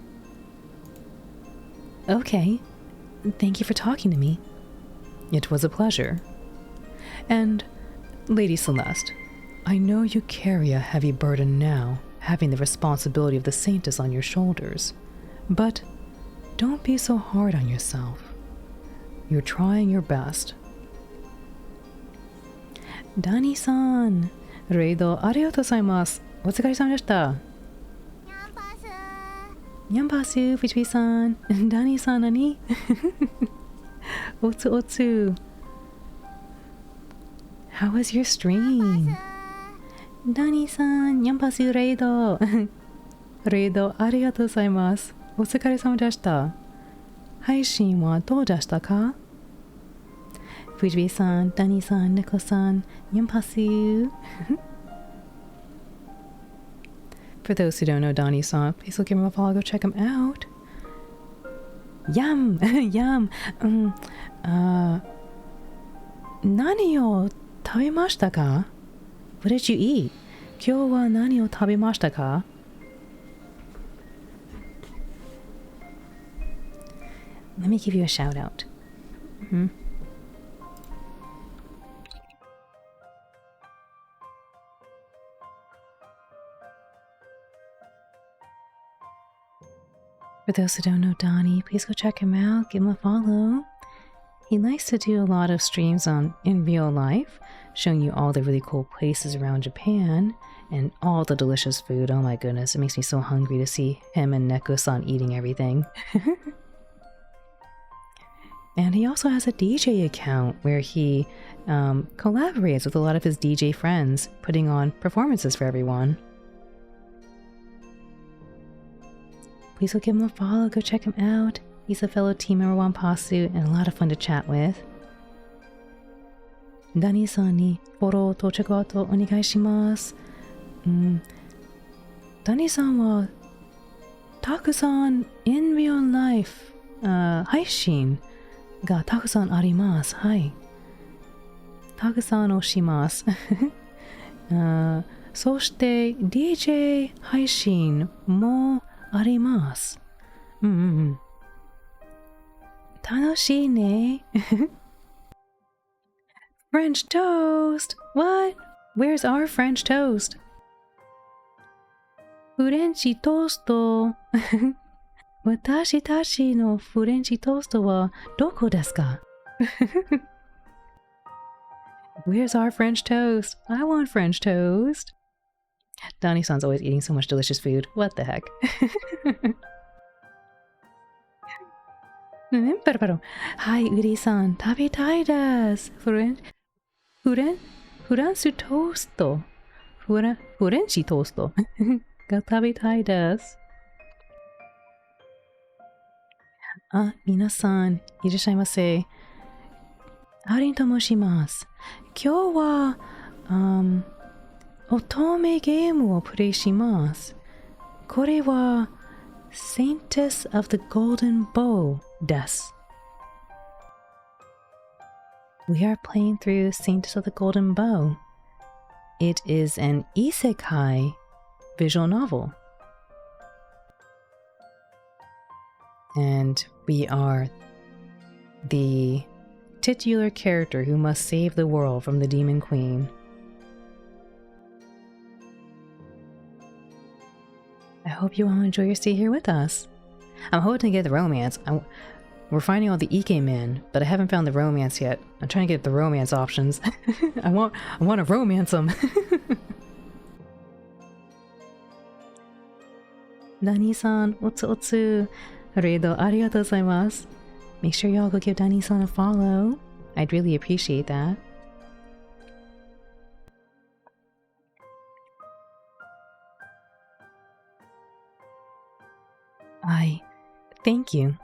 Okay. Thank you for talking to me. It was a pleasure. And, Lady Celeste, I know you carry a heavy burden now, having the responsibility of the Saintess on your shoulders. But don't be so hard on yourself. You're trying your best. Dani-san, レイドありがとうございます。お疲れ様でした。ニャンパス、ピチピさん。Dani-san, 何おつおつ。How was your stream? Dani-san, ニャンパス、レイド。レイドありがとうございます。お疲れ様でした。配信はどうでしたかFujibi-san, Dani-san, Nico-san, Yampasu. For those who don't know Dani-san, please look him up. I'll go check him out. Yum! Yum! 何を食べましたか? What did you eat? 今日は何を食べましたか? Let me give you a shout out. For those who don't know Donnie, please go check him out, give him a follow. He likes to do a lot of streams in real life, showing you all the really cool places around Japan and all the delicious food. Oh my goodness, it makes me so hungry to see him and Neko-san eating everything. And he also has a DJ account where he collaborates with a lot of his DJ friends, putting on performances for everyone. Please go give him a follow, go check him out. He's a fellow team member of Wanpasu and a lot of fun to chat with. Dani-san ni foro to check out o onegai shimasu. Dani-san wa takusan in real life 配信がたくさんあります。はい。たくさんをします。そして DJ 配信もあります。楽しいね。French toast! What? Where's our French toast? フレンチトースト。私たちのフレンチトーストはどこですか? Where's our French toast? I want French toast. Donnie-san's always eating so much delicious food. What the heck? はい、ウリさん、食べたいです。フランストースト。フレンチトーストが食べたいです。あ、皆さん、いらっしゃいませ。アリンと申します。今日は、otomeゲームをプレイします。これは、Saintess of the Golden Bow です。We are playing through Saintess of the Golden Bow. It is an isekai visual novel. And we are the titular character who must save the world from the Demon Queen. I hope you all enjoy your stay here with us. I'm hoping to get the romance. We're finding all the Ike men, but I haven't found the romance yet. I'm trying to get the romance options. I want to romance them. Dani-san, otsu. Reido, arigatou gozaimasu. Make sure y'all go give Dani-san a follow. I'd really appreciate that. Thank you.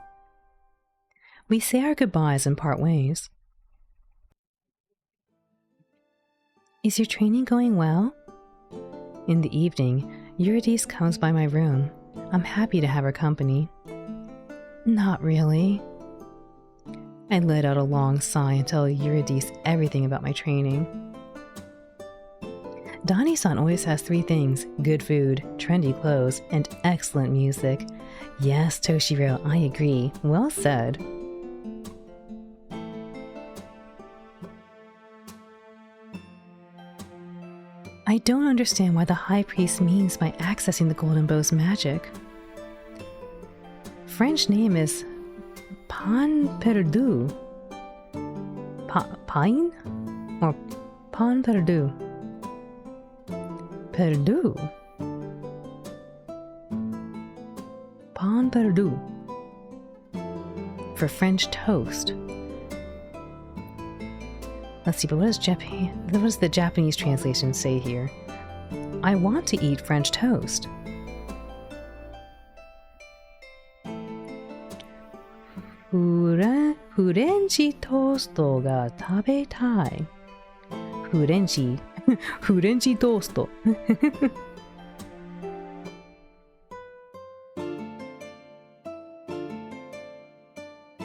We say our goodbyes and part ways. Is your training going well? In the evening, Eurydice comes by my room. I'm happy to have her company. Not really. I let out a long sigh and tell Eurydice everything about my training. Dani-san always has 3 things: good food, trendy clothes, and excellent music. Yes, Toshiro, I agree. Well said. I don't understand what the High Priest means by accessing the Golden Bow's magic. French name is Pan Perdu. Pine? Or Pan Perdu? Perdu. Pan Perdu. For French toast. Let's see, but what does the Japanese translation say here? I want to eat French toast. Furenchi toast ga tabetai. Furenchi toast.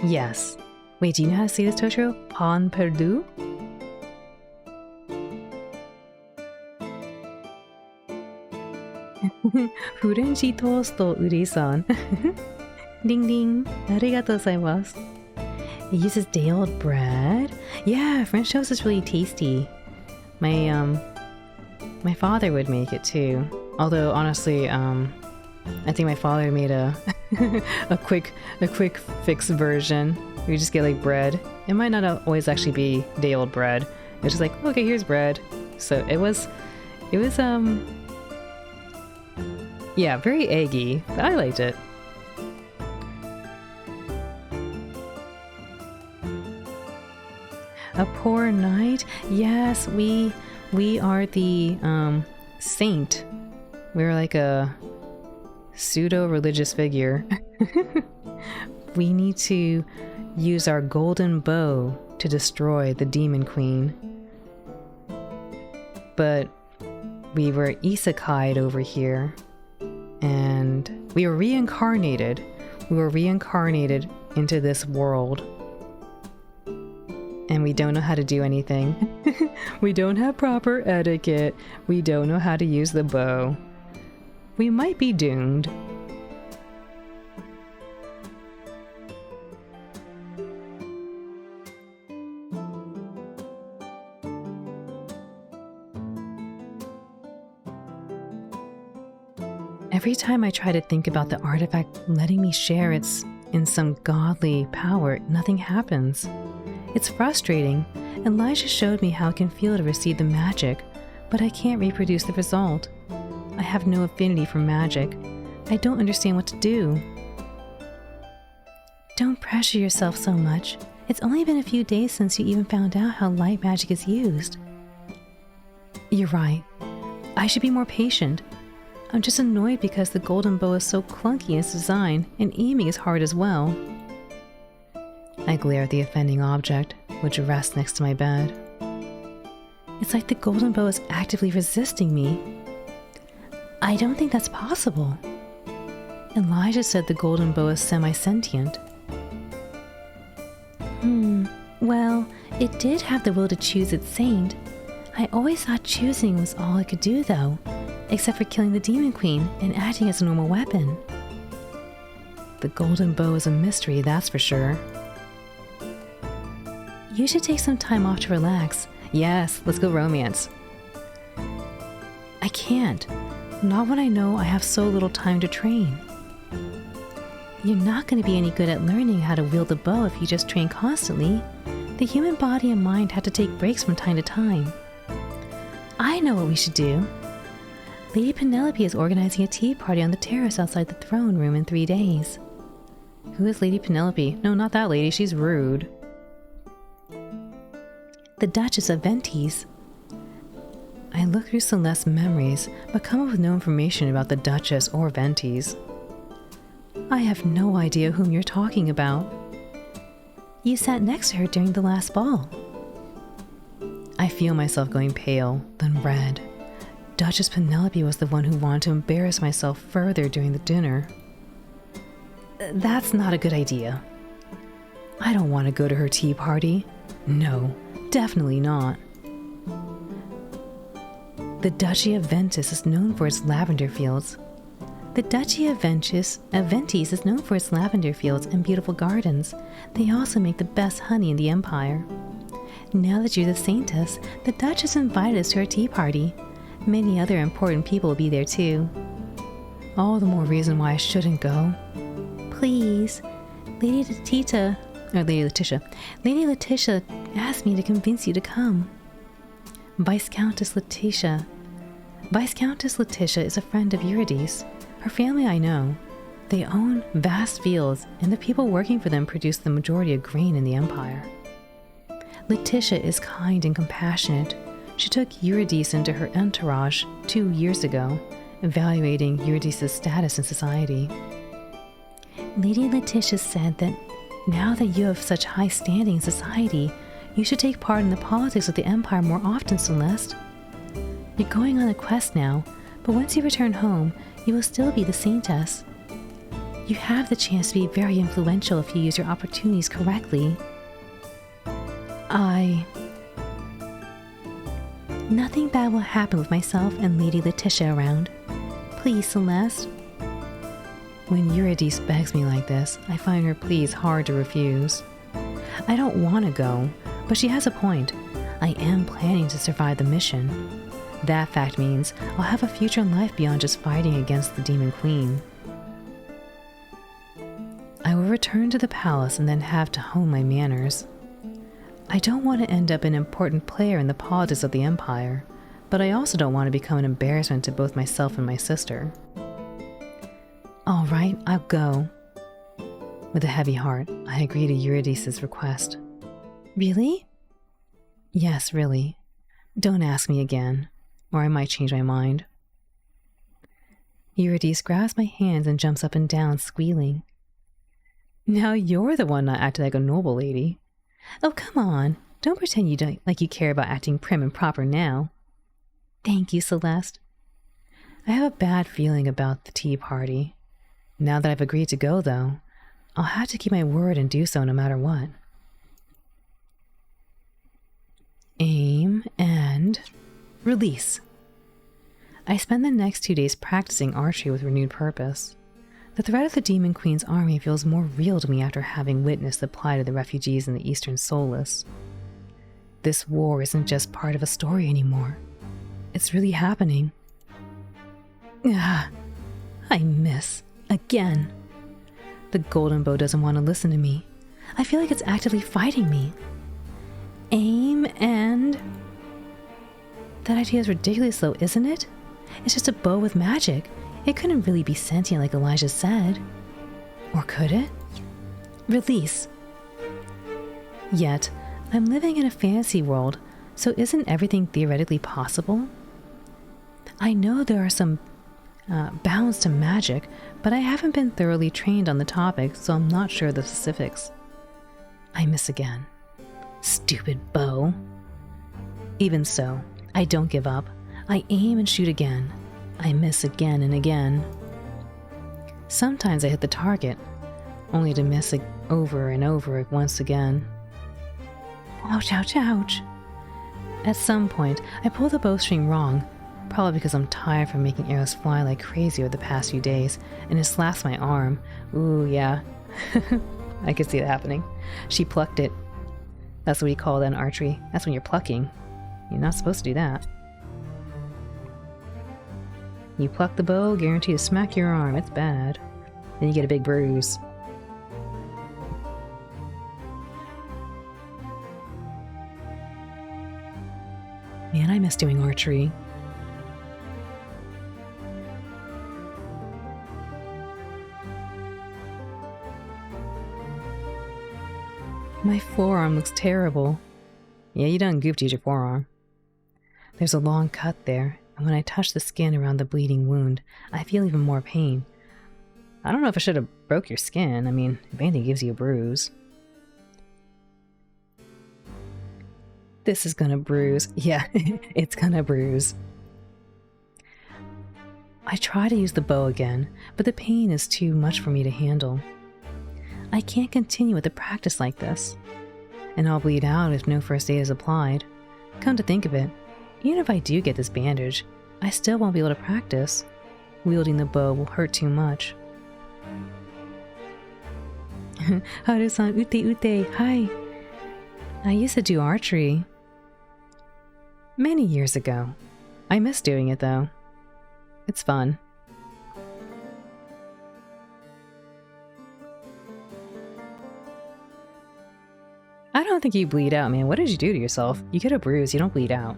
Yes. Wait, do you know how to say this, Toshiro? Pan Perdu? フレンチトーストウリさん。Ding ding. ありがとうございます。It uses day-old bread. Yeah, French toast is really tasty. My father would make it too. Although honestly, I think my father made a a quick fix version. We just get like bread. It might not always actually be day-old bread. It's just like, okay, here's bread. So it was yeah, very eggy. But I liked it. A poor knight? Yes, we are the saint. We're like a pseudo-religious figure. We need to use our golden bow to destroy the demon queen. But we were isekai'd over here, and we were reincarnated. We were reincarnated into this world. And we don't know how to do anything. We don't have proper etiquette. We don't know how to use the bow. We might be doomed. Every time I try to think about the artifact letting me share its in some godly power, nothing happens. It's frustrating. Elijah showed me how it can feel to receive the magic, but I can't reproduce the result. I have no affinity for magic. I don't understand what to do. Don't pressure yourself so much. It's only been a few days since you even found out how light magic is used. You're right. I should be more patient. I'm just annoyed because the golden bow is so clunky in its design, and aiming is hard as well. I glare at the offending object, which rests next to my bed. It's like the golden bow is actively resisting me. I don't think that's possible. Elijah said the golden bow is semi-sentient. Well, it did have the will to choose its saint. I always thought choosing was all it could do, though, except for killing the demon queen and acting as a normal weapon. The golden bow is a mystery, that's for sure. You should take some time off to relax. Yes, let's go romance. I can't. Not when I know I have so little time to train. You're not going to be any good at learning how to wield the bow if you just train constantly. The human body and mind have to take breaks from time to time. I know what we should do. Lady Penelope is organizing a tea party on the terrace outside the throne room in 3 days. Who is Lady Penelope? No, not that lady. She's rude. The Duchess of Ventes. I look through Celeste's memories, but come up with no information about the Duchess or Ventes. I have no idea whom you're talking about. You sat next to her during the last ball. I feel myself going pale, then red. Duchess Penelope was the one who wanted to embarrass myself further during the dinner. That's not a good idea. I don't want to go to her tea party. No, definitely not. The Duchy of Ventes is known for its lavender fields. The Duchy of Ventes is known for its lavender fields and beautiful gardens. They also make the best honey in the Empire. Now that you're the Saintess, the Duchess invited us to her tea party. Many other important people will be there too. All the more reason why I shouldn't go. Please, Lady Letitia asked me to convince you to come. Viscountess Letitia is a friend of Eurydice. Her family I know. They own vast fields, and the people working for them produce the majority of grain in the Empire. Letitia is kind and compassionate. She took Eurydice into her entourage 2 years ago, evaluating Eurydice's status in society. Lady Letitia said that now that you have such high standing in society, you should take part in the politics of the Empire more often, Celeste. You're going on a quest now, but once you return home, you will still be the Saintess. You have the chance to be very influential if you use your opportunities correctly. Nothing bad will happen with myself and Lady Letitia around. Please, Celeste. When Eurydice begs me like this, I find her pleas hard to refuse. I don't want to go, but she has a point. I am planning to survive the mission. That fact means I'll have a future in life beyond just fighting against the Demon Queen. I will return to the palace and then have to hone my manners. I don't want to end up an important player in the politics of the Empire, but I also don't want to become an embarrassment to both myself and my sister. All right, I'll go. With a heavy heart, I agree to Eurydice's request. Really? Yes, really. Don't ask me again, or I might change my mind. Eurydice grabs my hands and jumps up and down, squealing. Now you're the one not acting like a noble lady. Oh, come on. Don't pretend you don't like you care about acting prim and proper now. Thank you, Celeste. I have a bad feeling about the tea party. Now that I've agreed to go, though, I'll have to keep my word and do so no matter what. Aim and release. I spend the next 2 days practicing archery with renewed purpose. The threat of the Demon Queen's army feels more real to me after having witnessed the plight of the refugees in the Eastern Solus. This war isn't just part of a story anymore. It's really happening. I miss. Again. The golden bow doesn't want to listen to me. I feel like it's actively fighting me. Aim and... That idea is ridiculous though, isn't it? It's just a bow with magic. It couldn't really be sentient like Elijah said. Or could it? Release. Yet, I'm living in a fantasy world, so isn't everything theoretically possible? I know there are some bounds to magic, but I haven't been thoroughly trained on the topic, so I'm not sure of the specifics. I miss again. Stupid bow. Even so, I don't give up. I aim and shoot again. I miss again and again. Sometimes I hit the target, only to miss it over and over once again. Ouch, ouch, ouch. At some point, I pull the bowstring wrong, probably because I'm tired from making arrows fly like crazy over the past few days, and it slaps my arm. Ooh, yeah. I could see it happening. She plucked it. That's what we call that in archery. That's when you're plucking. You're not supposed to do that. You pluck the bow, guaranteed to smack your arm. It's bad. Then you get a big bruise. Man, I miss doing archery. My forearm looks terrible. Yeah, you done goofed your forearm. There's a long cut there, and when I touch the skin around the bleeding wound, I feel even more pain. I don't know if I should have broke your skin. I mean, if anything, gives you a bruise. This is gonna bruise. Yeah, it's gonna bruise. I try to use the bow again, but the pain is too much for me to handle. I can't continue with the practice like this, and I'll bleed out if no first aid is applied. Come to think of it, even if I do get this bandage, I still won't be able to practice. Wielding the bow will hurt too much. Haru-san, ute. Hi. I used to do archery. Many years ago. I miss doing it though. It's fun. I don't think you bleed out, man. What did you do to yourself? You get a bruise, you don't bleed out.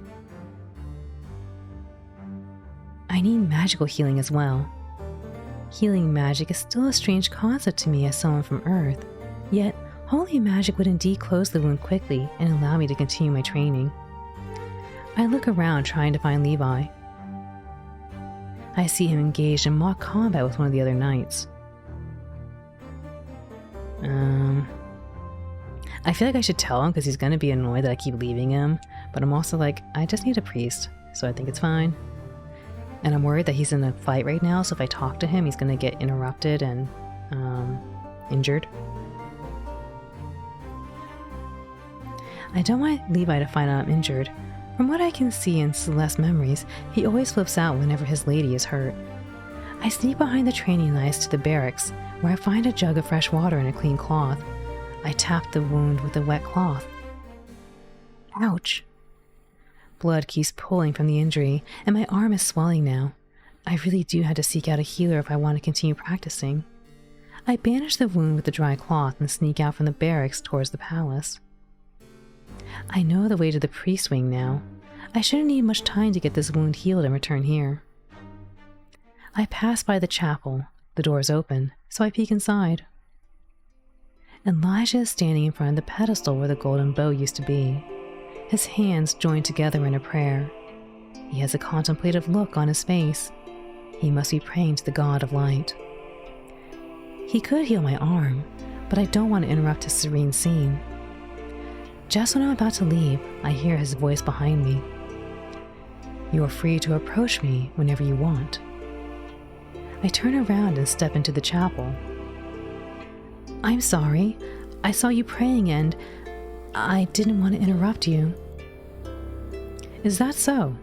I need magical healing as well. Healing magic is still a strange concept to me as someone from Earth, yet holy magic would indeed close the wound quickly and allow me to continue my training. I look around trying to find Levi. I see him engaged in mock combat with one of the other knights. I feel like I should tell him because he's going to be annoyed that I keep leaving him, but I'm also like, I just need a priest, so I think it's fine. And I'm worried that he's in a fight right now, so if I talk to him, he's going to get interrupted and injured. I don't want Levi to find out I'm injured. From what I can see in Celeste's memories, he always flips out whenever his lady is hurt. I sneak behind the training knives to the barracks, where I find a jug of fresh water and a clean cloth. I tap the wound with a wet cloth. Ouch! Blood keeps pooling from the injury, and my arm is swelling now. I really do have to seek out a healer if I want to continue practicing. I bandage the wound with the dry cloth and sneak out from the barracks towards the palace. I know the way to the priest wing now. I shouldn't need much time to get this wound healed and return here. I pass by the chapel. The door is open, so I peek inside. Elijah is standing in front of the pedestal where the golden bow used to be, his hands joined together in a prayer. He has a contemplative look on his face. He must be praying to the god of light. He could heal my arm, but I don't want to interrupt his serene scene. Just when I'm about to leave, I hear his voice behind me. You are free to approach me whenever you want. I turn around and step into the chapel. I'm sorry. I saw you praying and I didn't want to interrupt you. Is that so?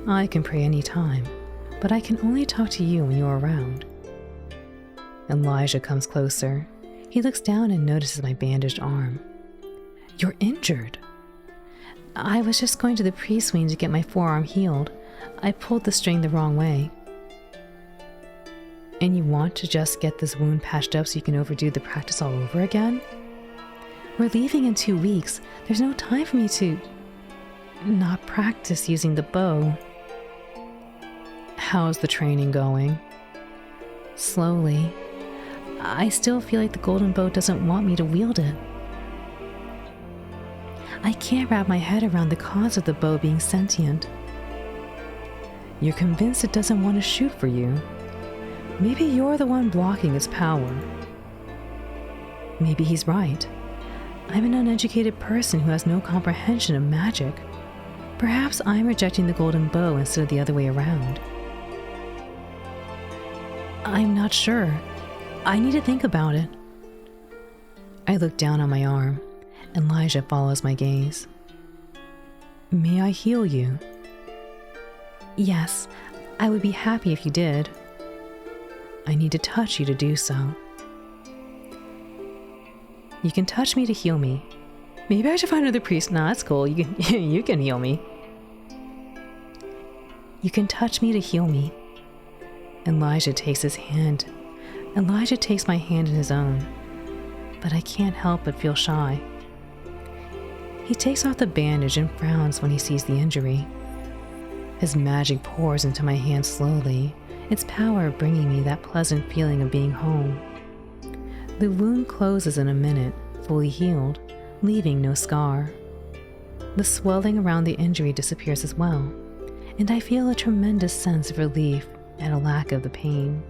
I can pray any time, but I can only talk to you when you're around. Elijah comes closer. He looks down and notices my bandaged arm. You're injured. I was just going to the priest wing to get my forearm healed. I pulled the string the wrong way. And you want to just get this wound patched up so you can overdo the practice all over again? We're leaving in 2 weeks. There's no time for me to not practice using the bow. How's the training going? Slowly. I still feel like the golden bow doesn't want me to wield it. I can't wrap my head around the cause of the bow being sentient. You're convinced it doesn't want to shoot for you. Maybe you're the one blocking its power. Maybe he's right. I'm an uneducated person who has no comprehension of magic. Perhaps I'm rejecting the golden bow instead of the other way around. I'm not sure. I need to think about it. I look down on my arm. Elijah follows my gaze. May I heal you? Yes, I would be happy if you did. I need to touch you to do so. You can touch me to heal me. Maybe I should find another priest. Nah, that's cool. You can heal me. You can touch me to heal me. Elijah takes my hand in his own, but I can't help but feel shy. He takes off the bandage and frowns when he sees the injury. His magic pours into my hand slowly, its power bringing me that pleasant feeling of being home. The wound closes in a minute, fully healed, leaving no scar. The swelling around the injury disappears as well, and I feel a tremendous sense of relief and a lack of the pain.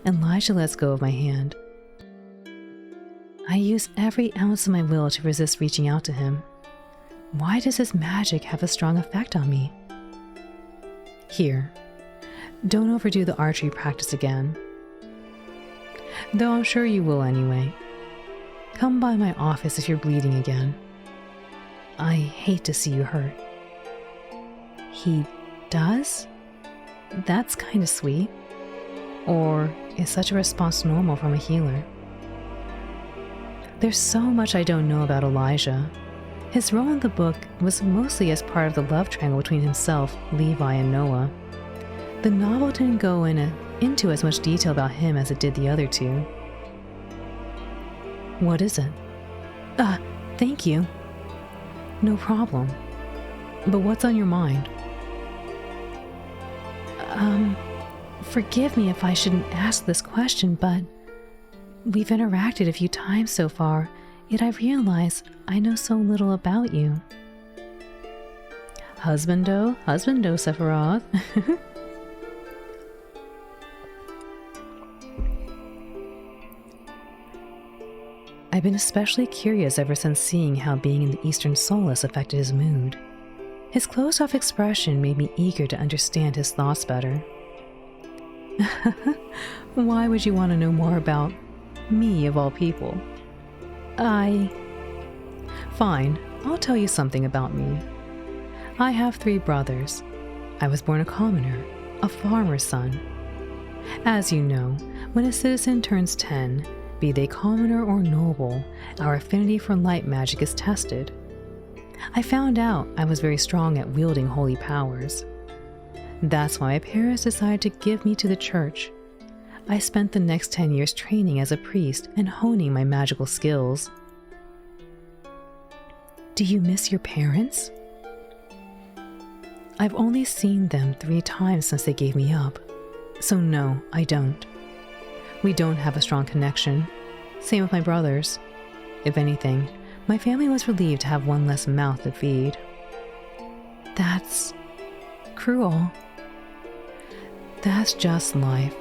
Elijah lets go of my hand. I use every ounce of my will to resist reaching out to him. Why does his magic have a strong effect on me? Here, don't overdo the archery practice again. Though I'm sure you will anyway. Come by my office if you're bleeding again. I hate to see you hurt. He does? That's kind of sweet. Or is such a response normal from a healer? There's so much I don't know about Elijah. His role in the book was mostly as part of the love triangle between himself, Levi, and Noah. The novel didn't go into as much detail about him as it did the other two. What is it? Thank you. No problem. But what's on your mind? Forgive me if I shouldn't ask this question, but we've interacted a few times so far, yet I realize I know so little about you. Husbando, Sephiroth. I've been especially curious ever since seeing how being in the Eastern Solace affected his mood. His closed-off expression made me eager to understand his thoughts better. Why would you want to know more about me, of all people? Fine, I'll tell you something about me. I have 3 brothers. I was born a commoner. a farmer's son. As you know, when a citizen turns 10, be they commoner or noble, our affinity for light magic is tested. I found out I was very strong at wielding holy powers. That's why my parents decided to give me to the church. I spent the next 10 years training as a priest and honing my magical skills. Do you miss your parents? I've only seen them 3 times since they gave me up, so no, I don't. We don't have a strong connection. Same with my brothers. If anything, my family was relieved to have one less mouth to feed. That's cruel. That's just life.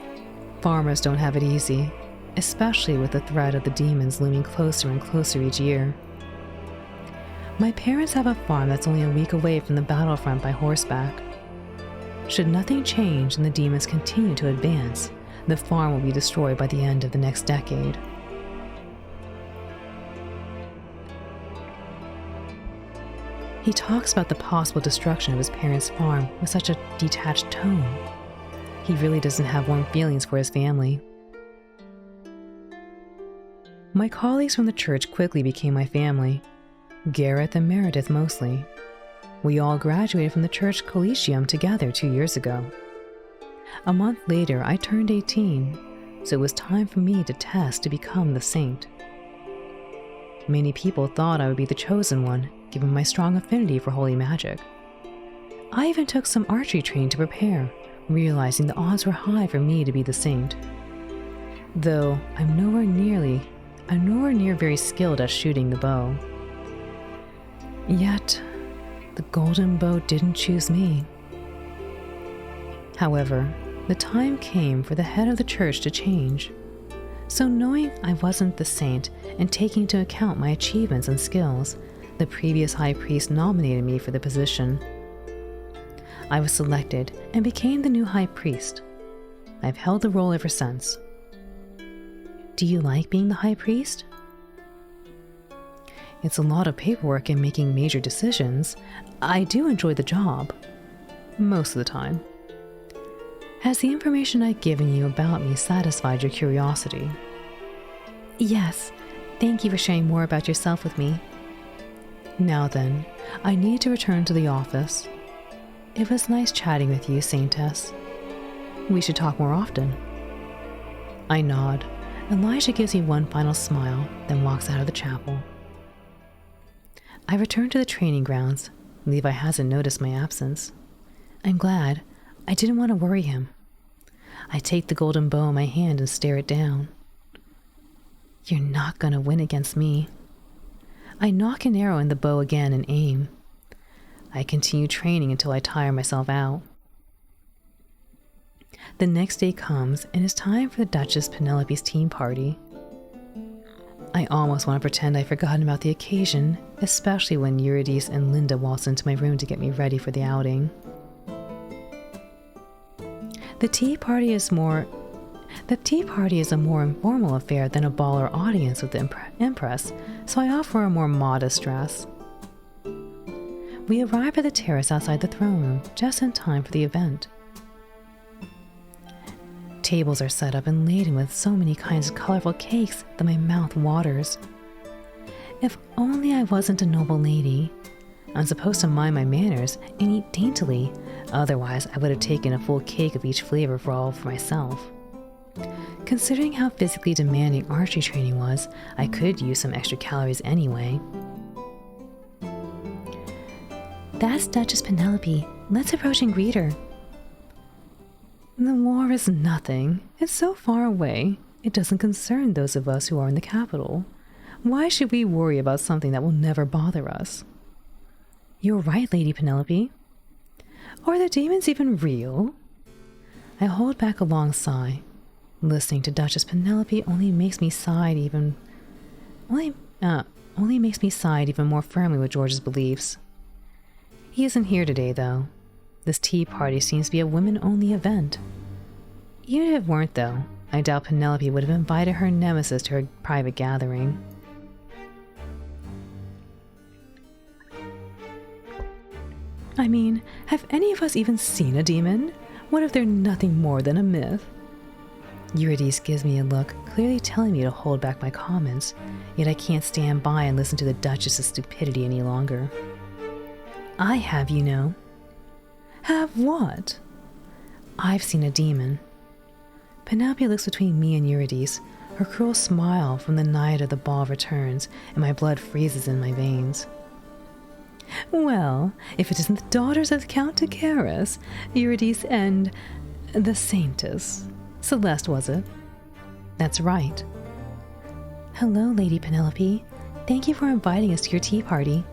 Farmers don't have it easy, especially with the threat of the demons looming closer and closer each year. My parents have a farm that's only a week away from the battlefront by horseback. Should nothing change and the demons continue to advance, the farm will be destroyed by the end of the next decade. He talks about the possible destruction of his parents' farm with such a detached tone. He really doesn't have warm feelings for his family. My colleagues from the church quickly became my family. Gareth and Meredith mostly. We all graduated from the church collegium together 2 years ago. A month later, I turned 18, so it was time for me to test to become the saint. Many people thought I would be the chosen one, given my strong affinity for holy magic. I even took some archery training to prepare, realizing the odds were high for me to be the saint. Though I'm nowhere near very skilled at shooting the bow. Yet, the golden bow didn't choose me. However, the time came for the head of the church to change. So knowing I wasn't the saint and taking into account my achievements and skills, the previous high priest nominated me for the position. I was selected and became the new high priest. I've held the role ever since. Do you like being the high priest? It's a lot of paperwork and making major decisions. I do enjoy the job. Most of the time. Has the information I've given you about me satisfied your curiosity? Yes. Thank you for sharing more about yourself with me. Now then, I need to return to the office. It was nice chatting with you, Saintess. We should talk more often. I nod. Elijah gives me one final smile, then walks out of the chapel. I return to the training grounds. Levi hasn't noticed my absence. I'm glad. I didn't want to worry him. I take the golden bow in my hand and stare it down. You're not gonna win against me. I nock an arrow in the bow again and aim. I continue training until I tire myself out. The next day comes and it's time for the Duchess Penelope's team party. I almost want to pretend I've forgotten about the occasion, especially when Eurydice and Linda waltz into my room to get me ready for the outing. The tea party is a more informal affair than a ball or audience with the Empress, so I offer a more modest dress. We arrive at the terrace outside the throne room, just in time for the event. Tables are set up and laden with so many kinds of colorful cakes that my mouth waters. If only I wasn't a noble lady. I'm supposed to mind my manners and eat daintily, otherwise I would have taken a full cake of each flavor for myself. Considering how physically demanding archery training was, I could use some extra calories anyway. That's Duchess Penelope. Let's approach and greet her. The war is nothing. It's so far away. It doesn't concern those of us who are in the capital. Why should we worry about something that will never bother us? You're right, Lady Penelope. Are the demons even real? I hold back a long sigh. Listening to Duchess Penelope only makes me side even more firmly with George's beliefs. He isn't here today, though. This tea party seems to be a women-only event. Even if it weren't, though, I doubt Penelope would have invited her nemesis to her private gathering. I mean, have any of us even seen a demon? What if they're nothing more than a myth? Eurydice gives me a look, clearly telling me to hold back my comments, yet I can't stand by and listen to the Duchess's stupidity any longer. I have, you know. Have what? I've seen a demon. Penelope looks between me and Eurydice. Her cruel smile from the night of the ball returns, and my blood freezes in my veins. Well, if it isn't the daughters of Count de Caris, Eurydice and the Saintess. Celeste, was it? That's right. Hello, Lady Penelope. Thank you for inviting us to your tea party.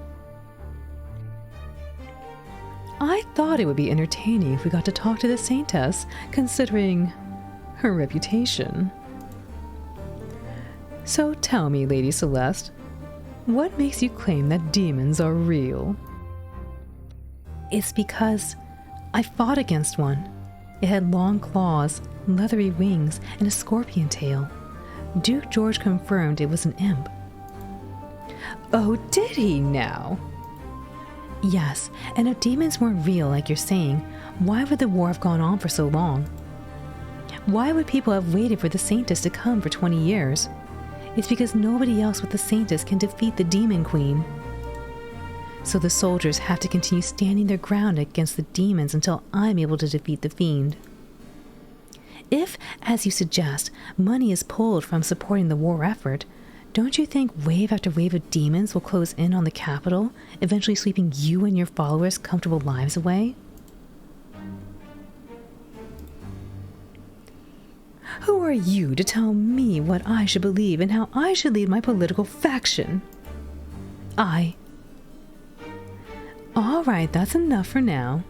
I thought it would be entertaining if we got to talk to the Saintess, considering her reputation. So tell me, Lady Celeste, what makes you claim that demons are real? It's because I fought against one. It had long claws, leathery wings, and a scorpion tail. Duke George confirmed it was an imp. Oh, did he now? Yes, and if demons weren't real like you're saying, why would the war have gone on for so long? Why would people have waited for the Saintess to come for 20 years? It's because nobody else with the Saintess can defeat the Demon Queen. So the soldiers have to continue standing their ground against the demons until I'm able to defeat the fiend. If, as you suggest, money is pulled from supporting the war effort, don't you think wave after wave of demons will close in on the capital, eventually sweeping you and your followers' comfortable lives away? Who are you to tell me what I should believe and how I should lead my political faction? All right, that's enough for now.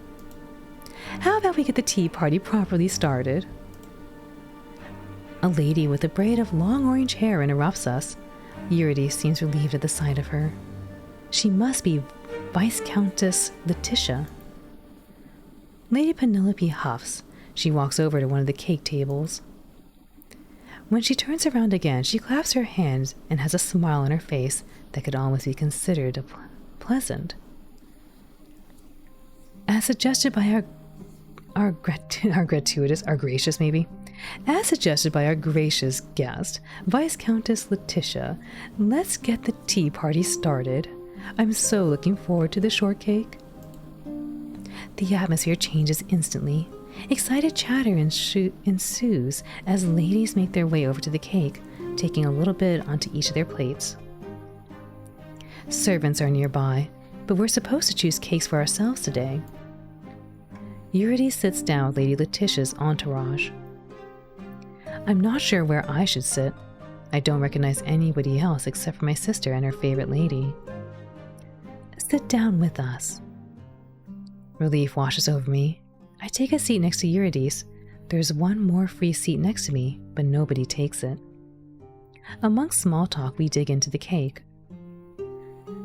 How about we get the tea party properly started? A lady with a braid of long orange hair interrupts us. Eurydice seems relieved at the sight of her. She must be Viscountess Letitia. Lady Penelope huffs. She walks over to one of the cake tables. When she turns around again, she claps her hands and has a smile on her face that could almost be considered pleasant. As suggested by our gracious guest, Viscountess Letitia, let's get the tea party started. I'm so looking forward to the shortcake. The atmosphere changes instantly. Excited chatter ensues as ladies make their way over to the cake, taking a little bit onto each of their plates. Servants are nearby, but we're supposed to choose cakes for ourselves today. Eurydice sits down with Lady Letitia's entourage. I'm not sure where I should sit. I don't recognize anybody else except for my sister and her favorite lady. Sit down with us. Relief washes over me. I take a seat next to Eurydice. There's one more free seat next to me, but nobody takes it. Amongst small talk, we dig into the cake.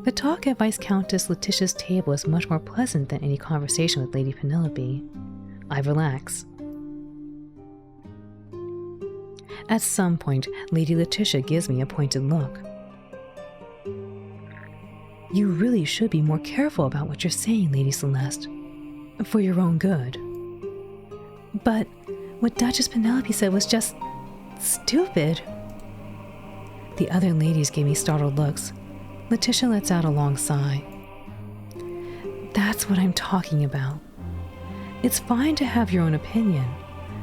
The talk at Viscountess Letitia's table is much more pleasant than any conversation with Lady Penelope. I relax. At some point, Lady Letitia gives me a pointed look. You really should be more careful about what you're saying, Lady Celeste. For your own good. But what Duchess Penelope said was just stupid. The other ladies gave me startled looks. Letitia lets out a long sigh. That's what I'm talking about. It's fine to have your own opinion.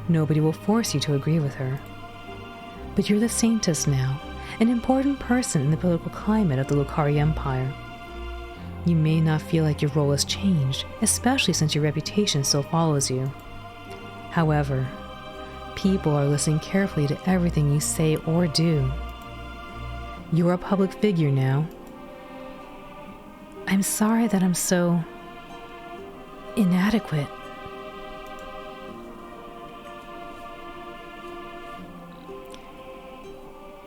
Nobody will force you to agree with her. But you're the Saintess now, an important person in the political climate of the Lucari Empire. You may not feel like your role has changed, especially since your reputation still follows you. However, people are listening carefully to everything you say or do. You're a public figure now. I'm sorry that I'm so inadequate.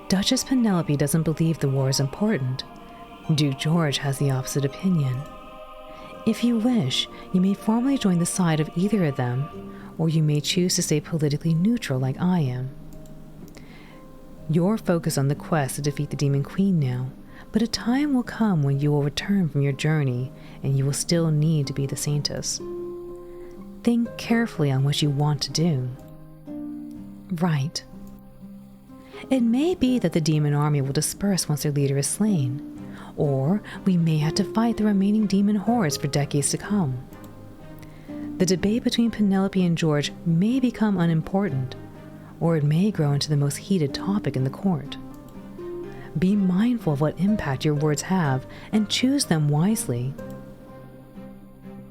Duchess Penelope doesn't believe the war is important. Duke George has the opposite opinion. If you wish, you may formally join the side of either of them, or you may choose to stay politically neutral like I am. You're focused on the quest to defeat the Demon Queen now, but a time will come when you will return from your journey and you will still need to be the Saintess. Think carefully on what you want to do. Right. It may be that the demon army will disperse once their leader is slain, or we may have to fight the remaining demon hordes for decades to come. The debate between Penelope and George may become unimportant, or it may grow into the most heated topic in the court. Be mindful of what impact your words have and choose them wisely.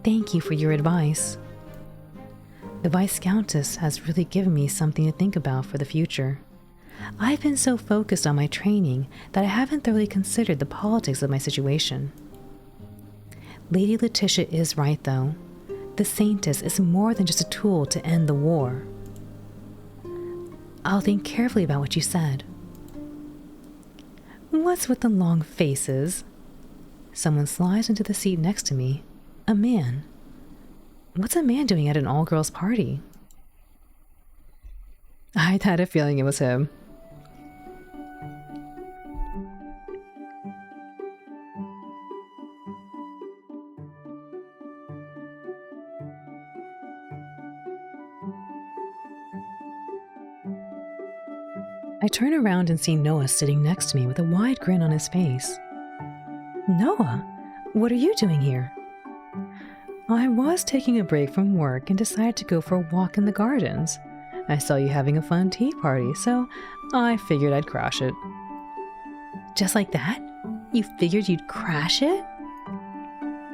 Thank you for your advice. The Viscountess has really given me something to think about for the future. I've been so focused on my training that I haven't thoroughly considered the politics of my situation. Lady Letitia is right, though. The Saintess is more than just a tool to end the war. I'll think carefully about what you said. What's with the long faces? Someone slides into the seat next to me. A man. What's a man doing at an all-girls party? I had a feeling it was him. I turn around and see Noah sitting next to me with a wide grin on his face. Noah, what are you doing here? I was taking a break from work and decided to go for a walk in the gardens. I saw you having a fun tea party, so I figured I'd crash it. Just like that? You figured you'd crash it?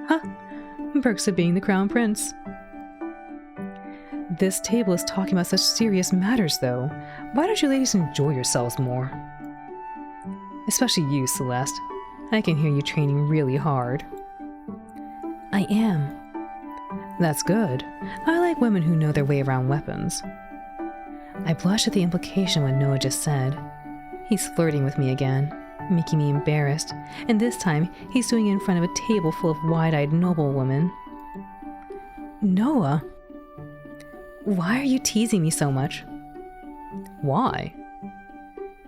Huh. Perks of being the crown prince. This table is talking about such serious matters, though. Why don't you ladies enjoy yourselves more? Especially you, Celeste. I can hear you training really hard. I am. That's good. I like women who know their way around weapons. I blush at the implication what Noah just said. He's flirting with me again, making me embarrassed, and this time he's doing it in front of a table full of wide-eyed noblewomen. Noah? Why are you teasing me so much? Why?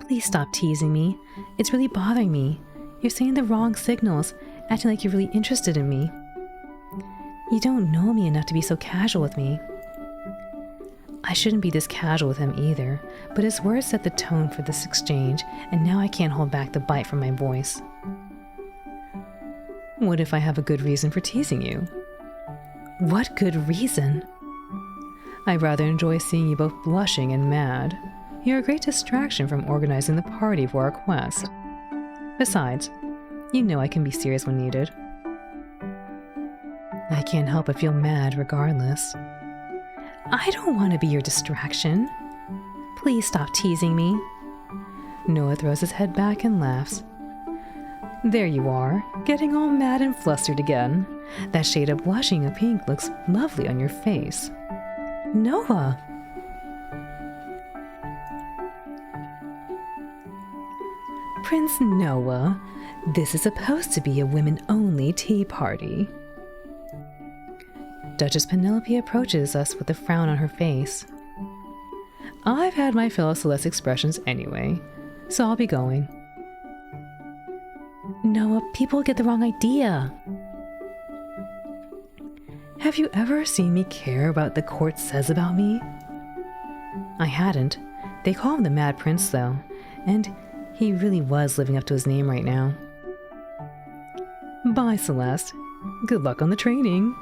Please stop teasing me. It's really bothering me. You're saying the wrong signals, acting like you're really interested in me. You don't know me enough to be so casual with me. I shouldn't be this casual with him either, but his words set the tone for this exchange, and now I can't hold back the bite from my voice. What if I have a good reason for teasing you? What good reason? I rather enjoy seeing you both blushing and mad. You're a great distraction from organizing the party for our quest. Besides, you know I can be serious when needed. I can't help but feel mad regardless. I don't want to be your distraction. Please stop teasing me. Noah throws his head back and laughs. There you are, getting all mad and flustered again. That shade of blushing of pink looks lovely on your face. Noah! Prince Noah, this is supposed to be a women-only tea party. Duchess Penelope approaches us with a frown on her face. I've had my fill of Celeste expressions anyway, so I'll be going. Noah, people get the wrong idea. Have you ever seen me care about what the court says about me? I hadn't. They call him the Mad Prince, though, and he really was living up to his name right now. Bye, Celeste. Good luck on the training.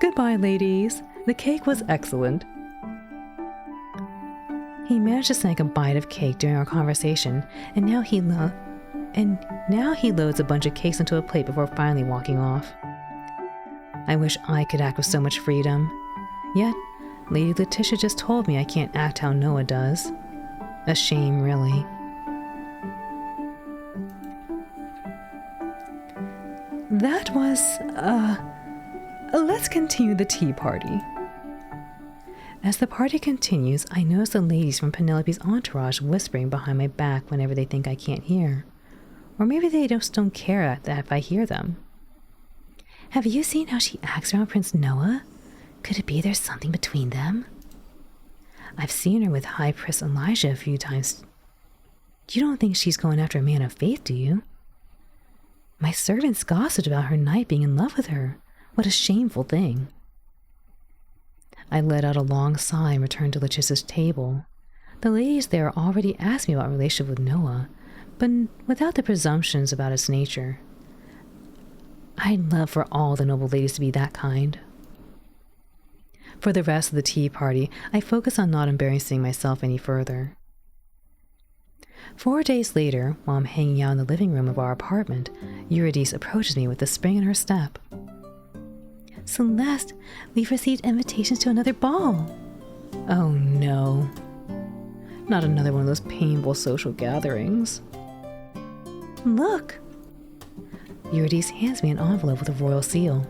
Goodbye, ladies. The cake was excellent. He managed to snag a bite of cake during our conversation, and now he loads a bunch of cakes into a plate before finally walking off. I wish I could act with so much freedom. Yet, Lady Letitia just told me I can't act how Noah does. A shame, really. That was, let's continue the tea party. As the party continues, I notice the ladies from Penelope's entourage whispering behind my back whenever they think I can't hear. Or maybe they just don't care that if I hear them. Have you seen how she acts around Prince Noah? Could it be there's something between them? I've seen her with High Priest Elijah a few times. You don't think she's going after a man of faith, do you? My servants gossiped about her knight being in love with her. What a shameful thing. I let out a long sigh and returned to Letitia's table. The ladies there already asked me about my relationship with Noah, but without the presumptions about its nature. I'd love for all the noble ladies to be that kind. For the rest of the tea party, I focused on not embarrassing myself any further. 4 days later, while I'm hanging out in the living room of our apartment, Eurydice approaches me with a spring in her step. Celeste, we've received invitations to another ball. Oh no. Not another one of those painful social gatherings. Look. Eurydice hands me an envelope with a royal seal.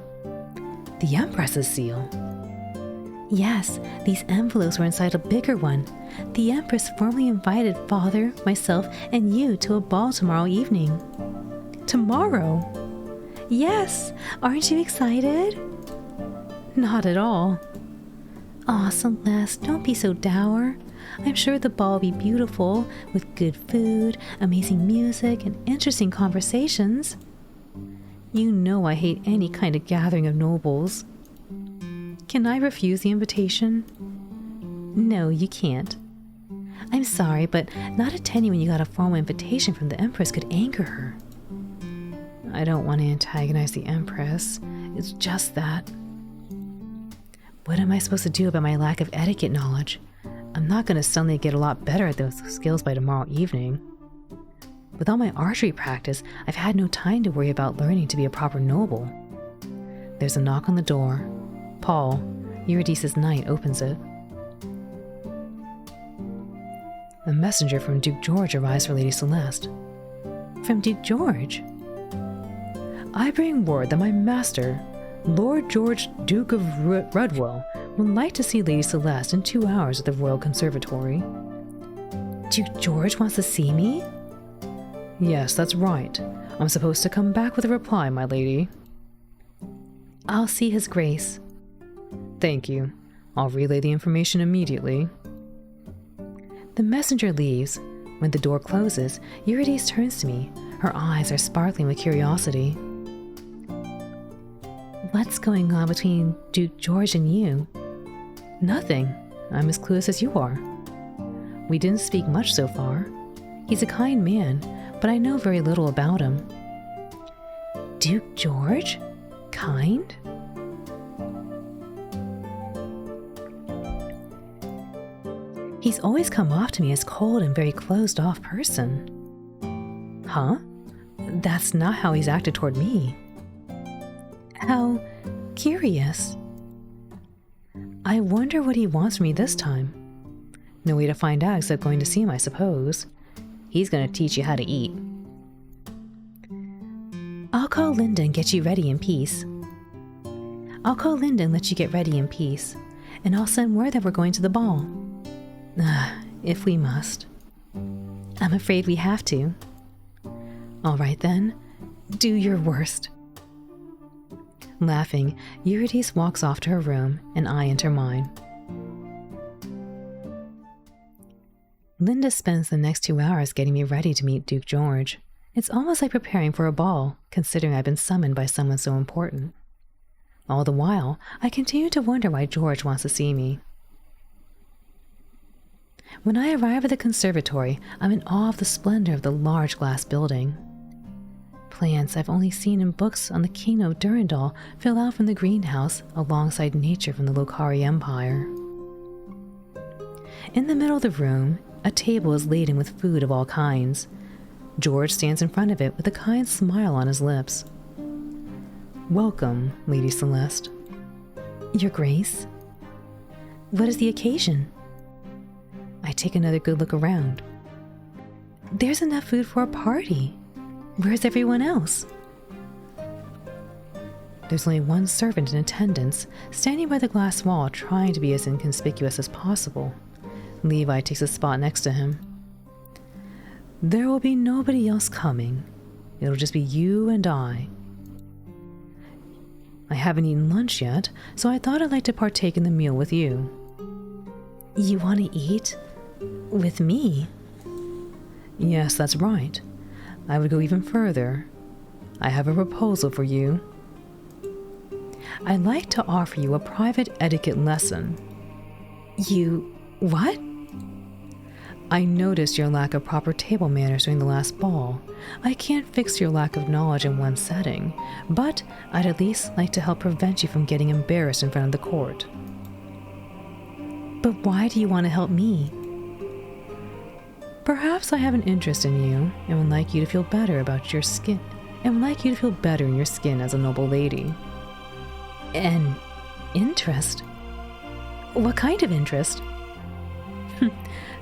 The Empress's seal. Yes, these envelopes were inside a bigger one. The Empress formally invited Father, myself, and you to a ball tomorrow evening. Tomorrow? Yes, aren't you excited? Not at all. Aw, Celeste, don't be so dour. I'm sure the ball will be beautiful, with good food, amazing music, and interesting conversations. You know I hate any kind of gathering of nobles. Can I refuse the invitation? No, you can't. I'm sorry, but not attending when you got a formal invitation from the Empress could anger her. I don't want to antagonize the Empress. It's just that. What am I supposed to do about my lack of etiquette knowledge? I'm not going to suddenly get a lot better at those skills by tomorrow evening. With all my archery practice, I've had no time to worry about learning to be a proper noble. There's a knock on the door. Paul, Eurydice's knight, opens it. A messenger from Duke George arrives for Lady Celeste. From Duke George? I bring word that my master, Lord George, Duke of Rudwell, would like to see Lady Celeste in 2 hours at the Royal Conservatory. Duke George wants to see me? Yes, that's right. I'm supposed to come back with a reply, my lady. I'll see His Grace. Thank you. I'll relay the information immediately. The messenger leaves. When the door closes, Eurydice turns to me. Her eyes are sparkling with curiosity. What's going on between Duke George and you? Nothing. I'm as clueless as you are. We didn't speak much so far. He's a kind man, but I know very little about him. Duke George? Kind? He's always come off to me as cold and very closed-off person. Huh? That's not how he's acted toward me. How curious. I wonder what he wants from me this time. No way to find out except going to see him, I suppose. He's going to teach you how to eat. I'll call Linda and get you ready in peace. I'll call Linda and let you get ready in peace. And I'll send word that we're going to the ball. If we must. I'm afraid we have to. All right then, do your worst. Laughing, Eurydice walks off to her room, and I enter mine. Linda spends the next 2 hours getting me ready to meet Duke George. It's almost like preparing for a ball, considering I've been summoned by someone so important. All the while, I continue to wonder why George wants to see me. When I arrive at the conservatory, I'm in awe of the splendor of the large glass building. Plants I've only seen in books on the kingdom of Durandal fill out from the greenhouse alongside nature from the Lokari Empire. In the middle of the room, a table is laden with food of all kinds. George stands in front of it with a kind smile on his lips. Welcome, Lady Celeste. Your Grace? What is the occasion? I take another good look around. There's enough food for a party. Where's everyone else? There's only one servant in attendance, standing by the glass wall trying to be as inconspicuous as possible. Levi takes a spot next to him. There will be nobody else coming. It'll just be you and I. I haven't eaten lunch yet, so I thought I'd like to partake in the meal with you. You want to eat? With me? Yes, that's right. I would go even further. I have a proposal for you. I'd like to offer you a private etiquette lesson. You... what? I noticed your lack of proper table manners during the last ball. I can't fix your lack of knowledge in one setting, but I'd at least like to help prevent you from getting embarrassed in front of the court. But why do you want to help me? Perhaps I have an interest in you and would like you to feel better about your skin, and would like you to feel better in your skin as a noble lady. An interest? What kind of interest?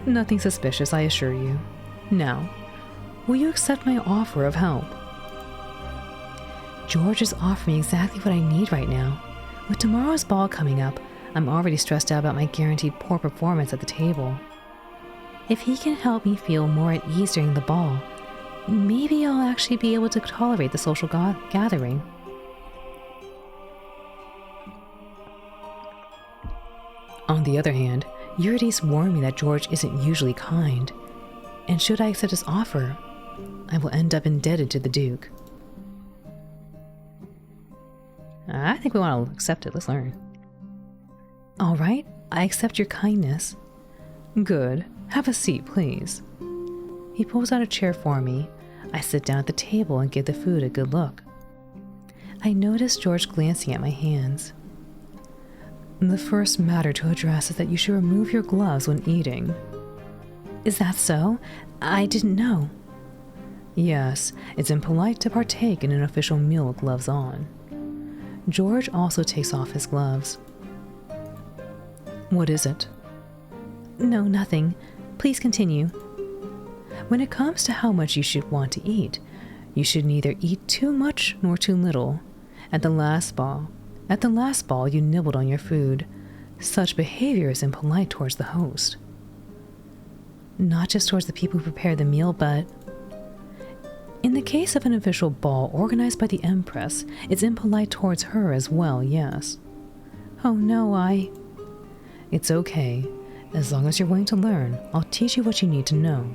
Nothing suspicious, I assure you. Now, will you accept my offer of help? George is offering me exactly what I need right now. With tomorrow's ball coming up, I'm already stressed out about my guaranteed poor performance at the table. If he can help me feel more at ease during the ball, maybe I'll actually be able to tolerate the social gathering. On the other hand, Eurydice warned me that George isn't usually kind, and should I accept his offer, I will end up indebted to the Duke. I think we want to accept it. Let's learn. All right, I accept your kindness. Good. Have a seat, please. He pulls out a chair for me. I sit down at the table and give the food a good look. I notice George glancing at my hands. The first matter to address is that you should remove your gloves when eating. Is that so? I didn't know. Yes, it's impolite to partake in an official meal with gloves on. George also takes off his gloves. What is it? No, nothing. Please continue. When it comes to how much you should want to eat, you should neither eat too much nor too little. At the last ball, you nibbled on your food. Such behavior is impolite towards the host. Not just towards the people who prepare the meal, but... In the case of an official ball organized by the Empress, it's impolite towards her as well, yes. Oh no, It's okay. As long as you're willing to learn, I'll teach you what you need to know.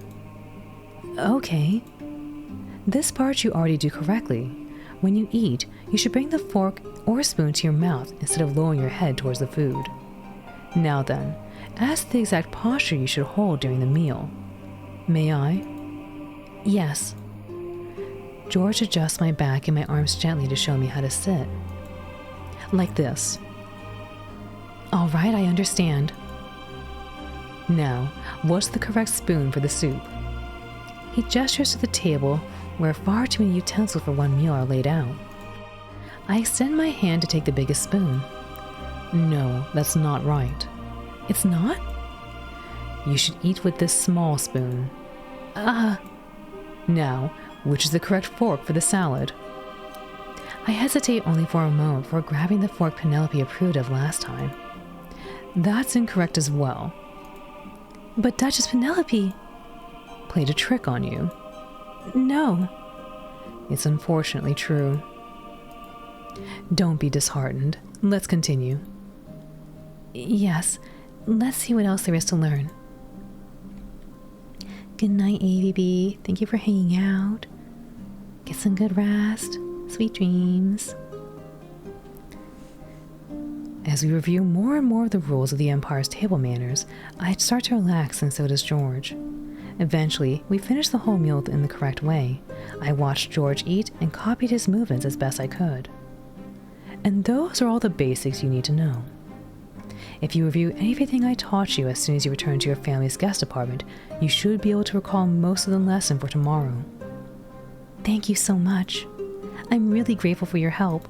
Okay. This part you already do correctly. When you eat, you should bring the fork or spoon to your mouth instead of lowering your head towards the food. Now then, ask the exact posture you should hold during the meal. May I? Yes. George adjusts my back and my arms gently to show me how to sit. Like this. All right, I understand. Now, what's the correct spoon for the soup? He gestures to the table where far too many utensils for one meal are laid out. I extend my hand to take the biggest spoon. No, that's not right. It's not? You should eat with this small spoon. Now, which is the correct fork for the salad? I hesitate only for a moment before grabbing the fork Penelope approved of last time. That's incorrect as well. But Duchess Penelope played a trick on you. No. It's unfortunately true. Don't be disheartened. Let's continue. Yes, let's see what else there is to learn. Good night, AVB. Thank you for hanging out. Get some good rest. Sweet dreams. As we review more and more of the rules of the Empire's table manners, I start to relax, and so does George. Eventually, we finish the whole meal in the correct way. I watched George eat and copied his movements as best I could. And those are all the basics you need to know. If you review everything I taught you as soon as you return to your family's guest apartment, you should be able to recall most of the lesson for tomorrow. Thank you so much. I'm really grateful for your help.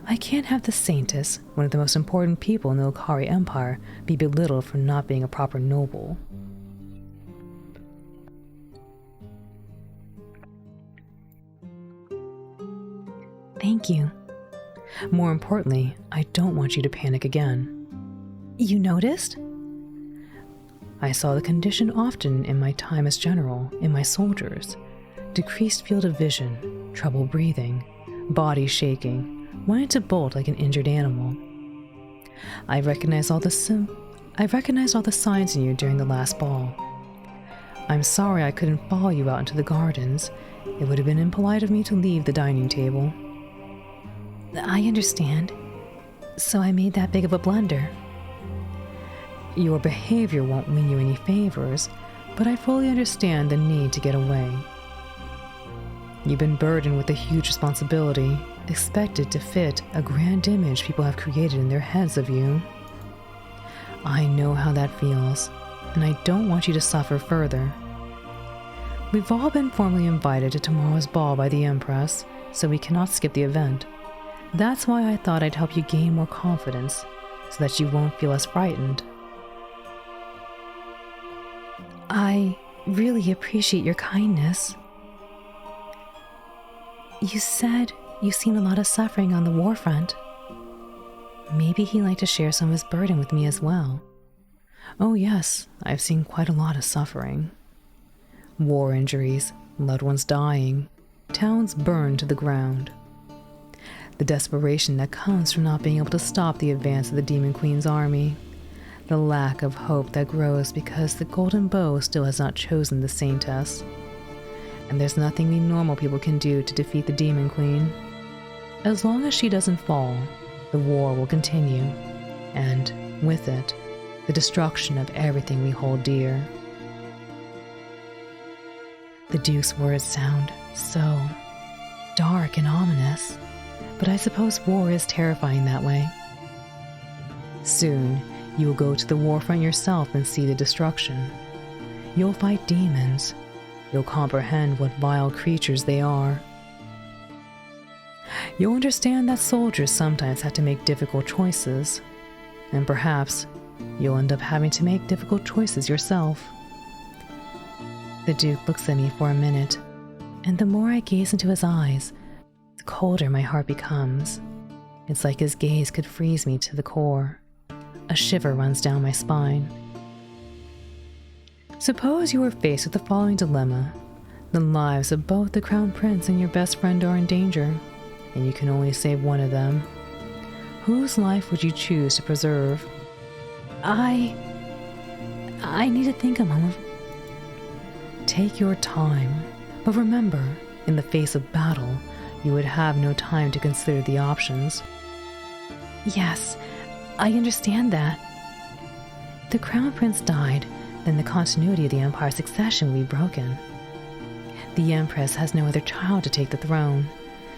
I can't have the Saintess, one of the most important people in the Lokari Empire, be belittled for not being a proper noble. Thank you. More importantly, I don't want you to panic again. You noticed? I saw the condition often in my time as general, in my soldiers. Decreased field of vision, trouble breathing, body shaking, wanted to bolt like an injured animal. I recognized all the signs in you during the last ball. I'm sorry I couldn't follow you out into the gardens. It would have been impolite of me to leave the dining table. I understand. So I made that big of a blunder. Your behavior won't win you any favors, but I fully understand the need to get away. You've been burdened with a huge responsibility, expected to fit a grand image people have created in their heads of you. I know how that feels, and I don't want you to suffer further. We've all been formally invited to tomorrow's ball by the Empress, so we cannot skip the event. That's why I thought I'd help you gain more confidence, so that you won't feel as frightened. I really appreciate your kindness. You said you've seen a lot of suffering on the war front. Maybe he'd like to share some of his burden with me as well. Oh yes, I've seen quite a lot of suffering. War injuries, loved ones dying, towns burned to the ground. The desperation that comes from not being able to stop the advance of the Demon Queen's army. The lack of hope that grows because the Golden Bow still has not chosen the Saintess. And there's nothing we normal people can do to defeat the Demon Queen. As long as she doesn't fall, the war will continue, and with it, the destruction of everything we hold dear. The Duke's words sound so dark and ominous, but I suppose war is terrifying that way. Soon, you will go to the warfront yourself and see the destruction. You'll fight demons. You'll comprehend what vile creatures they are. You'll understand that soldiers sometimes have to make difficult choices, and perhaps you'll end up having to make difficult choices yourself. The Duke looks at me for a minute, and the more I gaze into his eyes, the colder my heart becomes. It's like his gaze could freeze me to the core. A shiver runs down my spine. Suppose you were faced with the following dilemma. The lives of both the Crown Prince and your best friend are in danger, and you can only save one of them. Whose life would you choose to preserve? I need to think a moment. Take your time, but remember, in the face of battle, you would have no time to consider the options. Yes, I understand that. If the Crown Prince died, then the continuity of the Empire's succession would be broken. The Empress has no other child to take the throne.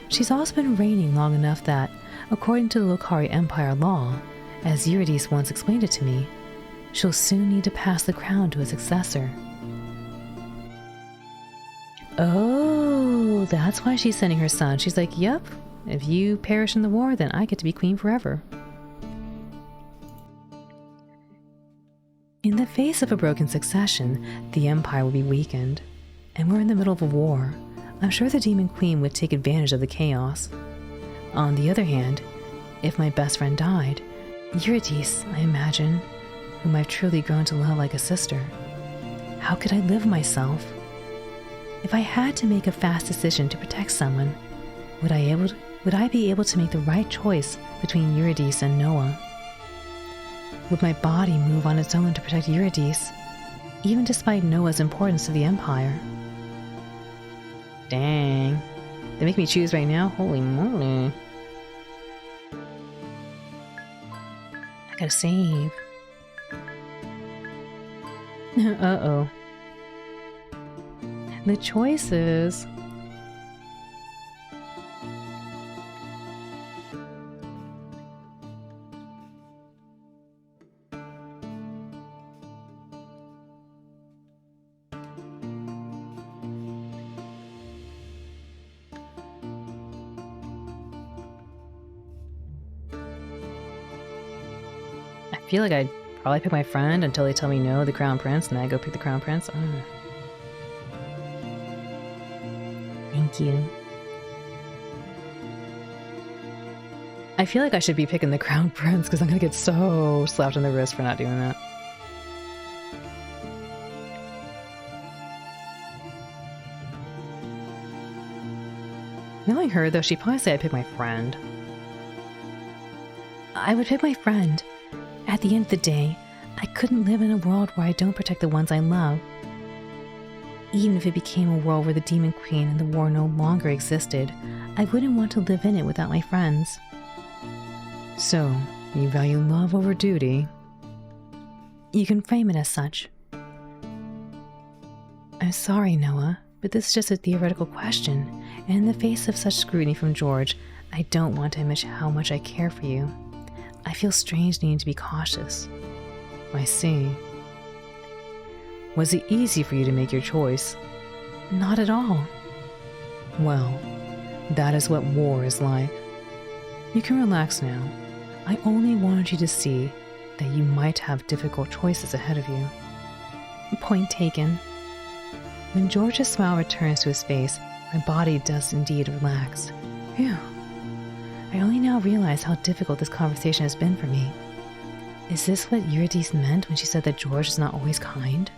She's also been reigning long enough that, according to the Lokari Empire law, as Eurydice once explained it to me, she'll soon need to pass the crown to a successor. Oh, that's why she's sending her son. She's like, yep, if you perish in the war, then I get to be queen forever. In the face of a broken succession, the Empire will be weakened, and we're in the middle of a war. I'm sure the Demon Queen would take advantage of the chaos. On the other hand, if my best friend died, Eurydice, I imagine, whom I've truly grown to love like a sister, how could I live myself? If I had to make a fast decision to protect someone, would I be able to make the right choice between Eurydice and Noah? Would my body move on its own to protect Eurydice, even despite Noah's importance to the Empire? Dang. They make me choose right now? Holy moly. I gotta save. Uh-oh. The choices. I feel like I'd probably pick my friend until they tell me no, the Crown Prince, and then I go pick the Crown Prince. Thank you. I feel like I should be picking the Crown Prince because I'm gonna get so slapped on the wrist for not doing that. Knowing her, though, she'd probably say I'd pick my friend. I would pick my friend. At the end of the day, I couldn't live in a world where I don't protect the ones I love. Even if it became a world where the Demon Queen and the war no longer existed, I wouldn't want to live in it without my friends. So, you value love over duty? You can frame it as such. I'm sorry, Noah, but this is just a theoretical question, and in the face of such scrutiny from George, I don't want to admit how much I care for you. I feel strange needing to be cautious. I see. Was it easy for you to make your choice? Not at all. Well, that is what war is like. You can relax now. I only wanted you to see that you might have difficult choices ahead of you. Point taken. When George's smile returns to his face, my body does indeed relax. Phew. I only now realize how difficult this conversation has been for me. Is this what Eurydice meant when she said that George is not always kind?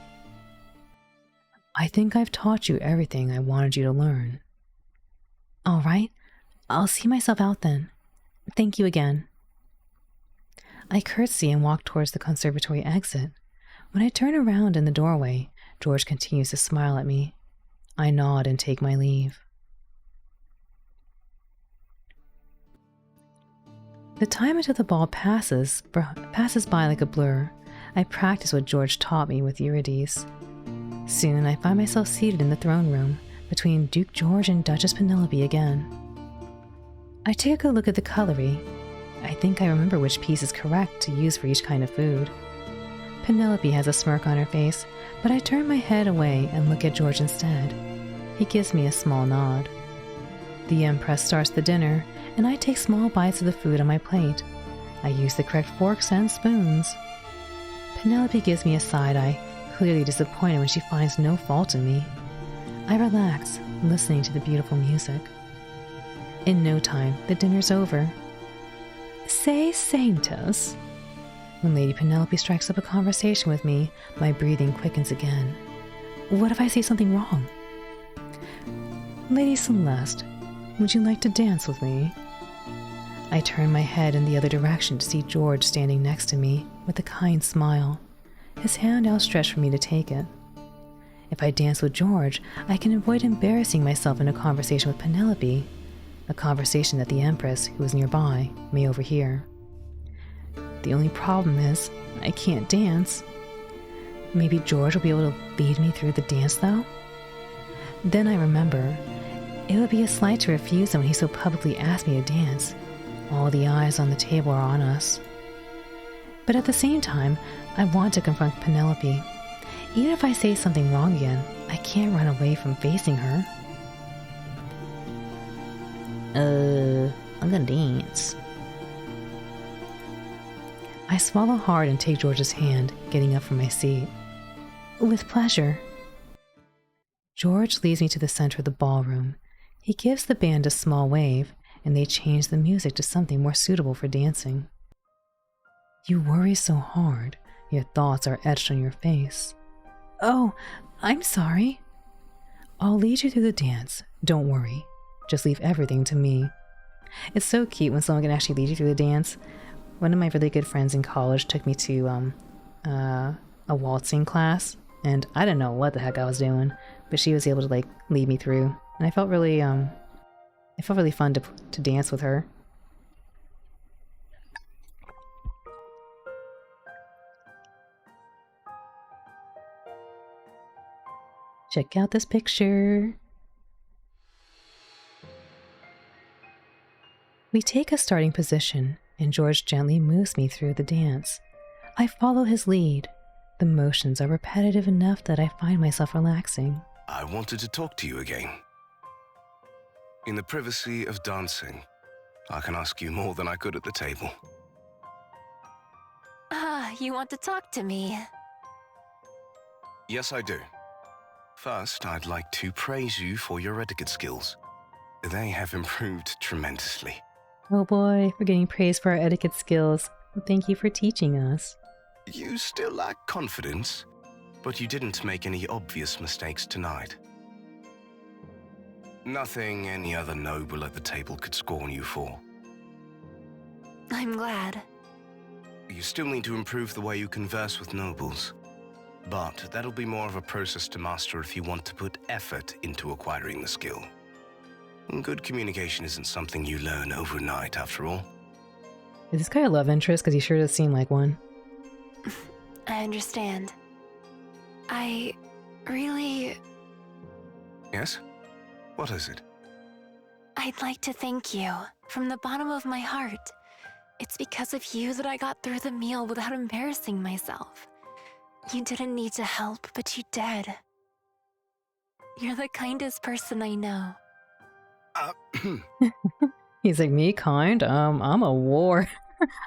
I think I've taught you everything I wanted you to learn. All right, I'll see myself out then. Thank you again. I curtsy and walk towards the conservatory exit. When I turn around in the doorway, George continues to smile at me. I nod and take my leave. The time until the ball passes by like a blur. I practice what George taught me with Eurydice. Soon I find myself seated in the throne room between Duke George and Duchess Penelope again. I take a good look at the cutlery. I think I remember which piece is correct to use for each kind of food. Penelope has a smirk on her face, but I turn my head away and look at George instead. He gives me a small nod. The Empress starts the dinner, and I take small bites of the food on my plate. I use the correct forks and spoons. Penelope gives me a side eye, clearly disappointed when she finds no fault in me. I relax, listening to the beautiful music. In no time, the dinner's over. Say, Saintess. When Lady Penelope strikes up a conversation with me, my breathing quickens again. What if I say something wrong? Lady Celeste, would you like to dance with me? I turn my head in the other direction to see George standing next to me with a kind smile, his hand outstretched for me to take it. If I dance with George, I can avoid embarrassing myself in a conversation with Penelope, a conversation that the Empress, who is nearby, may overhear. The only problem is, I can't dance. Maybe George will be able to lead me through the dance, though? Then I remember, it would be a slight to refuse him when he so publicly asked me to dance. All the eyes on the table are on us. But at the same time, I want to confront Penelope. Even if I say something wrong again, I can't run away from facing her. I'm gonna dance. I swallow hard and take George's hand, getting up from my seat. With pleasure. George leads me to the center of the ballroom. He gives the band a small wave, and they change the music to something more suitable for dancing. You worry so hard, your thoughts are etched on your face. Oh, I'm sorry. I'll lead you through the dance, don't worry. Just leave everything to me. It's so cute when someone can actually lead you through the dance. One of my really good friends in college took me to a waltzing class, and I didn't know what the heck I was doing, but she was able to like lead me through, and I felt really fun to dance with her. Check out this picture. We take a starting position, and George gently moves me through the dance. I follow his lead. The motions are repetitive enough that I find myself relaxing. I wanted to talk to you again. In the privacy of dancing, I can ask you more than I could at the table. You want to talk to me? Yes, I do. First, I'd like to praise you for your etiquette skills. They have improved tremendously. Oh boy, we're getting praised for our etiquette skills. Thank you for teaching us. You still lack confidence, but you didn't make any obvious mistakes tonight. Nothing any other noble at the table could scorn you for. I'm glad. You still need to improve the way you converse with nobles, but that'll be more of a process to master if you want to put effort into acquiring the skill. Good communication isn't something you learn overnight, after all. Is this guy a love interest? Because he sure does seem like one. I I understand. I really... Yes? What is it? I'd like to thank you from the bottom of my heart. It's because of you that I got through the meal without embarrassing myself. You didn't need to help, but you did. You're the kindest person I know. He's like, me kind? I'm a war.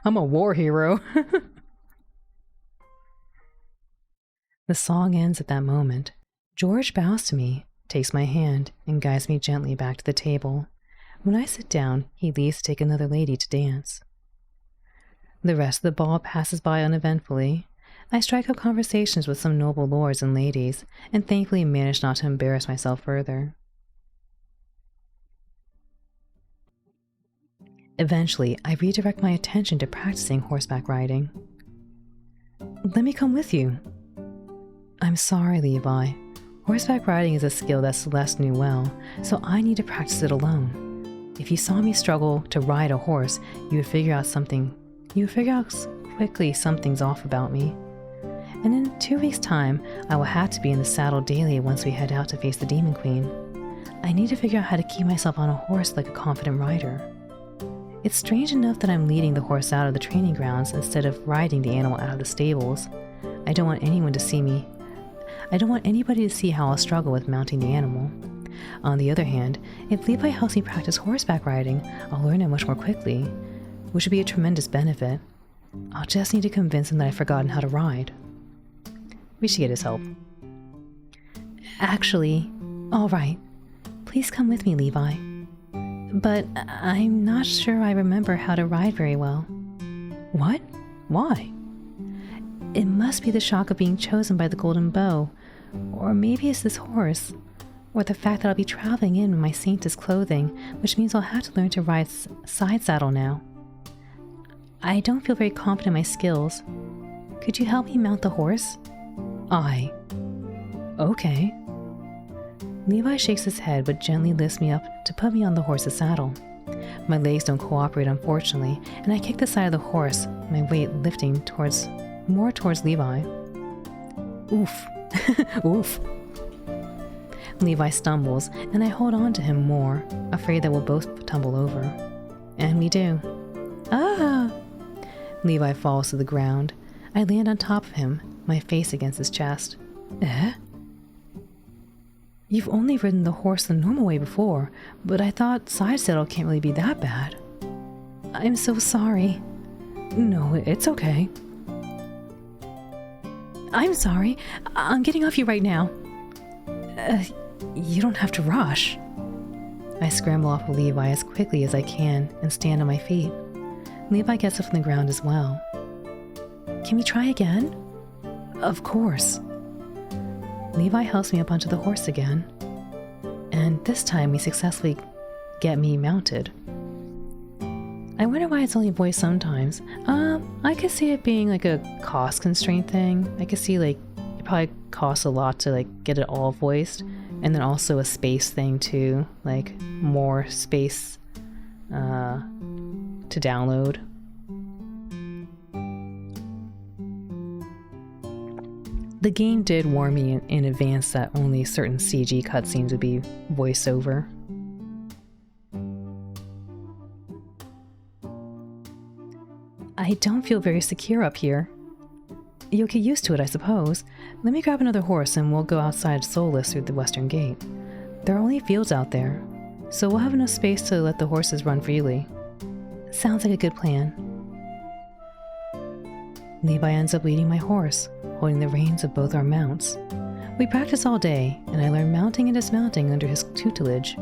I'm a war hero. The song ends at that moment. George bows to me, takes my hand, and guides me gently back to the table. When I sit down, he leaves to take another lady to dance. The rest of the ball passes by uneventfully. I strike up conversations with some noble lords and ladies, and thankfully manage not to embarrass myself further. Eventually, I redirect my attention to practicing horseback riding. Let me come with you. I'm sorry, Levi. Horseback riding is a skill that Celeste knew well, so I need to practice it alone. If you saw me struggle to ride a horse, you would figure out quickly something's off about me. And in 2 weeks' time, I will have to be in the saddle daily once we head out to face the Demon Queen. I need to figure out how to keep myself on a horse like a confident rider. It's strange enough that I'm leading the horse out of the training grounds instead of riding the animal out of the stables. I don't want anybody to see how I'll struggle with mounting the animal. On the other hand, if Levi helps me practice horseback riding, I'll learn it much more quickly, which would be a tremendous benefit. I'll just need to convince him that I've forgotten how to ride. We should get his help. Actually, all right. Please come with me, Levi. But I'm not sure I remember how to ride very well. What? Why? It must be the shock of being chosen by the Golden Bow, or maybe it's this horse, or the fact that I'll be traveling in my Saintess clothing, which means I'll have to learn to ride side saddle now. I don't feel very confident in my skills. Could you help me mount the horse? Okay. Levi shakes his head but gently lifts me up to put me on the horse's saddle. My legs don't cooperate, unfortunately, and I kick the side of the horse, my weight lifting more towards Levi. Oof. Oof. Levi stumbles, and I hold on to him more, afraid that we'll both tumble over. And we do. Ah! Levi falls to the ground. I land on top of him, my face against his chest. Eh? You've only ridden the horse the normal way before, but I thought side saddle can't really be that bad. I'm so sorry. No, it's okay. I'm sorry. I'm getting off you right now. You don't have to rush. I scramble off of Levi as quickly as I can and stand on my feet. Levi gets up from the ground as well. Can we try again? Of course. Levi helps me up onto the horse again, and this time we successfully get me mounted. I wonder why it's only voiced sometimes. I could see it being like a cost constraint thing. I could see like it probably costs a lot to like get it all voiced, and then also a space thing too, like more space to download. The game did warn me in advance that only certain CG cutscenes would be voiceover. I don't feel very secure up here. You'll get used to it, I suppose. Let me grab another horse and we'll go outside Soulless through the western gate. There are only fields out there, so we'll have enough space to let the horses run freely. Sounds like a good plan. Levi ends up leading my horse, holding the reins of both our mounts. We practice all day, and I learn mounting and dismounting under his tutelage.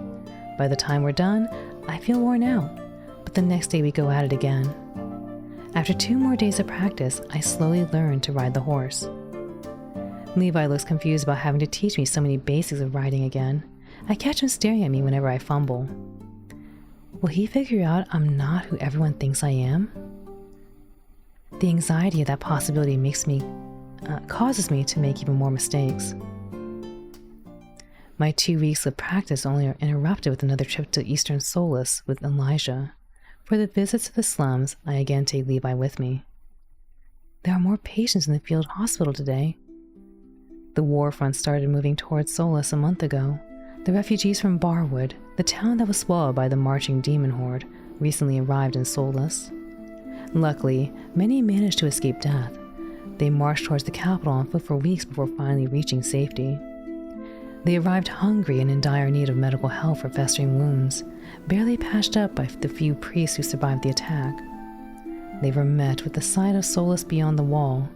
By the time we're done, I feel worn out, but the next day we go at it again. After 2 more days of practice, I slowly learn to ride the horse. Levi looks confused about having to teach me so many basics of riding again. I catch him staring at me whenever I fumble. Will he figure out I'm not who everyone thinks I am? The anxiety of that possibility causes me to make even more mistakes. My 2 weeks of practice only are interrupted with another trip to Eastern Soulless with Elijah. For the visits to the slums, I again take Levi with me. There are more patients in the field hospital today. The war front started moving towards Solus a month ago. The refugees from Barwood, the town that was swallowed by the marching demon horde, recently arrived in Solus. Luckily, many managed to escape death. They marched towards the capital on foot for weeks before finally reaching safety. They arrived hungry and in dire need of medical help for festering wounds, barely patched up by the few priests who survived the attack. They were met with the sight of Solus beyond the wall.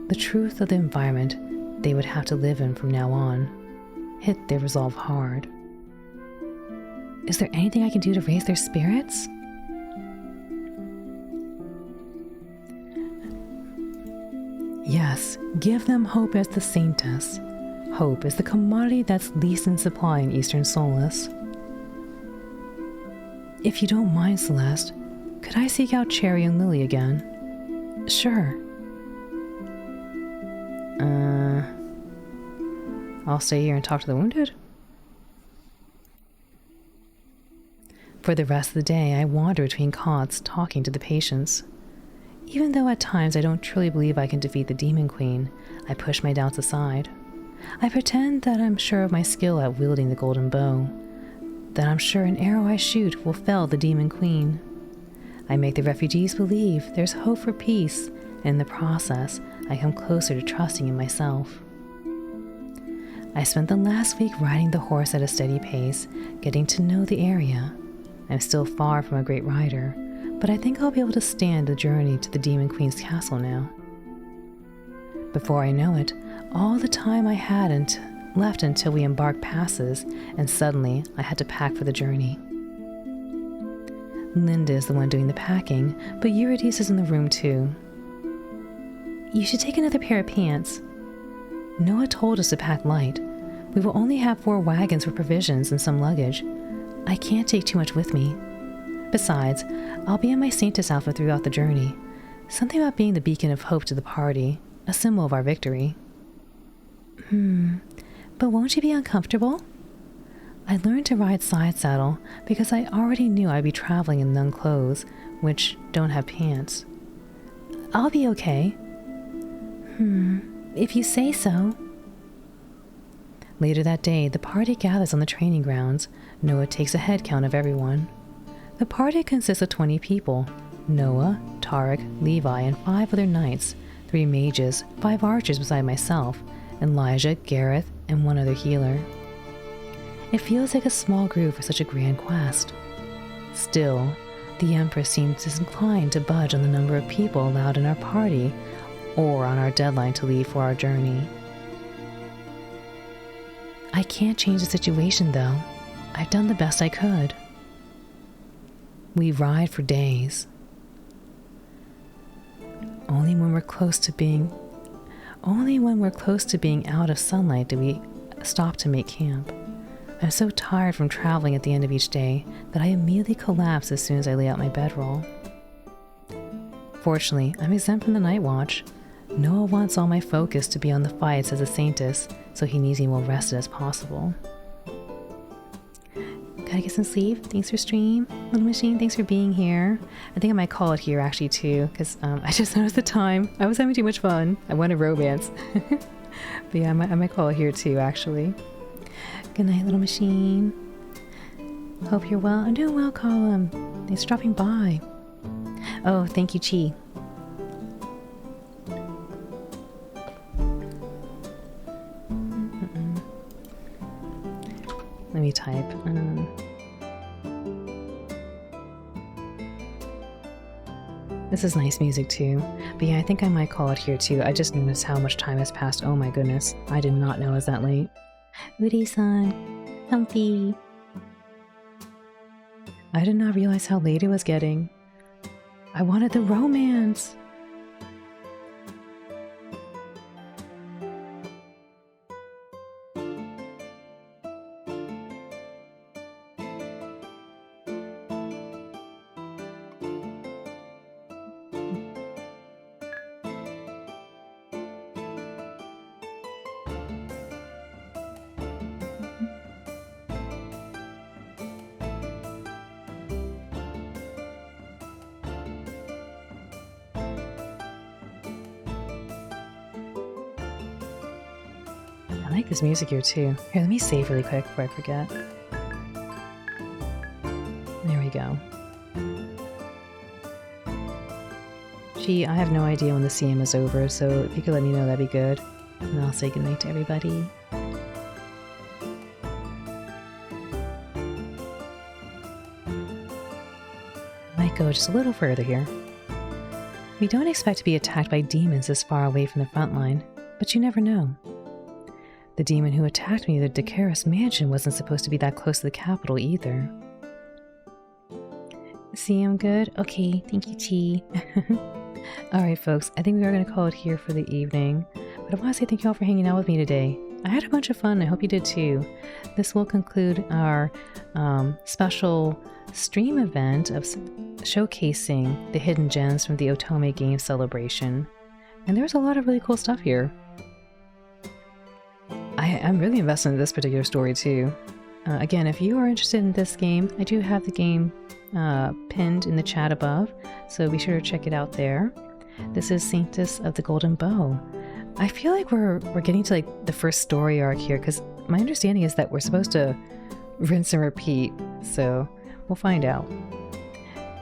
The truth of the environment they would have to live in from now on hit their resolve hard. Is there anything I can do to raise their spirits? Yes, give them hope as the Saintess. Hope is the commodity that's least in supply in Eastern Solus. If you don't mind, Celeste, could I seek out Cherry and Lily again? Sure. I'll stay here and talk to the wounded? For the rest of the day, I wander between cots, talking to the patients. Even though at times I don't truly believe I can defeat the Demon Queen, I push my doubts aside. I pretend that I'm sure of my skill at wielding the golden bow, that I'm sure an arrow I shoot will fell the Demon Queen. I make the refugees believe there's hope for peace, and in the process, I come closer to trusting in myself. I spent the last week riding the horse at a steady pace, getting to know the area. I'm still far from a great rider, but I think I'll be able to stand the journey to the Demon Queen's castle now. Before I know it, all the time I hadn't left until we embarked passes, and suddenly I had to pack for the journey. Linda is the one doing the packing, but Eurydice is in the room too. You should take another pair of pants. Noah told us to pack light. We will only have 4 wagons for provisions and some luggage. I can't take too much with me. Besides, I'll be in my Saintess outfit throughout the journey. Something about being the beacon of hope to the party, a symbol of our victory. But won't you be uncomfortable? I learned to ride side saddle because I already knew I'd be traveling in nun clothes, which don't have pants. I'll be okay. If you say so. Later that day, the party gathers on the training grounds. Noah takes a head count of everyone. The party consists of 20 people. Noah, Tarek, Levi, and 5 other knights, 3 mages, 5 archers beside myself, Elijah, Gareth, and 1 other healer. It feels like a small group for such a grand quest. Still, the Empress seems disinclined to budge on the number of people allowed in our party or on our deadline to leave for our journey. I can't change the situation, though. I've done the best I could. We ride for days. Only when we're close to being out of sunlight do we stop to make camp. I'm so tired from traveling at the end of each day that I immediately collapse as soon as I lay out my bedroll. Fortunately, I'm exempt from the night watch. Noah wants all my focus to be on the fights as a Saintess, so he needs me well rested as possible. Gotta get some sleep. Thanks for stream. Little Machine, thanks for being here. I think I might call it here actually too, because I just noticed the time. I was having too much fun. I wanted romance. But yeah, I might call it here too, actually. Good night, Little Machine. Hope you're well. I'm doing well, Colum. Thanks for dropping by. Oh, thank you, Chi. Let me type. This is nice music too. But yeah, I think I might call it here too. I just noticed how much time has passed. Oh my goodness. I did not know it was that late. Udi-san. Comfy. I did not realize how late it was getting. I wanted the romance. I like this music here too. Here, let me save really quick before I forget. There we go. Gee, I have no idea when the CM is over, so if you could let me know, that'd be good. And I'll say goodnight to everybody. Might go just a little further here. We don't expect to be attacked by demons this far away from the front line, but you never know. The demon who attacked me at the Dakaris mansion wasn't supposed to be that close to the capital either. See, I'm good? Okay, thank you, T. Alright folks, I think we are going to call it here for the evening, but I want to say thank you all for hanging out with me today. I had a bunch of fun, I hope you did too. This will conclude our special stream event of showcasing the hidden gems from the Otome game celebration. And there's a lot of really cool stuff here. I'm really invested in this particular story too. Again, if you are interested in this game, I do have the game pinned in the chat above, so be sure to check it out there. This is Saintess of the Golden Bow. I feel like we're getting to like the first story arc here, because my understanding is that we're supposed to rinse and repeat, so we'll find out.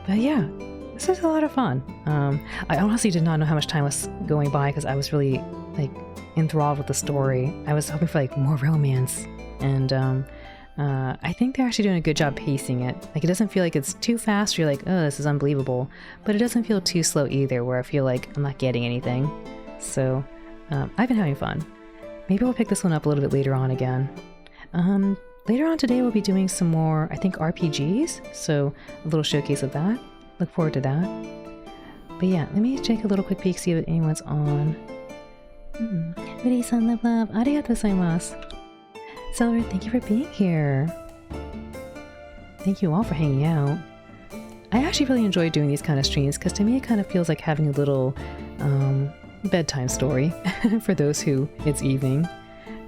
But yeah, this is a lot of fun. I honestly did not know how much time was going by because I was really like enthralled with the story. I was hoping for like more romance, and I think they're actually doing a good job pacing it. Like, it doesn't feel like it's too fast, you're like, oh, this is unbelievable, but it doesn't feel too slow either, where I feel like I'm not getting anything. So I've been having fun. Maybe we'll pick this one up a little bit later on again. Later on today we'll be doing some more, I think, RPGs, so a little showcase of that. Look forward to that. But yeah, let me take a little quick peek, see if anyone's on. Uri-san, love, arigatou gozaimasu. Silver, thank you for being here. Thank you all for hanging out. I actually really enjoy doing these kind of streams because to me it kind of feels like having a little bedtime story for those who it's evening.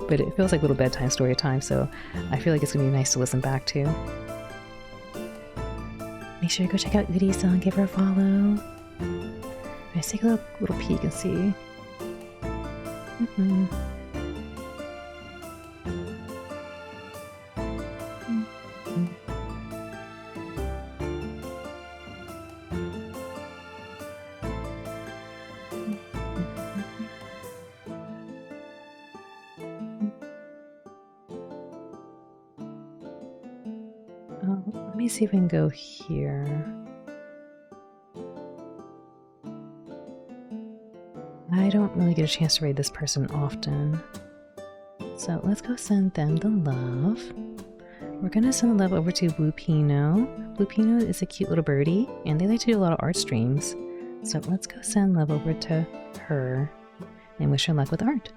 But it feels like a little bedtime story time, so I feel like it's going to be nice to listen back to. Make sure to go check out Uri-san, give her a follow. Let's take a little peek and see. Let me see if I can go here. I don't really get a chance to raid this person often. So let's go send them the love. We're gonna send the love over to Lupino. Lupino is a cute little birdie, and they like to do a lot of art streams. So let's go send love over to her and wish her luck with art.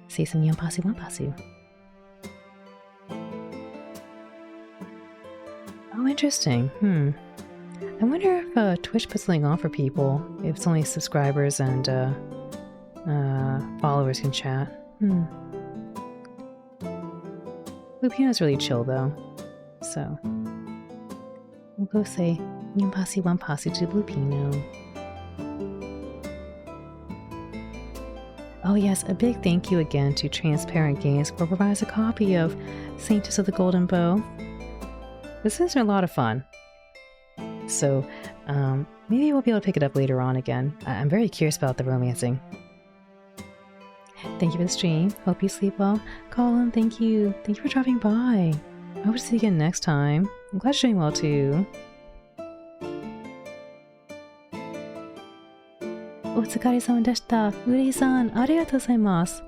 Say some yampasu wampasu. Oh, interesting. I wonder if Twitch puts something on for people, if it's only subscribers and followers can chat. Lupino's really chill though, so we'll go say yampasu wampasu to Lupino. Oh yes, a big thank you again to Transparent Games for providing us a copy of Saintess of the Golden Bow. This is a lot of fun. So maybe we'll be able to pick it up later on again. I'm very curious about the romancing. Thank you for the stream. Hope you sleep well. Colin, thank you. Thank you for dropping by. I hope to see you again next time. I'm glad you're doing well too. Otsukare-sama deshita. Uri-san, arigatou gozaimasu.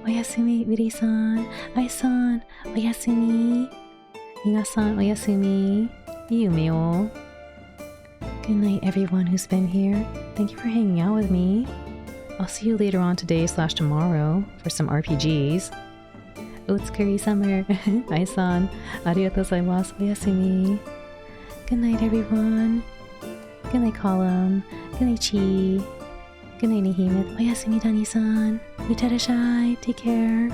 Oyasumi, Uri-san. Ai-san, oyasumi. Minasan, oyasumi. Yume o. Good night, everyone who's been here. Thank you for hanging out with me. I'll see you later on today/tomorrow for some RPGs. Otsukare summer. Ai-san, arigatou gozaimasu. Oyasumi. Good night, everyone. Good night, Column. Good night, Chi. Good night, Nihimith. Oyasumi, Dani-san. Itarashai. Take care.